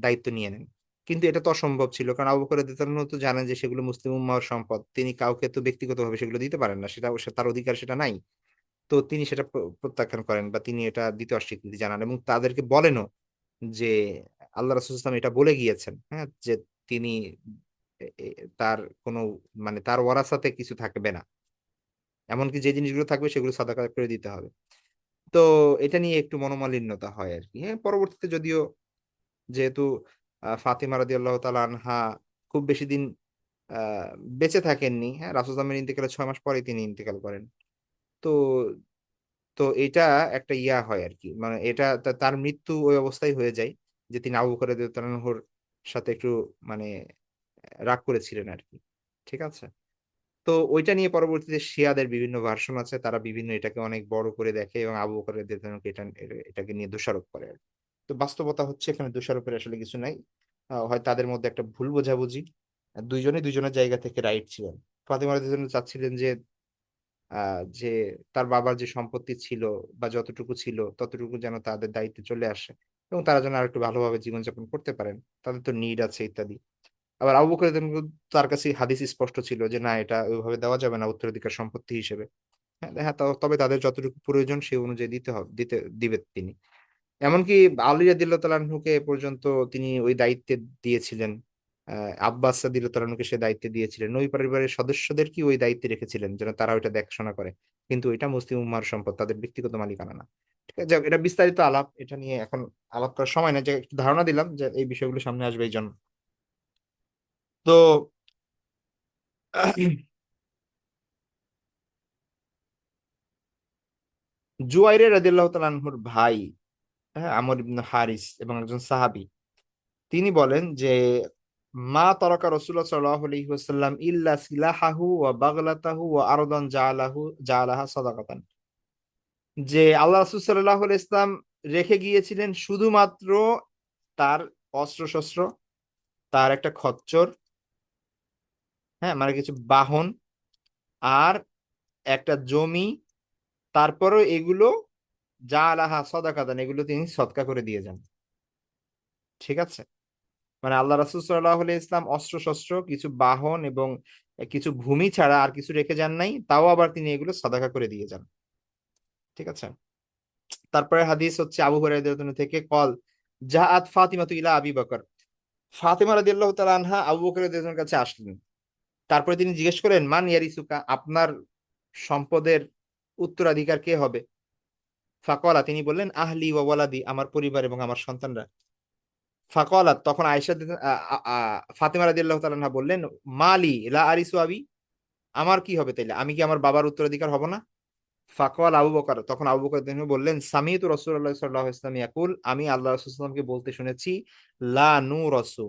দায়িত্ব নিয়ে নেন। কিন্তু এটা তো অসম্ভব ছিল, কারণ আবু বকর রাদিয়াল্লাহু তাআলা তো জানেন যে সেগুলো মুসলিম উম্মাহর সম্পদ, তিনি কাউকে তো ব্যক্তিগতভাবে সেগুলো দিতে পারেন না, সেটা তার অধিকার সেটা নাই। তো তিনি সেটা প্রত্যাখ্যান করেন, বা তিনি এটা দিতে অস্বীকৃতি জানান, এবং তাদেরকে বলেনও যে আল্লাহ রাসূল সাল্লাল্লাহু আলাইহি ওয়াসাল্লাম এটা বলে গিয়েছেন, হ্যাঁ, যে তিনি তার কোনো মানে তার ওয়ারাসাতে কিছু থাকবে না, এমনকি যে জিনিসগুলো থাকবে সেগুলো সাদাকা করে দিতে হবে। তো এটা নিয়ে একটু মনোমালিন্যতা হয় আর কি। হ্যাঁ, পরবর্তীতে যদিও যেহেতু ফাতিমা রাদিয়াল্লাহু তাআলা আনহা খুব বেশি দিন আহ বেঁচে থাকেননি, হ্যাঁ, রাসূল সাল্লাল্লাহু আলাইহি ওয়াসাল্লামের ইন্তেকালের 6 মাস পরেই তিনি ইন্তেকাল করেন। তো তো এটা একটা ইয়া হয় আর কি, মানে এটা তার মৃত্যু ওই অবস্থায় হয়ে যায় যে তিনি আবু বকর রাদিয়াল্লাহু তাআলার সাথে একটু মানে রাগ করেছিলেন আর কি। ঠিক আছে। তো ওইটা নিয়ে পরবর্তীতে শিয়াদের বিভিন্ন ভার্সন আছে, তারা বিভিন্ন এটাকে অনেক বড় করে দেখে এবং আবু বকর রাদিয়াল্লাহু তাআলাকে এটাকে নিয়ে দোষারোপ করে আর কি। তো বাস্তবতা হচ্ছে এখানে দোষারোপের আসলে কিছু নাই। হয় তাদের মধ্যে একটা ভুল বোঝাবুঝি, দুইজনই দুইজনের জায়গা থেকে রাইট ছিলেন। ফাতিমা রাদিয়াল্লাহু তাআলা চাচ্ছিলেন যে তার বাবার যে সম্পত্তি ছিল বা যতটুকু ছিল ততটুকু যেন তাদের দায়িত্বে চলে আসে, এবং তারা যেন আরেকটু ভালোভাবে জীবনযাপন করতে পারেন, তাদের তো নিড আছে ইত্যাদি। আবার আবু বকর রাদিয়াল্লাহু তাআলা তার কাছে হাদিস স্পষ্ট ছিল যে না, এটা ওইভাবে দেওয়া যাবে না উত্তরাধিকার সম্পত্তি হিসেবে। হ্যাঁ হ্যাঁ, তবে তাদের যতটুকু প্রয়োজন সেই অনুযায়ী দিবে তিনি। এমনকি আলী রাদিয়াল্লাহু তাআলা আনহুকে পর্যন্ত তিনি ওই দায়িত্বে দিয়েছিলেন। আব্বাস রাদিয়াল্লাহু তাআলা আনহুকে সে দায়িত্বে দিয়েছিলেন, ওই পরিবারের সদস্যদেরকে ওই দায়িত্বে রেখেছিলেন যেন তারা ওইটা দেখাশোনা করে। কিন্তু এটা মুসলিম উম্মাহর সম্পদ, তাদের ব্যক্তিগত মালিকানা না। ঠিক আছে, যাক, এটা বিস্তারিত আলাপ, এটা নিয়ে এখন আলাপ করার সময় না, যে একটু ধারণা দিলাম যে এই বিষয়গুলো সামনে আসবে এই জন্য। তো জুয়াইর রাদিয়াল্লাহু তাআলা আনহুর ভাই, হ্যাঁ, আমর ইবনে হারিস এবং একজন সাহাবী, তিনি বলেন যে মা তারাকা রাসূলুল্লাহ সাল্লাল্লাহু আলাইহি ওয়াসাল্লাম ইল্লা সিলাহাহু ওয়া বাগলাতাহু ওয়া আরদান জাআলাহা সাদাকাতান, যে আল্লাহ রাসূল সাল্লাল্লাহু আলাইহি ইসলাম রেখে গিয়েছিলেন শুধুমাত্র তার অস্ত্র শস্ত্র তার একটা খচ্চর, হ্যাঁ মানে কিছু বাহন, আর একটা জমি, তারপরেও এগুলো যা আলাহা সদাকা দান, এগুলো তিনি সদকা করে দিয়ে যান। ঠিক আছে, মানে আল্লাহ রাসূল সাল্লাল্লাহু আলাইহি ইসলাম অস্ত্র শস্ত্র, কিছু বাহন এবং কিছু ভূমি ছাড়া আর কিছু রেখে যান নাই, তাও আবার তিনি এগুলো সাদাকা করে দিয়ে যান। ঠিক আছে, তারপরে হাদিস হচ্ছে আবু হুরায়রা রাদিয়াল্লাহু আনহু থেকে কল জাআত ফাতিমাতু ইলা আবি বকর, ফাতিমা রাদিয়াল্লাহু তাআলা আনহা আবু বকর রাদিয়াল্লাহু আনহুর কাছে আসলেন। তারপরে তিনি জিজ্ঞেস করেন মান ইয়ারিসুকা, আপনার সম্পদের উত্তরাধিকার কে হবে? ফাকলা, তিনি বললেন আহলি ওয়া ওয়ালাদি, আমার পরিবার এবং আমার সন্তানরা। ফাকলাত, তখন আয়েশা ফাতিমা রাদিয়াল্লাহু তাআলা আনহা বললেন মালি লা আরিসু আবি, আমার কি হবে তাইলে, আমি কি আমার বাবার উত্তরাধিকার হব না? ফাকওয়াল আবু বকর, তখন আবু বকর তিনি বললেন সামিয়তু রাসূলুল্লাহ সাল্লাল্লাহু আলাইহি ওয়াসাল্লাম ইয়াকুল, আমি আল্লাহ রাসূল সাল্লাল্লাহু আলাইহি ওয়াসাল্লামকে বলতে শুনেছি লা নূরাসু,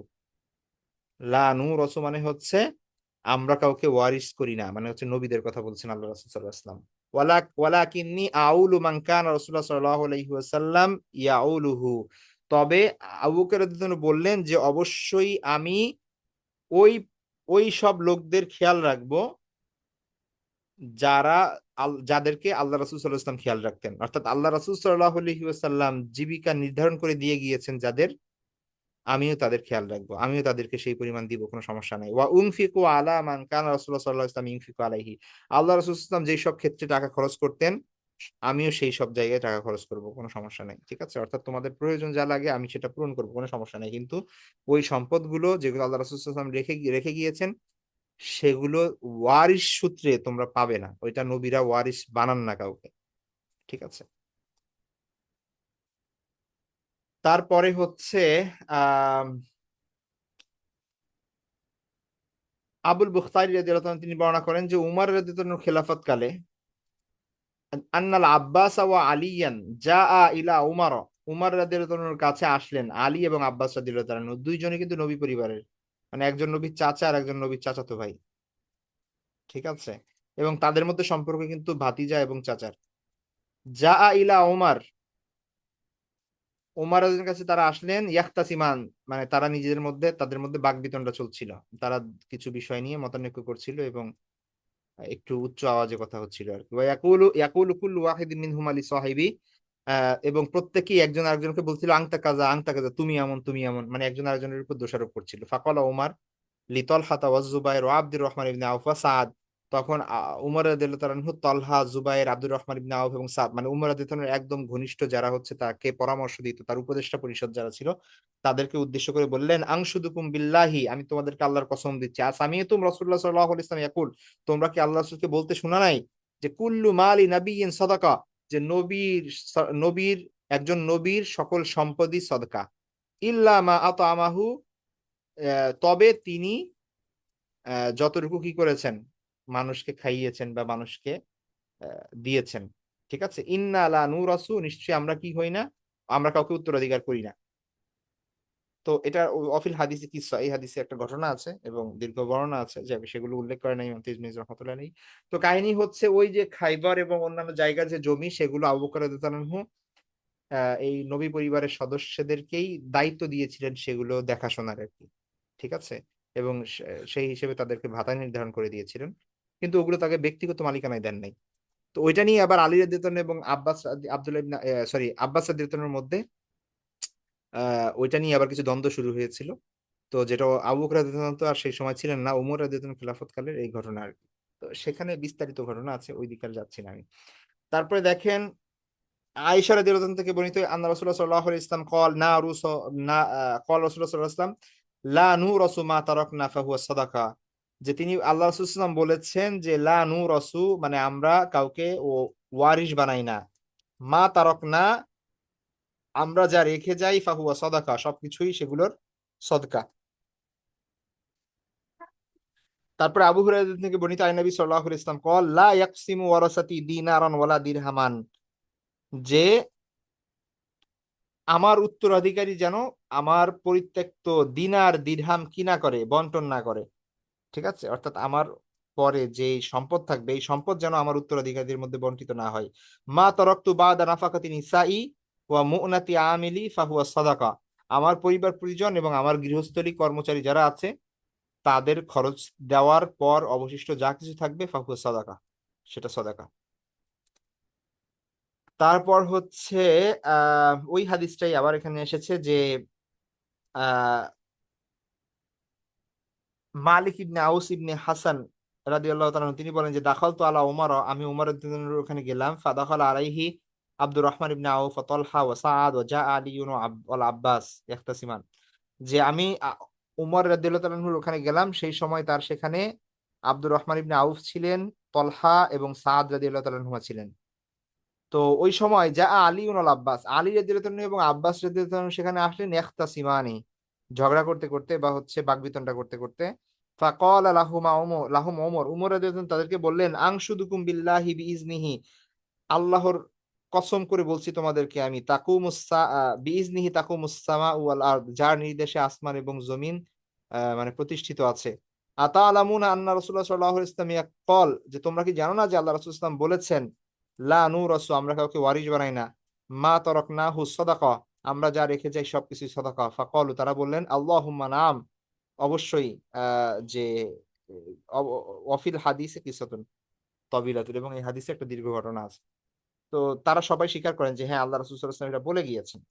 লা নূরাসু মানে হচ্ছে আমরা কাউকে ওয়ারিস করি না, মানে হচ্ছে নবীদের কথা বলছেন আল্লাহ রাসূল সাল্লাল্লাহু আলাইহি ওয়াসাল্লাম। ওয়ালাকিন্নী আউলু মান কানা রাসূলুল্লাহ সাল্লাল্লাহু আলাইহি ওয়াসাল্লাম ইয়াউলুহু, তবে আবু বকর রাদিয়াল্লাহু আনহু বললেন যে অবশ্যই আমি ওই ওই সব লোকদের খেয়াল রাখবো যারা যাদেরকে আল্লাহ রাসূল সাল্লাল্লাহু আলাইহি ওয়াসাল্লাম খেয়াল রাখতেন, অর্থাৎ আল্লাহ রাসূল সাল্লাল্লাহু আলাইহি ওয়াসাল্লাম জীবিকা নির্ধারণ করে দিয়ে গিয়েছেন যাদের, আমিও তাদের খেয়াল রাখবো, আমিও তাদেরকে সেই পরিমাণ দিব, কোনো সমস্যা নাই। ওয়া উনফিকু আলা মান কানা রাসূলুল্লাহ সাল্লাল্লাহু আলাইহি ওয়াসাল্লাম ইনফিকু আলাইহি, আল্লাহ রাসূল সাল্লাল্লাহু আলাইহি ওয়াসাল্লাম যেই সব ক্ষেত্রে টাকা খরচ করতেন আমিও সেই সব জায়গায় টাকা খরচ করব, কোনো সমস্যা নাই। ঠিক আছে, অর্থাৎ তোমাদের প্রয়োজন যা লাগে আমি সেটা পূরণ করবো, কোনো সমস্যা নাই, কিন্তু ওই সম্পদগুলো যেগুলো আল্লাহ রাসূল সাল্লাল্লাহু আলাইহি ওয়াসাল্লাম রেখে গিয়েছেন সেগুলো ওয়ারিশ সূত্রে তোমরা পাবে না, ওইটা নবীরা ওয়ারিশ বানান না কাউকে। ঠিক আছে, তারপরে হচ্ছে আহ আবুল বুখতারি রাদিয়াল্লাহু আনহু তিনি বর্ণনা করেন যে উমর রাদিয়াল্লাহু আনহু খেলাফত কালে আন্নাল আব্বাস ওয়া আলিয়ান জাআ ইলা উমর, উমর রাদিয়াল্লাহু আনহুর কাছে আসলেন আলী এবং আব্বাস রাদিয়াল্লাহু আনহু, দুইজনই কিন্তু নবী পরিবারের, মানে একজন নবীর চাচা আর একজন নবীর চাচাতো ভাই। ঠিক আছে, এবং তাদের মধ্যে সম্পর্ক কিন্তু ভাতিজা এবং চাচার। জাআ ইলা উমর, উমর রাদিয়াল্লাহু আনহুর কাছে তারা আসলেন ইয়াখতাসিমান, মানে তারা নিজেদের মধ্যে তাদের মধ্যে বাকবিতণ্ডা চলছিল, তারা কিছু বিষয় নিয়ে মতানৈক্য করছিল এবং একটু উচ্চ আওয়াজে কথা হচ্ছিল আর কি। ওয়া ইয়াকুলু কুল্লু ওয়াহিদিন মিনহুমা লিসাহিবি, এবং প্রত্যেকেই একজন আরেকজনকে বলছিল আংতা কাজা, তুমি এমন তুমি এমন, মানে একজন আরেকজনের উপর দোষারোপ করছিল। ফাকালা উমার লিতলহাতা ওয়াজ জুবাইর ওয়া আব্দুর রহমান ইবনে আউফ ওয়া সাদ, তখন উমর রাদিয়াল্লাহু তাআলা আনহু তলহা, জুবাইর, আব্দুর রহমান ইবনে আউফ এবং সাদ, মানে উমর রাদিয়াল্লাহু তাআলার একদম ঘনিষ্ঠ যারা হচ্ছে তাকে পরামর্শ দিত, তার উপদেষ্টা পরিষদ যারা ছিল তাদেরকে উদ্দেশ্য করে বললেন আনশুদুকুম বিল্লাহি, আমি তোমাদেরকে আল্লাহর কসম দিচ্ছি, আসামিয়তুম রাসূলুল্লাহ সাল্লাল্লাহু আলাইহি ওয়াসাল্লাম ইয়াকুল, তোমরা কি আল্লাহ রাসূলকে বলতে শোনা নাই যে কুল্লু মালি নাবিয়্যিন সাদাকা, যে নবীর একজন নবীর সকল সম্পদই সদকা, ইল্লা মা আতামাহু, তবে তিনি যতটুকু কি করেছেন মানুষকে খাইয়েছেন বা মানুষকে দিয়েছেন। ঠিক আছে, ইন্না লা নুরাসু, নিশ্চয়ই আমরা কি হই না, আমরা কাউকে উত্তরাধিকার করি না। তো এটা অফিল হাদিসে কিসা, এই হাদিসে একটা ঘটনা আছে এবং দীর্ঘ বর্ণনা আছে, যে সেগুলো উল্লেখ করে নাই ইমাম তিরমিজি রাহমাতুল্লাহ আলাইহি। তো কাহিনী হচ্ছে ওই যে খাইবার এবং অন্যান্য জায়গার যে জমি সেগুলো আবু বকর রাদিয়াল্লাহু আনহু এই নবী পরিবারের সদস্যদেরকেই দায়িত্ব দিয়েছিলেন সেগুলো দেখাশোনার আর কি। ঠিক আছে, এবং সেই হিসেবে তাদেরকে ভাতা নির্ধারণ করে দিয়েছিলেন, কিন্তু ওগুলো তাকে ব্যক্তিগত মালিকানায় দেন নাই। তো ওইটা নিয়ে আবার আলী রাদিয়াল্লাহু আনহু এবং আব্দুল্লাহ ইবনে আব্বাস রাদিয়াল্লাহু আনহুর মধ্যে ওইটা নিয়ে আবার কিছু দ্বন্দ্ব শুরু হয়েছিল। তো যেটা আবু বকর রাদিয়াল্লাহু আনহু তো আর সেই সময় ছিলেন না, উমর রাদিয়াল্লাহু আনহু খেলাফত কালের এই ঘটনা আর কি। তো সেখানে বিস্তারিত ঘটনা আছে, ওই দিকে আর যাচ্ছি না আমি। তারপরে দেখেন আয়েশা রাদিয়াল্লাহু আনহা থেকে বর্ণিত আন্না রাসূলুল্লাহ সাল্লাল্লাহু আলাইহি ওয়াসাল্লাম ক্বাল না রুস না ক্বাল রাসূলুল্লাহ সাল্লাল্লাহু আলাইহি ওয়াসাল্লাম লা নুরাসু মা তারাকনা ফাহুয়া সাদাকা, যে তিনি আল্লাহ রাসূল সাল্লাল্লাহু আলাইহি ওয়াসাল্লাম বলেছেন যে লা নুরাসু, মানে আমরা কাউকে ওয়ারিশ বানাই না, মা তারাকনা, আমরা যা রেখে যাই ফাহুয়া সাদাকা, সবকিছুই সেগুলোর সদকা। তারপরে আবু হুরায়রা থেকে বর্ণিত আন নবী সাল্লাল্লাহু আলাইহি ওয়াসাল্লাম ক্বাল লা ইয়াকসিমু ওয়ারাসাতি দিনারান ওয়ালা দিরহামান, যে আমার উত্তরাধিকারী যেন আমার পরিত্যক্ত দিনার দিরহাম কি না করে, বন্টন না করে। ঠিক আছে, অর্থাৎ আমার পরে যে সম্পদ থাকবে এই সম্পদ যেন আমার উত্তরাধিকারীদের মধ্যে বন্টিত না হয়। মা তারাকতু বাদা নাফাকাতি নিসাই ওয়া মুনাতি আমিলি ফাহুয়া সাদাকা, আমার পরিবার পরিজন এবং আমার গৃহস্থলী কর্মচারী যারা আছে তাদের খরচ দেওয়ার পর অবশিষ্ট যা কিছু থাকবে ফাহুয়া সাদাকা, সেটা সাদাকা। তারপর হচ্ছে ওই হাদিসটাই আবার এখানে এসেছে যে আহ মালিক ইবনে আউস ইবনে হাসান রাদিয়াল্লাহু তাআলা তিনি বলেন যে দাখাল তো আলা উমর, আমি উমর রাদিয়াল্লাহু আনহুর ওখানে গেলাম, ফাদাখাল আলাইহি আব্দুর রহমান ইবনে আউফ ওয়া তালহা ওয়া সাআদ ওয়া জা আলিয়ুন ওয়াল আব্বাস ইখতাসিমান, যে আমি উমর রাদিয়াল্লাহু তাআলা আনহুর ওখানে গেলাম, সেই সময় তার সেখানে আব্দুর রহমান ইবনে আউফ ছিলেন, তলহা এবং সাদ রাদিয়াল্লাহু তাআলা আনহুমা ছিলেন। তো ওই সময় যা আলী উনাল আব্বাস, আলী রাদিয়াল্লাহু আনহু এবং আব্বাস রাদিয়াল্লাহু আনহু সেখানে আসলেন ইখতাসিমানি, ঝগড়া করতে করতে বা হচ্ছে বাকবিতণ্ডা করতে করতে। ফাকাল লাহুমা উমর, লাহুম উমর, উমর রাদিয়াল্লাহু আনহু তাদেরকে বললেন আনশুদুকুম বিল্লাহি বিইজনিহি, আল্লাহর কসম করে বলছি তোমাদেরকে আমি, বিইজনিহি তাকুমুস সামা ওয়াল আরদ, যার নির্দেশে আসমান এবং জমিন মানে প্রতিষ্ঠিত আছে। আতালামুনা আন্না রাসূলুল্লাহ সাল্লাল্লাহু আলাইহি ওয়াসাল্লাম ইয়াকাল, যে তোমরা কি জানো না যে আল্লাহ রাসূল সাল্লাল্লাহু আলাইহি ওয়াসাল্লাম বলেছেন লা নূরাসু, আমরা কাউকে ওয়ারিশ বানাই না, মা তারাকনাহু সাদাকা, আমরা যা রেখে যাই সবকিছুই সাদাকা। ফাকালু, তারা বললেন আল্লাহুম্মা নাম, অবশ্যই যে অফিল হাদিসে কিসাতুন তবিলাতুন, এবং এই হাদিসে একটা দীর্ঘ ঘটনা আছে। তো তারা সবাই স্বীকার করেন যে হ্যাঁ আল্লাহ রাসূল সাল্লাল্লাহু আলাইহি ওয়াসাল্লাম এটা বলে গিয়েছেন।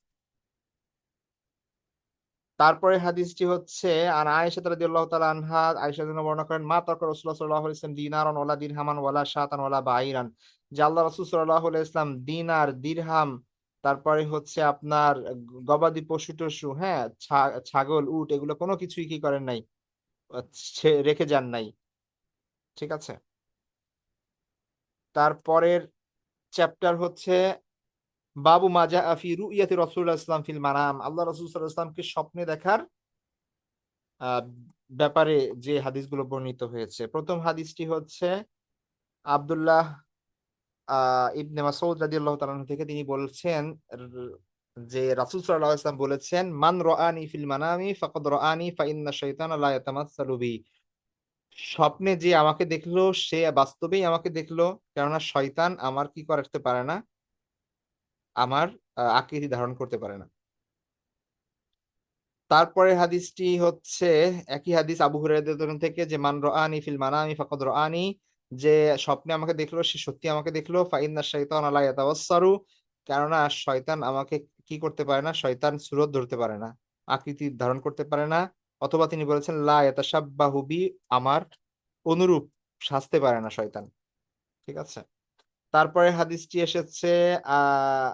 তারপরে হাদিসটি হচ্ছে আর আয়েশা রাদিয়াল্লাহু তাআলা আনহা, আয়েশা যেন বর্ণনা করেন মা তারাকা রাসূলুল্লাহ সাল্লাল্লাহু আলাইহি ওয়াসাল্লাম দিনারান ওয়ালা দিরহামান ওয়ালা শাতান ওয়ালা বাঈরান, যে আল্লাহ রাসূল সাল্লাল্লাহু আলাইহি ওয়াসাল্লাম দিনার, দিরহাম, তারপরে হচ্ছে আপনার গবাদি পশু টশু, হ্যাঁ, ছাগল উট, এগুলো কোনো কিছুই কি করেন নাই, রেখে যান নাই। ঠিক আছে। তারপরের চ্যাপ্টার হচ্ছে বাবু মাজা ফি রুইয়াতি রাসূলুল্লাহ সাল্লাল্লাহু আলাইহি ওয়াসাল্লাম ফিল মানাম, আল্লাহ রাসূল সাল্লাল্লাহু আলাইহি ওয়াসাল্লামকে স্বপ্নে দেখার আহ, ব্যাপারে যে হাদিসগুলো বর্ণিত হয়েছে। প্রথম হাদিসটি হচ্ছে আব্দুল্লাহ ইবনে মাসউদ রাদিয়াল্লাহু তাআলা আনহু থেকে, তিনি বলছেন যে রাসূল সাল্লাল্লাহু আলাইহি ওয়াসাল্লাম বলেছেন মান রাআনি ফিল মানামি ফাকাদ রাআনি ফা ইন্না শাইতানা লা ইয়াতামাসসালু বি, স্বপ্নে যে আমাকে দেখলো সে বাস্তবেই আমাকে দেখলো, কেননা শয়তান আমার কি করতে পারে না, আমার আকৃতি ধারণ করতে পারে না। তারপরে হাদিসটি হচ্ছে একই হাদিস আবু হুরায়রা থেকে যে মান রাআনি ফিল মানামি ফাকাদ রাআনি, যে স্বপ্নে আমাকে দেখলো সে সত্যি আমাকে দেখলো, ফা ইন্না শাইতানা লা ইয়াতাওয়াসসারু, কেননা শয়তান আমাকে কি করতে পারে না, শয়তান সুরত ধরতে পারে না, আকৃতি ধারণ করতে পারে না, অথবা তিনি বলেছেন লা ইয়াতাশাব্বাহু বি, আমার অনুরূপ সাজতে পারে না শয়তান। ঠিক আছে। তারপরে হাদিসটি এসেছে আহ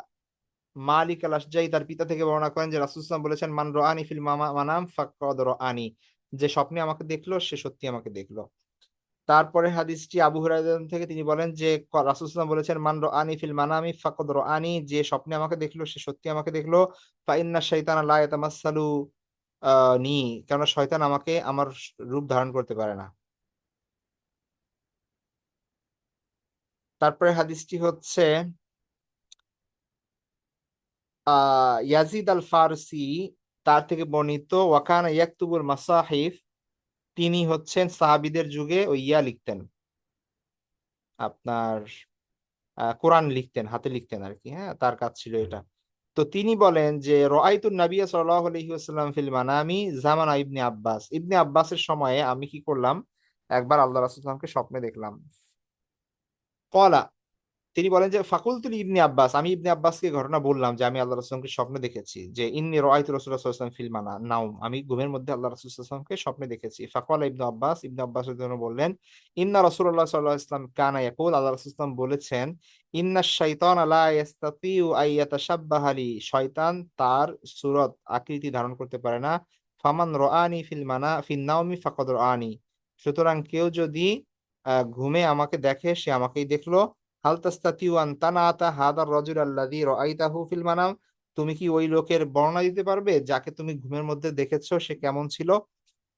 মালিক আল আশজাই তার পিতা থেকে বর্ণনা করেন যে রাসূল সাল্লাল্লাহু আলাইহি ওয়াসাল্লাম বলেছেন মান রাআনি ফিল মানাম ফাকাদ রাআনি, যে স্বপ্নে আমাকে দেখলো সে সত্যি আমাকে দেখলো। তারপরে হাদিসটি আবু হুরায়রা থেকে, তিনি বলেন যে রাসূল সাল্লাল্লাহু আলাইহি ওয়াসাল্লাম বলেছেন মান রাআনি ফিল মানামি ফাকাদ রাআনি, যে স্বপ্নে আমাকে দেখলো সে সত্যি আমাকে দেখলো, ফা ইন্না শাইতানা লা ইয়াতামাসসালু নি, কারণ শয়তান আমাকে আমার রূপ ধারণ করতে পারে না। তারপরে হাদিসটি হচ্ছে ইয়াজিদ আল ফারসি তার থেকে বর্ণিত, ওয়াকানা ইয়াকতুবুল মাসাহিফ, তিনি হচ্ছেন সাহাবীদের যুগে ওই ইয়া লিখতেন, আপনার কোরআন লিখতেন, হাতে লিখতেন আর কি, হ্যাঁ, তার কাজ ছিল এটা। তো তিনি বলেন যে রাআইতুন নাবিয়্যা সাল্লাল্লাহু আলাইহি ওয়াসাল্লাম ফিল মানামি জামানা ইবনে আব্বাস, ইবনে আব্বাসের সময়ে আমি কি করলাম, একবার আল্লাহ রাসূল সাল্লাল্লাহু আলাইহি ওয়াসাল্লামকে স্বপ্নে দেখলাম। কলা, তিনি বলেন যে ফাকুলতুল ইবনে আব্বাস, আমি ইবনে আব্বাসকে ঘটনা বললাম যে আমি আল্লাহ রাসূলকে স্বপ্নে দেখেছি, যে ইন্নী রাআইতু রাসূলুল্লাহ সাল্লাল্লাহু আলাইহি ওয়াসাল্লাম ফিল নাওম, আমি ঘুমের মধ্যে আল্লাহ রাসূল সাল্লাল্লাহু আলাইহি ওয়াসাল্লামকে স্বপ্নে দেখেছি। ফাকালা ইবনে আব্বাস, ইবনে আব্বাস রাদিয়াল্লাহু আনহু বললেন ইন্না রাসূলুল্লাহ সাল্লাল্লাহু আলাইহি ওয়াসাল্লাম কানা ইয়াকুল, আল্লাহ রাসূল সাল্লাল্লাহু আলাইহি ওয়াসাল্লাম বলেছেন ইন্নাশ শাইতানা লা ইয়াস্তাতিউ আন ইয়াতাশাব্বাহা লি, শয়তান তার সূরত আকৃতি ধারণ করতে পারে না, ফামান রাআনি ফিন নাওমি ফাকাদ রাআনি, সুতরাং কেউ যদি ঘুমে আমাকে দেখে সে আমাকেই দেখলো। হাল তাস্তাতিউ আন তানাতা হাদার রাজুল আল্লাযী রাআইতাহু ফিল মানাম, তুমি কি ওই লোকের বর্ণনা দিতে পারবে যাকে তুমি ঘুমের মধ্যে দেখেছো, সে কেমন ছিল?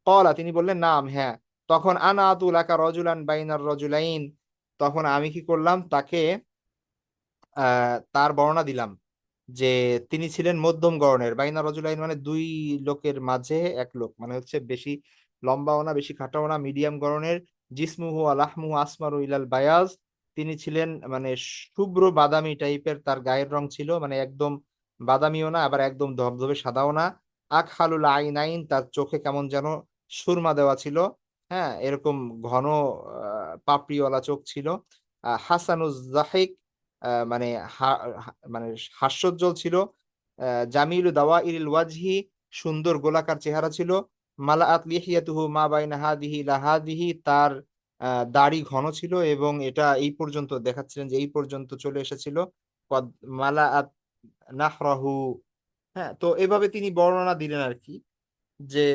ক্বালা, তিনি বললেন নাম, হ্যাঁ। তখন আনা আতু লাকা রাজুলান বাইনার রাজুলাইন, তখন আমি কি করলাম, তাকে তার বর্ণনা দিলাম যে তিনি ছিলেন মধ্যম গড়নের, বাইনা রাজুলাইন মানে দুই লোকের মাঝে এক লোক, মানে হচ্ছে বেশি লম্বাও না বেশি খাটাও না, মিডিয়াম গড়নের। জিসমুহু আলাহমুহু আসমারু ইলাল বায়াজ, তিনি ছিলেন মানে শুভ্র বাদামি টাইপের, তার গায়ের রং ছিল, মানে একদম বাদামিও না আবার একদম ধবধবে সাদাও না। আকহালুল আইনাইন, তার চোখে কেমন যেন সুরমা দেওয়া ছিল, হ্যাঁ, এরকম ঘন পাপড়িওয়ালা চোখ ছিল। হাসানুজ জাহিক, মানে মানে হাস্যোজ্জ্বল ছিল। জামিলু দাওয়া ইরিল ওয়াজহি, সুন্দর গোলাকার চেহারা ছিল। মালাআত লিহিয়াতুহু মা বাইনা হাদিহি লা হাদিহি, তার দাড়ি ঘন ছিল এবং এটা এই পর্যন্ত দেখাচ্ছিলেন যে এই পর্যন্ত চলে এসেছিল। কদ মালাআত নাহরাহু, হ্যাঁ। তো এভাবে তিনি বর্ণনা দিলেন আর কি, যে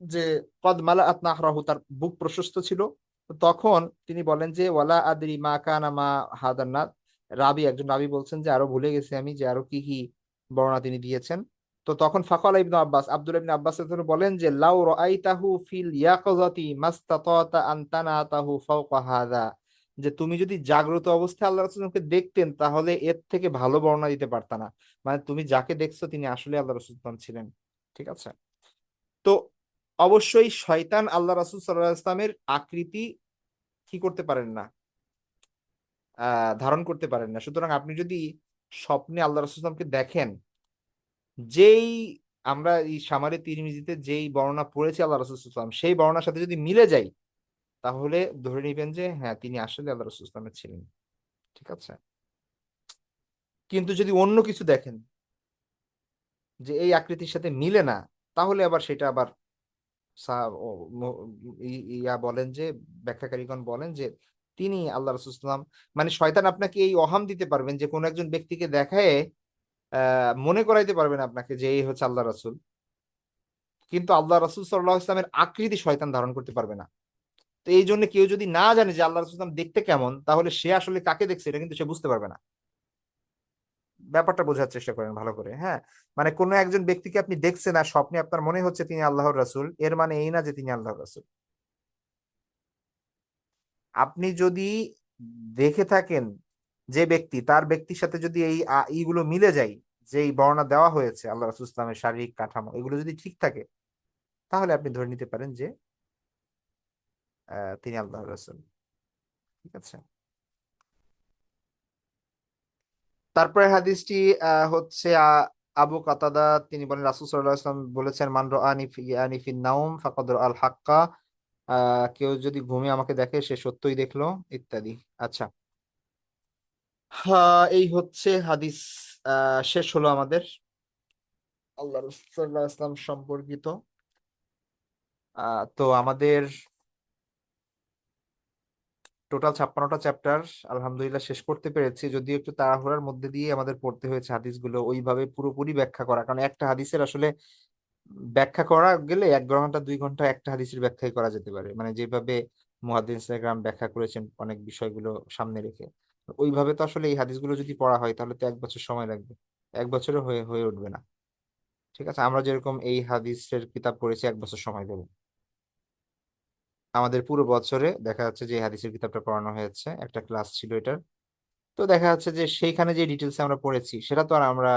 যে কদ মালাআত নাহরাহু, তার বুক প্রশস্ত ছিল। তো তখন তিনি বলেন যে ওয়ালা আদরি মা কানা মা হাদান্নাত, একজন রাবি বলছেন যে আরো ভুলে গেছি আমি যে আরো কি কি বর্ণনা তিনি দিয়েছেন। তো তখন ফাকাল ইবনু আব্বাস, আব্দুল্লাহ ইবনে আব্বাস বলেন যে লাউ রাআইতাহু ফিল ইয়াকাযাতি মাস্তাতাতা আন তানাতাহু ফাওকা হাযা, যে তুমি যদি জাগ্রত অবস্থায় আল্লাহ রাসূলকে দেখতেন তাহলে এর থেকে ভালো বর্ণনা দিতে পারতা না। মানে তুমি যাকে দেখছো তিনি আসলে আল্লাহ রাসূল ছিলেন। ঠিক আছে। তো অবশ্যই শয়তান আল্লাহ রাসূল সাল্লাল্লাহু আলাইহি ওয়াসাল্লামের আকৃতি কি করতে পারেন না, ধারণ করতে পারেন না। সুতরাং আপনি যদি স্বপ্নে আল্লাহ রাসূল সাল্লাল্লাহু আলাইহি ওয়াসাল্লামকে দেখেন, যেই আমরা এই সামারে তিরমিজিতে যেই বর্ণনা পড়েছি আল্লাহ রাসূল সাল্লাল্লাহু আলাইহি ওয়াসাল্লাম, সেই বর্ণনার সাথে যদি মিলে যায় তাহলে ধরে নিবেন যে হ্যাঁ তিনি আসলে আল্লাহ রাসূল সাল্লাল্লাহু আলাইহি ওয়াসাল্লামের ছিলেন। ঠিক আছে। কিন্তু যদি অন্য কিছু দেখেন যে এই আকৃতির সাথে মিলে না, তাহলে আবার সেটা আবার ইয়া বলেন যে ব্যাখ্যাকারীগণ বলেন যে তিনি আল্লাহ রাসূল সাল্লাম, মানে শয়তান আপনাকে এই অহাম দিতে পারবেন যে কোন একজন ব্যক্তিকে দেখায় মনে করাইতে পারবেন আপনাকে যে এই হচ্ছে আল্লাহ রাসূল, কিন্তু আল্লাহ রাসূল সাল্লাল্লাহু আলাইহি ওয়াসাল্লামের আকৃতি শয়তান ধারণ করতে পারবে না। তো এই জন্য কেউ যদি না জানে যে আল্লাহ রাসূল সাল্লাম দেখতে কেমন, তাহলে সে আসলে কাকে দেখছে এটা কিন্তু সে বুঝতে পারবে না। ব্যাপারটা বোঝার চেষ্টা করেন ভালো করে, হ্যাঁ। মানে কোন একজন ব্যক্তিকে আপনি দেখছেন আর স্বপ্নে আপনার মনে হচ্ছে তিনি আল্লাহর রাসূল, এর মানে এই না যে তিনি আল্লাহর রাসূল। আপনি যদি দেখে থাকেন যে ব্যক্তি, তার ব্যক্তির সাথে যদি এই ইগুলো মিলে যায়, যে এই বর্ণনা দেওয়া হয়েছে আল্লাহ রাসূল ইসলামের শারীরিক কাঠামো, এগুলো যদি ঠিক থাকে, তাহলে আপনি ধরে নিতে পারেন যে তিনি আল্লাহর রাসূল। ঠিক আছে। তারপরে হাদিসটি হচ্ছে আবু কাতাদা, তিনি বলেন রাসূল সাল্লাল্লাহু আলাইহি ওয়াসাল্লাম বলেছেন মান রাআনি ফি ফিন নাওম ফাকাদ রাআল হাক্কা, কেউ যদি ঘুমে আমাকে দেখে সে সত্যই দেখলো, ইত্যাদি। আচ্ছা, হ্যাঁ, এই হচ্ছে হাদিস। শেষ হলো আমাদের আল্লাহ রাসূল সাল্লাল্লাহু আলাইহি ওয়াসাল্লাম সম্পর্কিত। তো আমাদের টোটাল 56টা চ্যাপ্টার আলহামদুলিল্লাহ শেষ করতে পেরেছি, যদিও একটু তাড়াহুড়ার মধ্যে দিয়ে আমাদের পড়তে হয়েছে হাদিসগুলো ওইভাবে পুরোপুরি ব্যাখ্যা করা, কারণ একটা হাদিসের আসলে ব্যাখ্যা করা গেলে 1 ঘন্টা 2 ঘন্টা একটা হাদিসের ব্যাখ্যাই করা যেতে পারে, মানে যেভাবে মুহাদ্দিসিনে কেরাম ব্যাখ্যা করেছেন অনেক বিষয়গুলো সামনে রেখে। ওইভাবে তো আসলে এই হাদিসগুলো যদি পড়া হয় তাহলে তো 1 বছর সময় লাগবে, 1 বছরে হয়ে হয়ে উঠবে না। ঠিক আছে, আমরা যেরকম এই হাদিসের কিতাব পড়েছি 1 বছর সময় দেবো, আমাদের পুরো বছরে দেখা যাচ্ছে যে এই হাদিসের কিতাবটা পড়ানো হয়েছে, একটা ক্লাস ছিল এটার। তো দেখা যাচ্ছে যে সেইখানে যে ডিটেলস আমরা পড়েছি সেটা তো আর আমরা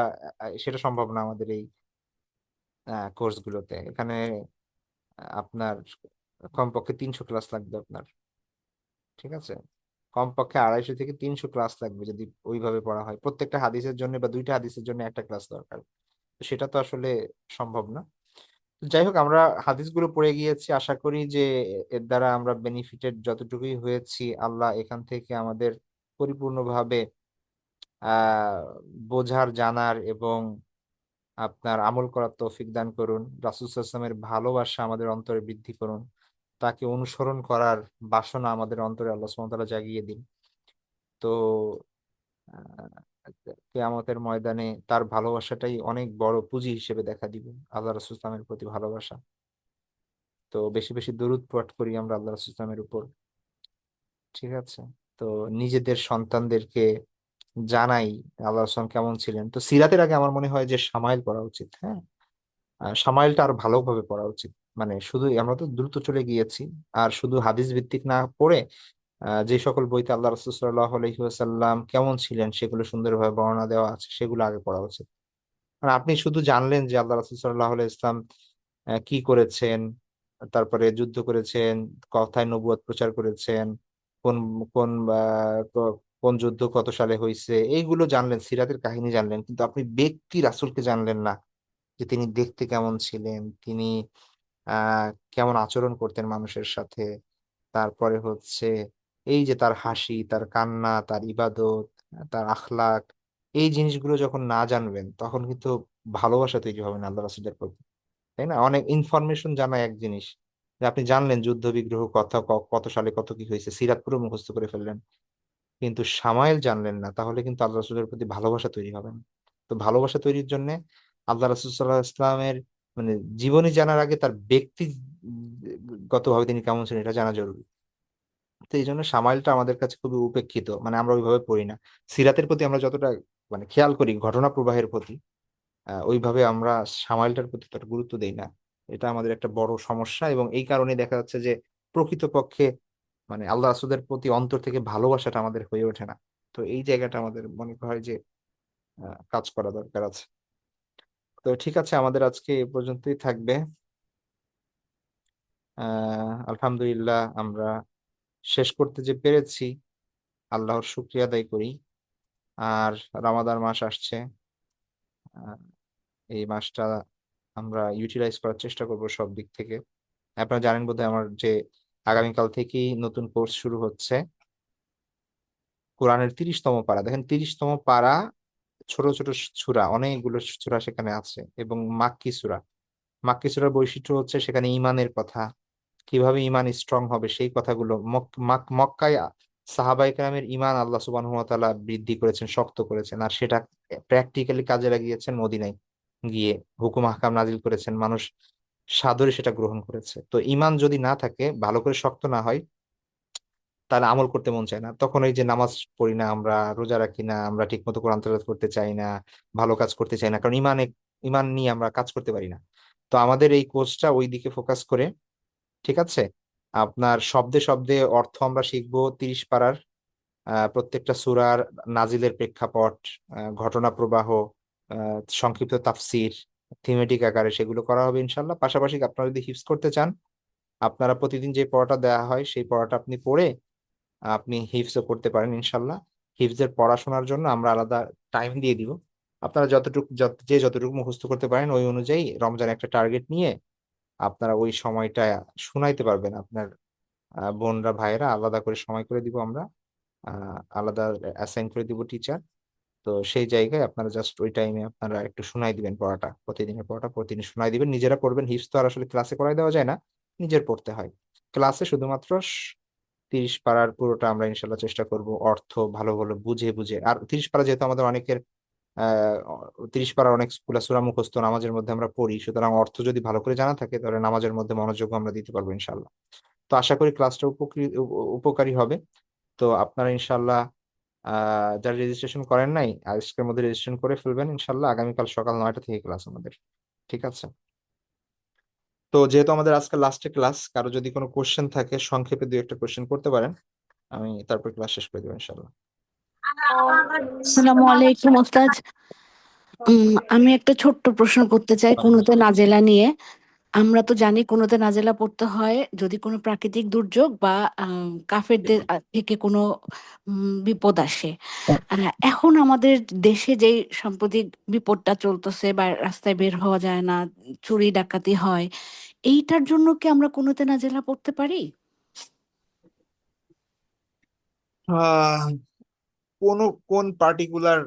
সেটা সম্ভব না আমাদের এই কোর্সগুলোতে। এখানে আপনার কমপক্ষে 300 ক্লাস লাগবে আপনার। ঠিক আছে, কমপক্ষে 250 থেকে 300 ক্লাস লাগবে যদি ওইভাবে পড়া হয়, প্রত্যেকটা হাদিসের জন্য বা দুইটা হাদিসের জন্য একটা ক্লাস দরকার। তো সেটা তো আসলে সম্ভব না। তো যাই হোক, আমরা হাদিসগুলো পড়ে গিয়েছি, আশা করি যে এর দ্বারা আমরা বেনিফিটেড যতটুকুই হয়েছি, আল্লাহ এখান থেকে আমাদের পরিপূর্ণভাবে আহ বোঝার, জানার এবং আপনার আমল করার তৌফিক দান করুন। রাসূল সাল্লাল্লাহু আলাইহি ওয়াসাল্লামের ভালোবাসা আমাদের অন্তরে বৃদ্ধি করুন, তাকে অনুসরণ করার বাসনা আমাদের অন্তরে আল্লাহ সুবহানাহু ওয়া তাআলা জাগিয়ে দিন। তো কিয়ামতের ময়দানে তার ভালোবাসাটাই অনেক বড় পুঁজি হিসেবে দেখা দিবে, আল্লাহ রাসূল সাল্লাল্লাহু আলাইহি ওয়াসাল্লামের প্রতি ভালোবাসা। তো বেশি বেশি দরুদ পাঠ করি আমরা আল্লাহ রাসূল সাল্লাল্লাহু আলাইহি ওয়াসাল্লামের উপর। ঠিক আছে। তো নিজেদের সন্তানদেরকে জানাই আল্লাহ রাসূল কেমন ছিলেন। তো সিরাতের আগে আমার মনে হয় যে সামাইল পড়া উচিত, হ্যাঁ। সামাইলটা আরো ভালোভাবে পড়া উচিত। মানে শুধু আমরা তো দ্রুত চলে গিয়েছি, আর শুধু হাদিস ভিত্তিক না পড়ে যে সকল বইতে আল্লাহ রাসূল সাল্লাল্লাহু আলাইহি ওয়াসাল্লাম কেমন ছিলেন সেগুলো সুন্দরভাবে বর্ণনা দেওয়া আছে সেগুলো আগে পড়া উচিত। আর আপনি শুধু জানলেন যে আল্লাহ রাসূল সাল্লাল্লাহু আলাইহি ইসলাম কি করেছেন, তারপরে যুদ্ধ করেছেন, কথায় নবুয়ত প্রচার করেছেন, কোন কোন কোন যুদ্ধ কত সালে হয়েছে, এইগুলো জানলেন, সিরাতের কাহিনী জানলেন, কিন্তু আপনি ব্যক্তি রাসূলকে জানলেন না। যে তিনি দেখতে কেমন ছিলেন, তিনি কেমন আচরণ করতেন মানুষের সাথে। তারপরে হচ্ছে এই যে তার হাসি, তার কান্না, তার ইবাদত, তার আখলাক, এই জিনিসগুলো যখন না জানবেন তখন কিন্তু ভালোবাসা তৈরি হবে না আল্লাহ রাসূলের প্রতি, তাই না? অনেক ইনফরমেশন জানা এক জিনিস, যে আপনি জানলেন যুদ্ধ বিগ্রহ কথা, কত সালে কত কি হয়েছে, সিরাত পুরো মুখস্থ করে ফেললেন, কিন্তু সামাইল জানলেন না, তাহলে কিন্তু আল্লাহ রাসূলের প্রতি ভালোবাসা তৈরি হবে না। তো ভালোবাসা তৈরির জন্য আল্লাহ রাসূল সাল্লাল্লাহু আলাইহি ইসলামের মানে জীবনী জানার আগে তার ব্যক্তিগতভাবে তিনি কেমন ছিলেন এটা জানা জরুরি। তো এই জন্য সামাইলটা আমাদের কাছে খুবই উপেক্ষিত, মানে আমরা ওইভাবে পড়ি না। সিরাতের প্রতি আমরা যতটা মানে খেয়াল করি ঘটনা প্রবাহের প্রতি, ওইভাবে আমরা সামাইলটার প্রতি ততটা গুরুত্ব দেই না। এটা আমাদের একটা বড় সমস্যা, এবং এই কারণে দেখা যাচ্ছে যে প্রকৃতপক্ষে মানে আল্লাহ রাসূলের প্রতি অন্তর থেকে ভালোবাসাটা আমাদের হয়ে ওঠে না। তো এই জায়গাটা আমাদের মনে হয় যে কাজ করা দরকার আছে। তো ঠিক আছে, আমাদের আজকে এ পর্যন্তই থাকবে। আলহামদুলিল্লাহ, আমরা শেষ করতে যে পেরেছি আল্লাহর শুকরিয়া আদায় করি। আর রমাদান মাস আসছে, আহ, এই মাসটা আমরা ইউটিলাইজ করার চেষ্টা করব সব দিক থেকে। আপনারা জানেন বোধহয় আমার যে আগামীকাল থেকেই নতুন কোর্স শুরু হচ্ছে, কোরআনের 30তম পারা। দেখেন 30তম পারা, ছোট ছোট সূরা, অনেকগুলো সূরা সেখানে আছে, এবং মাক্কি সূরা। মাক্কি সূরার বৈশিষ্ট্য হচ্ছে সেখানে ইমানের কথা, কিভাবে ইমান স্ট্রং হবে সেই কথাগুলো। মক্কায় সাহাবায়ে কেরামের ইমান আল্লাহ সুবহানাহু ওয়া তাআলা বৃদ্ধি করেছেন, শক্ত করেছেন, আর সেটা প্র্যাকটিক্যালি কাজে লাগিয়েছেন মদিনায় গিয়ে। হুকুম আহকাম নাজিল করেছেন, মানুষ সাদরে সেটা গ্রহণ করেছে। তো ইমান যদি না থাকে, ভালো করে শক্ত না হয়, তাহলে আমল করতে মন চায় না। তখন এই যে নামাজ পড়ি না আমরা, রোজা রাখি না আমরা, ঠিক মতো কোরআন তেলাওয়াত করতে চাই না, ভালো কাজ করতে চাই না, কারণ ইমান নিয়ে আমরা কাজ করতে পারি না। তো আমাদের এই কোর্সটা ওই দিকে ফোকাস করে, ঠিক আছে? আপনার শব্দে শব্দে অর্থ আমরা শিখবো 30 পারার, প্রত্যেকটা সূরার নাজিলের প্রেক্ষাপট, ঘটনা প্রবাহ, সংক্ষিপ্ত তাফসির, থিমেটিক আকারে সেগুলো করা হবে ইনশাল্লাহ। পাশাপাশি আপনারা যদি হিফজ করতে চান, আপনারা প্রতিদিন যে পড়াটা দেওয়া হয় সেই পড়াটা আপনি পড়ে আপনি হিফজও করতে পারেন ইনশাল্লাহ। হিফজের পড়াশোনার জন্য আমরা আলাদা টাইম দিয়ে দিব। আপনারা যে যতটুকু মুখস্থ করতে পারেন ওই অনুযায়ী রমজান একটা টার্গেট নিয়ে আপনারা ওই সময়টা শুনাইতে পারবেন। আপনার বোনরা ভাইয়েরা আলাদা করে সময় করে দিব আমরা, আলাদা অ্যাসাইন করে দিব টিচার। তো সেই জায়গায় আপনারা জাস্ট ওই টাইমে আপনারা একটু শোনাই দিবেন পড়াটা, প্রতিদিনের পড়াটা প্রতিদিন শোনাই দিবেন, নিজেরা পড়বেন। হিফজ তো আর আসলে ক্লাসে করাই দেওয়া যায় না, নিজের পড়তে হয়। ক্লাসে শুধুমাত্র 30 পারার পুরোটা আমরা ইনশাল্লাহ চেষ্টা করব অর্থ ভালো ভালো বুঝে বুঝে। আর 30 পারা যেহেতু আমাদের অনেকের 30 পারার অনেক সূরা মুখস্থ নামাজের মধ্যে আমরা পড়ি, সুতরাং অর্থ যদি ভালো করে জানা থাকে তাহলে নামাজের মধ্যে মনোযোগ আমরা দিতে পারবো ইনশাল্লাহ। তো আশা করি ক্লাসটা উপকারী হবে। তো আপনারা ইনশাল্লাহ যারা রেজিস্ট্রেশন করেন নাই আজকের মধ্যে রেজিস্ট্রেশন করে ফেলবেন ইনশাল্লাহ। আগামীকাল সকাল 9টা থেকে ক্লাস আমাদের, ঠিক আছে? তো যেহেতু আমাদের আজকে লাস্টে ক্লাস, কারো যদি কোনো কোশ্চেন থাকে সংক্ষেপে 2-1টা কোশ্চেন করতে পারেন, আমি তারপর ক্লাস শেষ করে দেবো ইনশাল্লাহ। আসসালামু আলাইকুম ওস্তাদ। আমি একটা ছোট্ট প্রশ্ন করতে চাই কুনুতে নাজেলা নিয়ে। আমরা তো জানি কুনুতে নাজেলা পড়তে হয় যদি কোনো প্রাকৃতিক দুর্যোগ বা কাফেরদের থেকে কোনো বিপদ আসে। এখন আমাদের দেশে যেই সাম্প্রতিক বিপদটা চলতেছে, বা রাস্তায় বের হওয়া যায় না, চুরি ডাকাতি হয়, এইটার জন্য কি আমরা কুনুতে নাজেলা পড়তে পারি? আহ কোন কোন পার্টিকুলার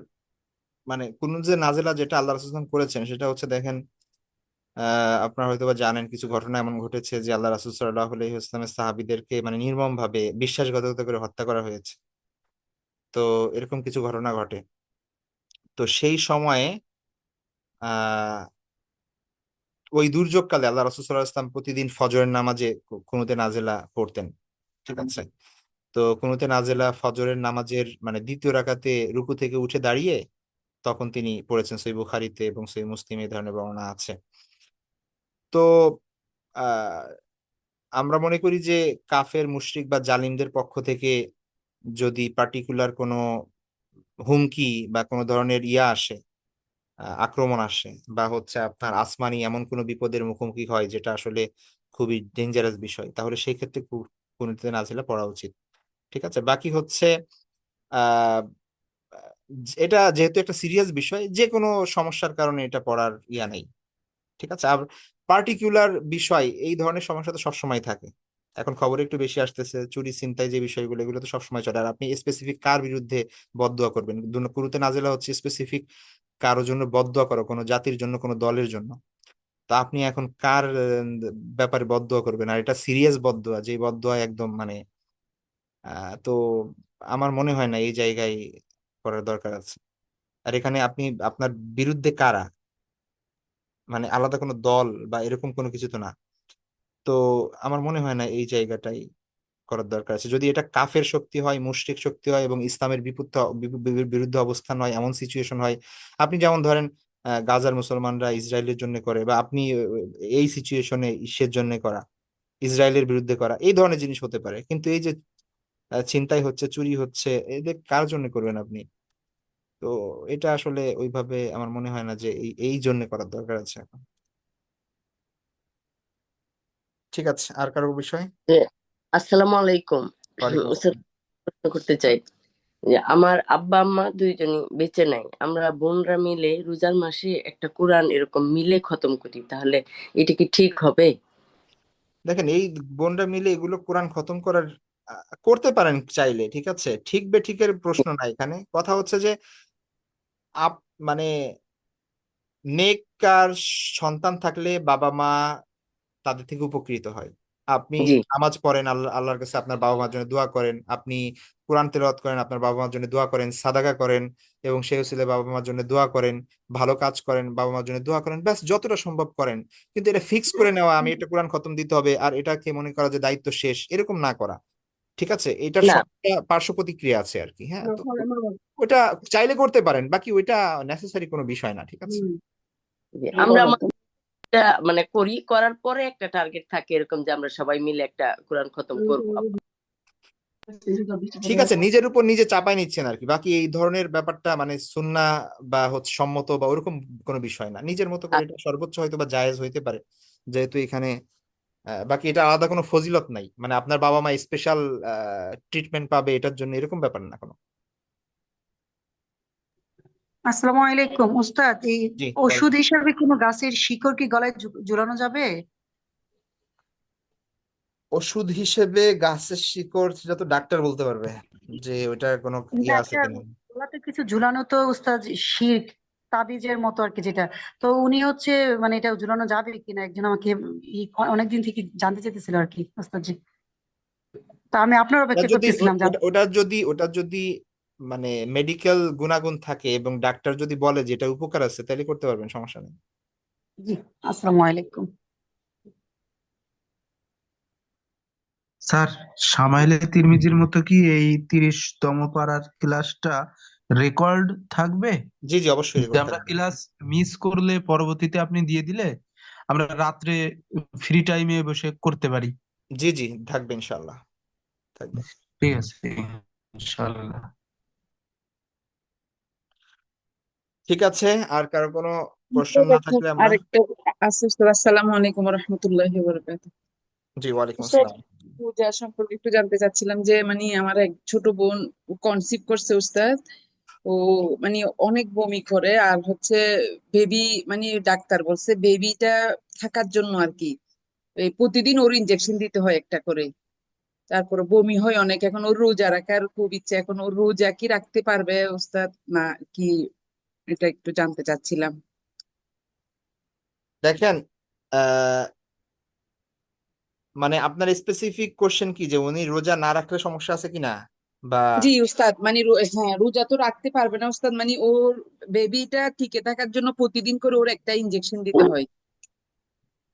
মানে কোন যে নাজেলা যেটা আল্লাহ রাসূল করেছেন সেটা হচ্ছে, দেখেন আপনারা হয়তোবা জানেন কিছু ঘটনা এমন ঘটেছে যে আল্লাহ রাসূল সাল্লাল্লাহু আলাইহি ওয়াসাল্লামের সাহাবীদেরকে মানে নির্মম ভাবে বিশ্বাসঘাতকতা করে হত্যা করা হয়েছে। তো এরকম কিছু ঘটনা ঘটে। তো সেই সময়ে আহ ওই দুর্যোগকালে আল্লাহ রাসূল সাল্লাল্লাহু আলাইহি ওয়াসাল্লাম প্রতিদিন ফজরের নামাজে কুনুতে নাজেলা পড়তেন, ঠিক আছে? তো কুনুতে নাজেলা ফজরের নামাজের মানে দ্বিতীয় রাকাতে রুকু থেকে উঠে দাঁড়িয়ে তখন তিনি পড়েছেন। সহিহ বুখারীতে এবং সহিহ মুসলিমে এই ধরনের বর্ণনা আছে। তো আহ আমরা মনে করি যে কাফের মুশরিক বা জালিমদের পক্ষ থেকে যদি পার্টিকুলার কোনো হুমকি বা কোনো ধরনের আসে, আক্রমণ আসে, বা হচ্ছে আপনার আসমানি এমন কোনো বিপদের মুখোমুখি হয় যেটা আসলে খুবই ডেঞ্জারাস বিষয়, তাহলে সেই ক্ষেত্রে কুনুতে নাজিলা পড়া উচিত, ঠিক আছে? বাকি হচ্ছে আহ এটা যেহেতু একটা সিরিয়াস বিষয়, যে কোনো সমস্যার কারণে এটা পড়ার নেই। ঠিক আছে। আর পার্টিকুলার বিষয় এই ধরনের সমস্যা তো সবসময় থাকে। এখন খবরে একটু বেশি আসতেছে চুরি ছিনতাই যে বিষয়গুলো, এগুলো তো সবসময় চলে। আর আপনি স্পেসিফিক কার বিরুদ্ধে বদদোয়া করবেন? কুরুতে নাজিলা হচ্ছে স্পেসিফিক কারোর জন্য বদদোয়া করো, কোনো জাতির জন্য, কোনো দলের জন্য। তো আপনি এখন কার ব্যাপারে বদদোয়া করবেন? আর এটা সিরিয়াস বদদোয়া, যে বদদোয়া একদম মানে তো আমার মনে হয় না এই জায়গায় করার দরকার আছে। আর এখানে আপনি আপনার বিরুদ্ধে কারা, মানে আলাদা কোনো দল বা এরকম কোনো কিছু তো না। তো আমার মনে হয় না এই জায়গাটাই করার দরকার আছে। যদি এটা কাফের শক্তি হয়, মুশরিক শক্তি হয় এবং ইসলামের বিরুদ্ধে অবস্থান হয়, এমন সিচুয়েশন হয়, আপনি যেমন ধরেন গাজার মুসলমানরা ইসরায়েলের জন্য করে, বা আপনি এই সিচুয়েশনে ইসের জন্য করা, ইসরায়েলের বিরুদ্ধে করা, এই ধরনের জিনিস হতে পারে। কিন্তু এই যে ছিনতাই হচ্ছে, চুরি হচ্ছে, এদের কার জন্য করবেন আপনি? তো এটা আসলে ওইভাবে আমার মনে হয় না যে এই এই জন্য করার দরকার আছে এখন। ঠিক আছে, আর কারো বিষয়? যে আসসালামু আলাইকুম। ওয়ালাইকুম স্যার, আসসালাম। প্রশ্ন করতে চাই যে আমার আব্বা আম্মা দুইজনই বেঁচে নাই, আমরা বোনরা মিলে রোজার মাসে একটা কোরআন এরকম মিলে খতম করি, তাহলে এটা কি ঠিক হবে? দেখেন, এই বোনরা মিলে এগুলো কোরআন খতম করার করতে পারেন চাইলে, ঠিক আছে। ঠিক বেঠিকের প্রশ্ন না, এখানে কথা হচ্ছে যে আপ মানে নেককার সন্তান থাকলে বাবা মা তাদের থেকে উপকৃত হয়। আপনি জি। নামাজ পড়েন, আল্লাহর কাছে আপনার বাবা মার জন্য দোয়া করেন, আপনি কোরআন তেলাওয়াত করেন, আপনার বাবা মার জন্য দোয়া করেন, সাদাকা করেন এবং সেই উসিলায় বাবা মার জন্য দোয়া করেন, ভালো কাজ করেন, বাবা মার জন্য দোয়া করেন, ব্যাস যতটা সম্ভব করেন। কিন্তু এটা ফিক্স করে নেওয়া আমি এটা কোরআন খতম দিতে হবে আর এটাকে মনে করা যে দায়িত্ব শেষ, এরকম না করা। ঠিক আছে, এটার না, সবটা পার্শ্ব প্রতিক্রিয়া আছে আর কি। হ্যাঁ, তো ওটা চাইলে করতে পারেন, বাকি ওইটা নেসেসারি কোনো বিষয় না। ঠিক আছে। জি, আমরা আমাদের মানে করি, করার পরে একটা টার্গেট থাকে এরকম যে আমরা সবাই মিলে একটা কোরআন খতম করবো। ঠিক আছে, নিজের উপর নিজে চাপাই নিচ্ছেন আর কি। বাকি এই ধরনের ব্যাপারটা মানে সুন্নাহ বা হচ্ছে সম্মত বা ওরকম কোনো বিষয় না। নিজের মতো করে এটা সর্বোচ্চ হয়তো বা জায়েজ হইতে পারে, যেহেতু এখানে বাকি এটা আলাদা কোনো ফজিলত নাই, মানে আপনার বাবা মা স্পেশাল ট্রিটমেন্ট পাবে এটার জন্য, এরকম ব্যাপার না কোনো। আসসালামু আলাইকুম উস্তাদ, এই জি, ওষুধ হিসাবে কোনো গাছের শিকড় কি গলায় ঝুলানো যাবে? ওষুধ হিসেবে গাছের শিকড় সেটা তো ডাক্তার বলতে পারবে যে ওইটা কোনো না, ইয়ে আছে একটা কিনা। গলাতে কিছু ঝুলানো তো উস্তাদ, শিক তাবিজের মতো আর কি যেটা। তো উনি হচ্ছে মানে এটা ঝুলানো যাবে কিনা একজন আমাকে অনেকদিন থেকে জানতে চেয়েছিল আর কি উস্তাদ জি। তো আমি আপনার ওটা অপেক্ষা যদি করতেছিলাম ওটা যদি মানে মেডিকেল গুণাগুণ থাকে এবং ডাক্তার যদি বলে যে এটা উপকার আছে, তাহলে করতে পারবেন, সমস্যা নেই। জি। আসসালামু আলাইকুম। স্যার, সামাইলে তিরমিজির মতো কি এই 30তম পারার ক্লাসটা রেকর্ড থাকবে? জি জি, অবশ্যই যে রেকর্ড আমরা থাকবে। ক্লাস মিস করলে পরবর্তীতে আপনি দিয়ে দিলে আমরা রাত্রে ফ্রি টাইমে বসে করতে পারি। জি জি, থাকবে ইনশাল্লাহ, থাকবে। ঠিক আছে, ইনশাআল্লাহ। ঠিক আছে, আর কারো কোনো কোশ্চেন না থাকলে আমরা। আরেকটা আছে উস্তাদ, আসসালামু আলাইকুম রাহমাতুল্লাহি ওয়া বারাকাতুহু। জি, ওয়ালাইকুম উস্তাদ, আসসালাম। পূজা সম্পর্কে একটু জানতে চাচ্ছিলাম যে মানে আমার এক ছোট বোন কনসিভ করছে উস্তাদ। ও মানে অনেক বমি করে আর হচ্ছে বেবি, মানে ডাক্তার বলছে বেবিটা থাকার জন্য আর কি এই প্রতিদিন ওর ইনজেকশন দিতে হয় একটা করে। তারপরে বমি হয় অনেক। এখন ওর রোজা রাখার খুব ইচ্ছা, এখন ওর রোজা কি রাখতে পারবে উস্তাদ না কি, এটা একটু জানতে চাচ্ছিলাম। দেখেন, আহ মানে আপনার স্পেসিফিক কোশ্চেন কি, যে উনি রোজা না রাখলে সমস্যা আছে কিনা, বা জি উস্তাদ, মানে হ্যাঁ রোজা তো রাখতে পারবে না উস্তাদ, মানে ওর বেবিটা টিকে থাকার জন্য প্রতিদিন করে ওর একটা ইনজেকশন দিতে হয়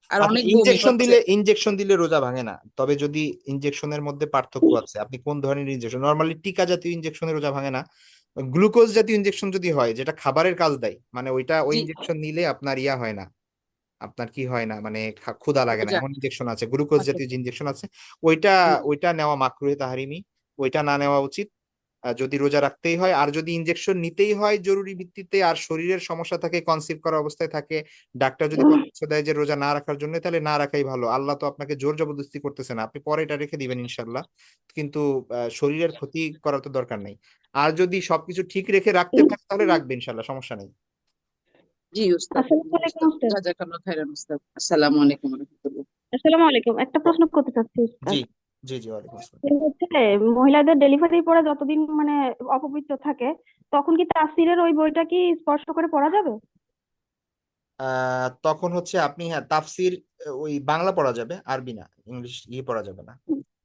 আর আচ্ছা, অনেক বমি ইনজেকশন হচ্ছে। দিলে রোজা ভাঙে না। তবে যদি ইনজেকশনের মধ্যে পার্থক্য আছে, আপনি কোন ধরনের ইনজেকশন, নর্মালি টিকা জাতীয় ইনজেকশনের রোজা ভাঙে না। গ্লুকোজ জাতীয় ইনজেকশন যদি হয়, যেটা খাবারের কাজ দেয়, মানে ওই জি, ইনজেকশন নিলে আপনার ইয়া হয় না, আপনার কি হয় না, মানে ক্ষুধা লাগে না, রোজা। এমন ইনজেকশন আছে, গ্লুকোজ আচ্ছা। জাতীয় যে ইনজেকশন আছে, ওইটা হুম। ওইটা নেওয়া মাকরুহে তাহারিমি, ওইটা না নেওয়া উচিত যদি রোজা রাখতেই হয়। আর যদি ইনজেকশন নিতেই হয় জরুরি ভিত্তিতে আর শরীরের সমস্যা থাকে, কনসিভ করা অবস্থায় থাকে, ডাক্তার যদি পরামর্শ দেয় যে রোজা না রাখার জন্য, তাহলে না রাখাই ভালো। আল্লাহ তো আপনাকে জোর জবরদস্তি করতেছে না, আপনি পরে এটা রেখে দিবেন ইনশাল্লাহ। কিন্তু শরীরের ক্ষতি করার তো দরকার নেই। আর যদি সবকিছু ঠিক রেখে রাখতে পারে তাহলে রাখবে ইনশাল্লাহ, সমস্যা নেই। জি উস্তাদ, আসসালামু জি আলাইকুম উস্তাদ, উস্তাদ। জাযাকাল্লাহ খাইরান উস্তাদ। আসসালামু আলাইকুম ওয়া রাহমাতুল্লাহ। আসসালামু আলাইকুম, একটা প্রশ্ন করতে চাচ্ছি উস্তাদ। জি জি জি, ওয়ালাইকুম আসসালাম। যে হচ্ছে মহিলাদের ডেলিভারির পরে যতদিন মানে অপবিত্র থাকে, তখন কি তাফসীরের ওই বইটা কি স্পষ্ট করে পড়া যাবে? তখন হচ্ছে আপনি, হ্যাঁ, তাফসির ওই বাংলা পড়া যাবে, আরবি না, ইংলিশ পড়া যাবে না।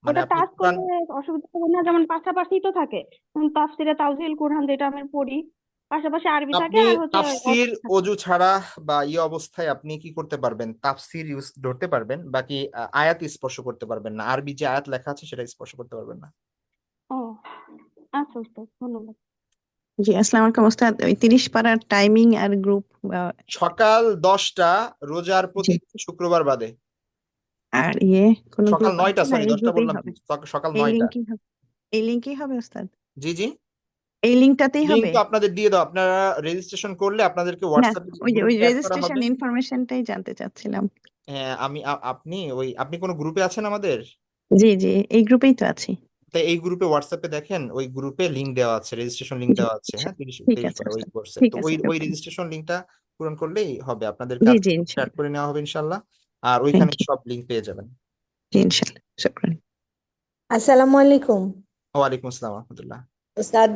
মানে ওটা আপনি টাচ কোরআন, করলে অসুবিধা হবে না? যেমন পাশাপাশি তো থাকে, তাফসীরে তাওজিল কুরআন যেটা আমি পড়ি, পাশাপাশি আরবি থাকে আপনি আর হচ্ছে তাফসির অজু ছাড়া বা অবস্থায় আপনি কি করতে পারবেন, তাফসির ইউজ ধরতে পারবেন, বাকি আয়াত স্পর্শ করতে পারবেন না, আরবি যে আয়াত লেখা আছে সেটা স্পর্শ করতে পারবেন না। ও আচ্ছা উস্তাদ, ধন্যবাদ। জি, আসসালামু আলাইকুম ওস্তাদ। ওই 30 পারার টাইমিং আর গ্রুপ সকাল 10টা, রোজার জি, প্রতি শুক্রবার বাদে। আর কোনো সকাল গ্রুপ 9টা, আছে না? সরি, এই 10টা গ্রুপেই বললাম হবে? কি? সকাল এই 9টা। লিঙ্কই হবে? এই লিঙ্কই হবে ওস্তাদ? জি জি, এই লিঙ্কটাতেই লিঙ্ক হবে? তো আপনাদের দিয়ে দাও, আপনারা রেজিস্ট্রেশন করলে আপনাদেরকে না, হোয়াটসঅ্যাপে ওই যে ওই গ্রুপে অ্যাড করা রেজিস্ট্রেশন হবে। ইনফরমেশনটাই জানতে চাচ্ছিলাম। হ্যাঁ, আপনি কোনো গ্রুপে আছেন আমাদের? জি জি, এই গ্রুপেই তো আছি। তাই এই গ্রুপে হোয়াটসঅ্যাপে দেখেন, ওই গ্রুপে লিংক দেওয়া আছে, রেজিস্ট্রেশন লিংক জি, দেওয়া আছে, আচ্ছা, হ্যাঁ, 30 ঠিক 30 আছে পারা ওই ওস্তাদ, কোর্সে। ঠিক তো আছে, ওই ওকে। রেজিস্ট্রেশন লিংকটা পূরণ করলেই হবে, আপনাদেরকে জি আজকে জি, অ্যাড ইনশাল্লাহ। করে নেওয়া হবে ইনশাল্লাহ। আর থ্যাংক ওইখানে ইউ। সব লিংক পেয়ে যাবেন। জি, ইনশাল্লাহ, শুকরান। আসসালামু আলাইকুম ওয়ালাইকুম আসসালাম রহমতুল্লাহ। উস্তাদ।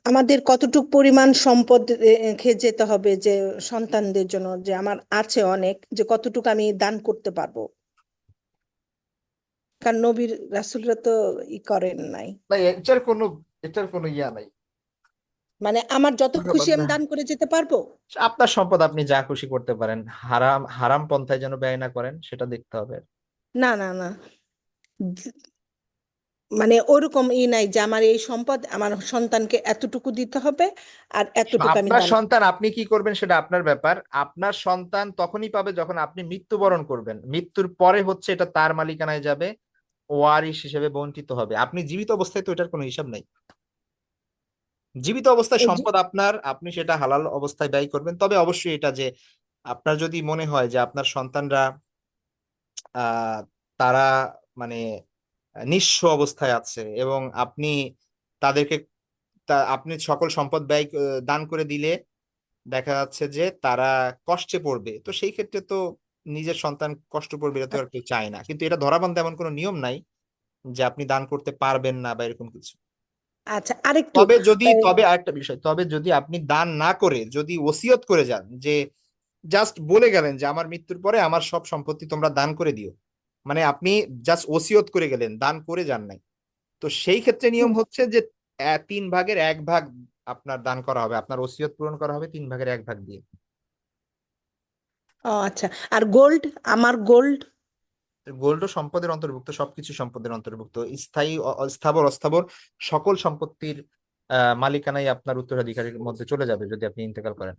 আমাদের কতটুক পরিমাণ সম্পদ রেখে যেতে হবে যে সন্তানদের জন্য, যে আমার আছে অনেক, যে কতটুকু আমি দান করতে পারবো? কারণ নবীর রাসূলরা তো করেন নাই। ভাই, এটার কোনো ইয়া নাই। মানে আমার যত ধন্যবাদ খুশি না। আমি দান করে যেতে পারবো? আপনার সম্পদ আপনি যা খুশি করতে পারেন, হারাম হারাম পন্থায় যেন ব্যয় না করেন, সেটা দেখতে হবে। না না না, মানে ওরকম নাই যে আমার এই সম্পদ আমার সন্তানকে এতটুকু দিতে হবে আর এতটুকু আমি আপনার দান। সন্তান আপনি কি করবেন সেটা আপনার ব্যাপার। আপনার সন্তান তখনই পাবে যখন আপনি মৃত্যুবরণ করবেন, মৃত্যুর পরে হচ্ছে এটা তার মালিকানায় যাবে, ওয়ারিশ হিসেবে বঞ্চিত হবে। আপনি জীবিত অবস্থায় তো এটার কোনো হিসাব নাই। জীবিত অবস্থায় এই যে সম্পদ আপনার, আপনি সেটা হালাল অবস্থায় ব্যয় করবেন। তবে অবশ্যই এটা যে আপনার যদি মনে হয় যে আপনার সন্তানরা আহ তারা মানে নিঃস্ব অবস্থায় আছে এবং আপনি তাদেরকে আপনি সকল সম্পদ দান করে দিলে দেখা যাচ্ছে যে তারা কষ্টে পড়বে, তো সেই ক্ষেত্রে তো নিজের সন্তান কষ্ট পড়বে এটা তো আর কেউ চায় না। কিন্তু এটা ধরাবান্ধা এমন কোনো নিয়ম নাই যে আপনি দান করতে পারবেন না বা এরকম কিছু। আচ্ছা, আরেকটু তবে আরেকটা বিষয়, তবে যদি আপনি দান না করে যদি ওসিয়ত করে যান, যে জাস্ট বলে গেলেন যে আমার মৃত্যুর পরে আমার সব সম্পত্তি তোমরা দান করে দিও, মানে আপনি জাস্ট ওসিয়ত করে গেলেন, দান করে যান নাই, তো সেই ক্ষেত্রে নিয়ম হচ্ছে যে 3/1 আপনার দান করা হবে, আপনার ওসিয়ত পূরণ করা হবে 3/1 দিয়ে। ও আচ্ছা, আর গোল্ড, আমার গোল্ড? গোল্ডও সম্পদের অন্তর্ভুক্ত, সবকিছু সম্পদের অন্তর্ভুক্ত, স্থায়ী স্থাবর অস্থাবর সকল সম্পত্তির মালিকানাই আপনার উত্তরাধিকারীর মধ্যে চলে যাবে যদি আপনি ইন্তেকাল করেন।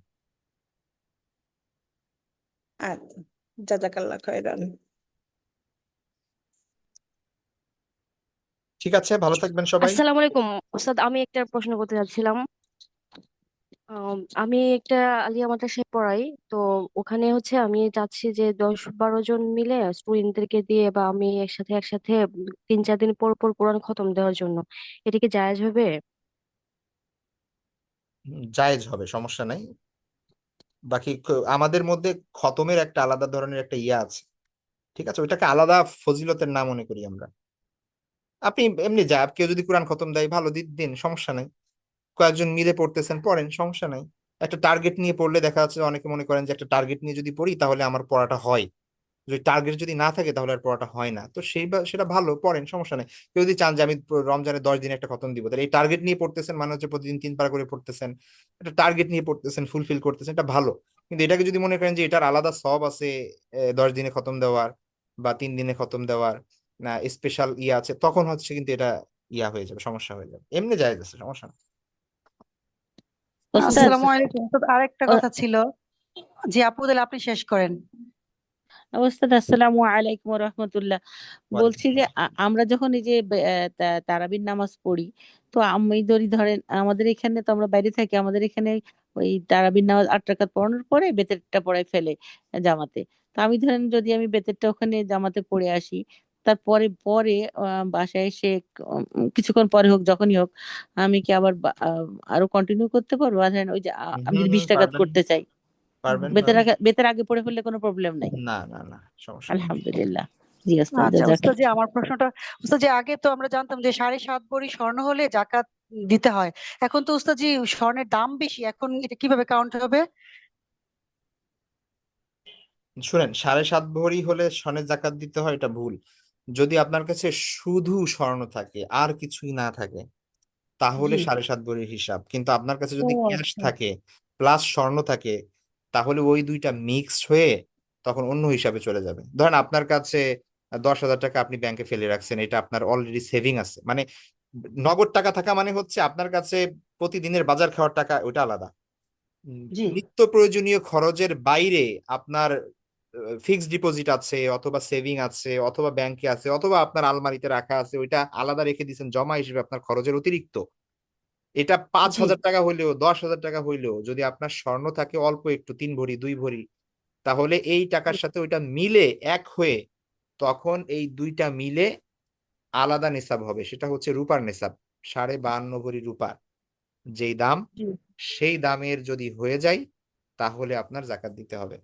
আচ্ছা, জাজাকাল্লাহ খায়রান। ঠিক আছে, ভালো থাকবেন সবাই। আসসালামু আলাইকুম ওস্তাদ, আমি একটা প্রশ্ন করতে চাচ্ছিলাম। আমি একটা আলিয়া মাদ্রাসায় পড়াই। তো ওখানে হচ্ছে আমি চাচ্ছি যে 10-12 জন মিলে স্টুডেন্টদেরকে দিয়ে বা আমি একসাথে একসাথে 3-4 দিন পর পর কোরআন খতম দেওয়ার জন্য, এটা কি জায়েজ হবে? জায়েজ হবে, সমস্যা নাই। বাকি আমাদের মধ্যে খতমের একটা আলাদা ধরনের একটা ইয়ে আছে, ঠিক আছে, ওইটাকে আলাদা ফজিলতের না মনে করি আমরা। আপনি এমনি কেউ যদি কোরআন খতম দেয় ভালো, দিন, সমস্যা নাই। কয়েকজন মিলে পড়তেছেন, পড়েন, সমস্যা নাই। একটা টার্গেট নিয়ে পড়লে দেখা যাচ্ছে যে অনেকে মনে করেন যে একটা টার্গেট নিয়ে যদি পড়ি তাহলে আমার পড়াটা হয়, যদি টার্গেট যদি না থাকে তাহলে আর পড়াটা হয় না। তো সেটা ভালো, পড়েন, সমস্যা নেই। কেউ যদি চান যে আমি রমজানে 10 দিনে একটা খতম দিব, তাহলে এই টার্গেট নিয়ে পড়তেছেন, মানে হচ্ছে প্রতিদিন 3 পারা করে পড়তেছেন, একটা টার্গেট নিয়ে পড়তেছেন, ফুলফিল করতেছেন, এটা ভালো। কিন্তু এটাকে যদি মনে করেন যে এটার আলাদা সব আছে, 10 দিনে খতম দেওয়ার বা 3 দিনে খতম দেওয়ার, না স্পেশাল ইয়ে আছে, তখন হচ্ছে কিন্তু এটা ইয়া হয়ে যাবে, সমস্যা হয়ে যাবে। এমনি জায়েজ আছে, সমস্যা না। ওস্তাদ আসসালামু আলাইকুম। তো আরেকটা ও- কথা ছিল, জি আপু, তাহলে আপনি শেষ করেন। ওস্তাদ আসসালামু আলাইকুম রহমতুল্লাহ। ওয়ালাইকুম বলছি যে আসসালাম। আমরা যখন এই যে তারাবির নামাজ পড়ি, তো আমি ধরেন আমাদের এখানে তো আমরা বাইরে থাকি, আমাদের এখানে ওই তারাবির নামাজ 8 রাকাত পড়ানোর পরে বেতেরটা পড়াই ফেলে জামাতে। তো আমি ধরেন যদি আমি বেতেরটা ওখানে জামাতে পড়ে আসি, তারপরে পরে বাসায় এসে কিছুক্ষণ পরে হোক যখনই হোক, আমি কি আবার আরো কন্টিনিউ করতে পারবো? আর ধরেন ওই যে আমি যদি 20 রাকাত পারবেন। করতে চাই। পারবেন বেতের ভাবি? আগে বেতের আগে পড়ে ফেললে কোনো প্রবলেম নাই। না না না, সমস্যা নেই। আলহামদুলিল্লাহ। জি ওস্তাদ, আচ্ছা জাজাক। উস্তাদ জি, আমার প্রশ্নটা উস্তাদ জি, আগে তো আমরা জানতাম যে 7.5 ভরি স্বর্ণ হলে জাকাত দিতে হয়। এখন তো উস্তাদ জি স্বর্ণের দাম বেশি, এখন এটা কিভাবে কাউন্ট হবে? শুনেন, 7.5 ভরি হলে স্বর্ণের জাকাত দিতে হয়, এটা ভুল। যদি আপনার কাছে শুধু স্বর্ণ থাকে আর কিছুই না থাকে তাহলে জি। 7.5 ভরির হিসাব। কিন্তু আপনার কাছে ও যদি ক্যাশ আচ্ছা। থাকে প্লাস স্বর্ণ থাকে তাহলে ওই দুইটা মিক্সড হয়ে তখন অন্য হিসাবে চলে যাবে। ধরেন আপনার কাছে 10,000 টাকা আপনি ব্যাংকে ফেলে রাখছেন, এটা আপনার অলরেডি সেভিং আছে, মানে নগদ টাকা থাকা মানে হচ্ছে আপনার কাছে প্রতিদিনের বাজার খাওয়ার টাকা, ওটা আলাদা। জি। নিত্য প্রয়োজনীয় খরচের বাইরে আপনার ফিক্সড ডিপোজিট আছে অথবা সেভিং আছে অথবা ব্যাংকে আছে অথবা আপনার আলমারিতে রাখা আছে, ওইটা আলাদা রেখে দিয়েছেন জমা হিসেবে আপনার খরচের অতিরিক্ত। এটা পাঁচ জি। হাজার টাকা হইলেও 10,000 টাকা হইলেও যদি আপনার স্বর্ণ থাকে অল্প একটু 3 ভরি 2 ভরি, তাহলে এই টাকার সাথে ওইটা মিলে এক হয়ে তখন এই দুইটা মিলে আলাদা নেশাব হবে, সেটা হচ্ছে রূপার নেশাব। 52.5 ভরি রূপার যেই দাম, জি। সেই দামের যদি হয়ে যায় তাহলে আপনার জাকাত দিতে হবে।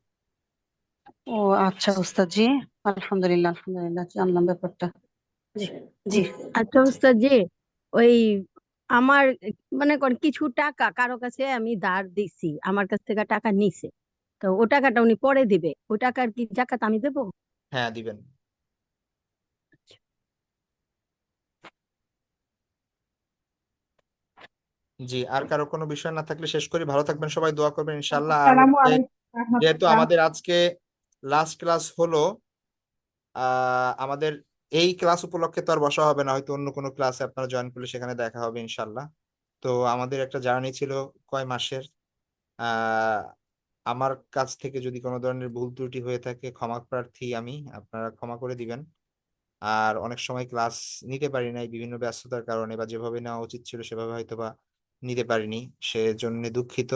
ও আচ্ছা উস্তাদ জি, আলহামদুলিল্লাহ আলহামদুলিল্লাহ জানলাম ব্যাপারটা। জি। জি। আচ্ছা উস্তাদ জি, ওই আমার মনে করেন কিছু টাকা কারো কাছে আমি ধার দিছি, আমার কাছ থেকে টাকা নিছে, তো ও টাকাটা উনি পরে দিবে, ওই টাকার কি জাকাত আমি দেবো? হ্যাঁ, দিবেন। জি, আর কারো কোনো বিষয় না থাকলে শেষ করি। ভালো থাকবেন সবাই, দোয়া করবেন ইনশাল্লাহ। আর আসসালামু আলাইকুম যেহেতু রহমতুল্লাহ। আমাদের আজকে লাস্ট ক্লাস হলো, আমাদের এই ক্লাস উপলক্ষে তো আর বসা হবে না, হয়তো অন্য কোনো ক্লাসে আপনারা জয়েন করলে সেখানে দেখা হবে ইনশাল্লাহ। তো আমাদের একটা জার্নি ছিল কয় মাসের। আহ আমার কাছ থেকে যদি কোনো ধরনের ভুল ত্রুটি হয়ে থাকে ক্ষমা প্রার্থী আমি, আপনারা ক্ষমা করে দিবেন। আর অনেক সময় ক্লাস নিতে পারি নাই বিভিন্ন ব্যস্ততার কারণে, বা যেভাবে নেওয়া উচিত ছিল সেভাবে হয়তোবা নিতে পারিনি, সেজন্য দুঃখিত।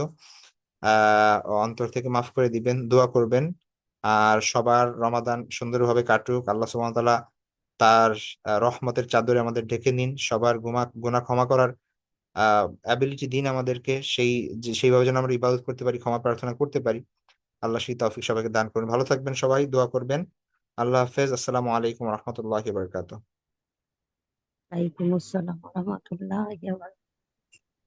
অন্তর থেকে মাফ করে দিবেন, দোয়া করবেন। আর সবার রমাদান সুন্দরভাবে কাটুক, আল্লাহ সুবহানাহু ওয়া তাআলা তার রহমতের চাদরে আমাদের ঢেকে নিন, সবার গুনাহ ক্ষমা করার অ্যাবিলিটি দিন আমাদেরকে, সেইভাবে যেন আমরা ইবাদত করতে পারি, ক্ষমা প্রার্থনা করতে পারি। আল্লাহ সেই তৌফিক সবাইকে দান করুন। ভালো থাকবেন সবাই, দোয়া করবেন। আল্লাহ হাফেজ। আসসালামু আলাইকুম রহমতুল্লাহি ওয়া বারাকাতুহু। ওয়ালাইকুম আসসালাম রহমতুল্লাহ।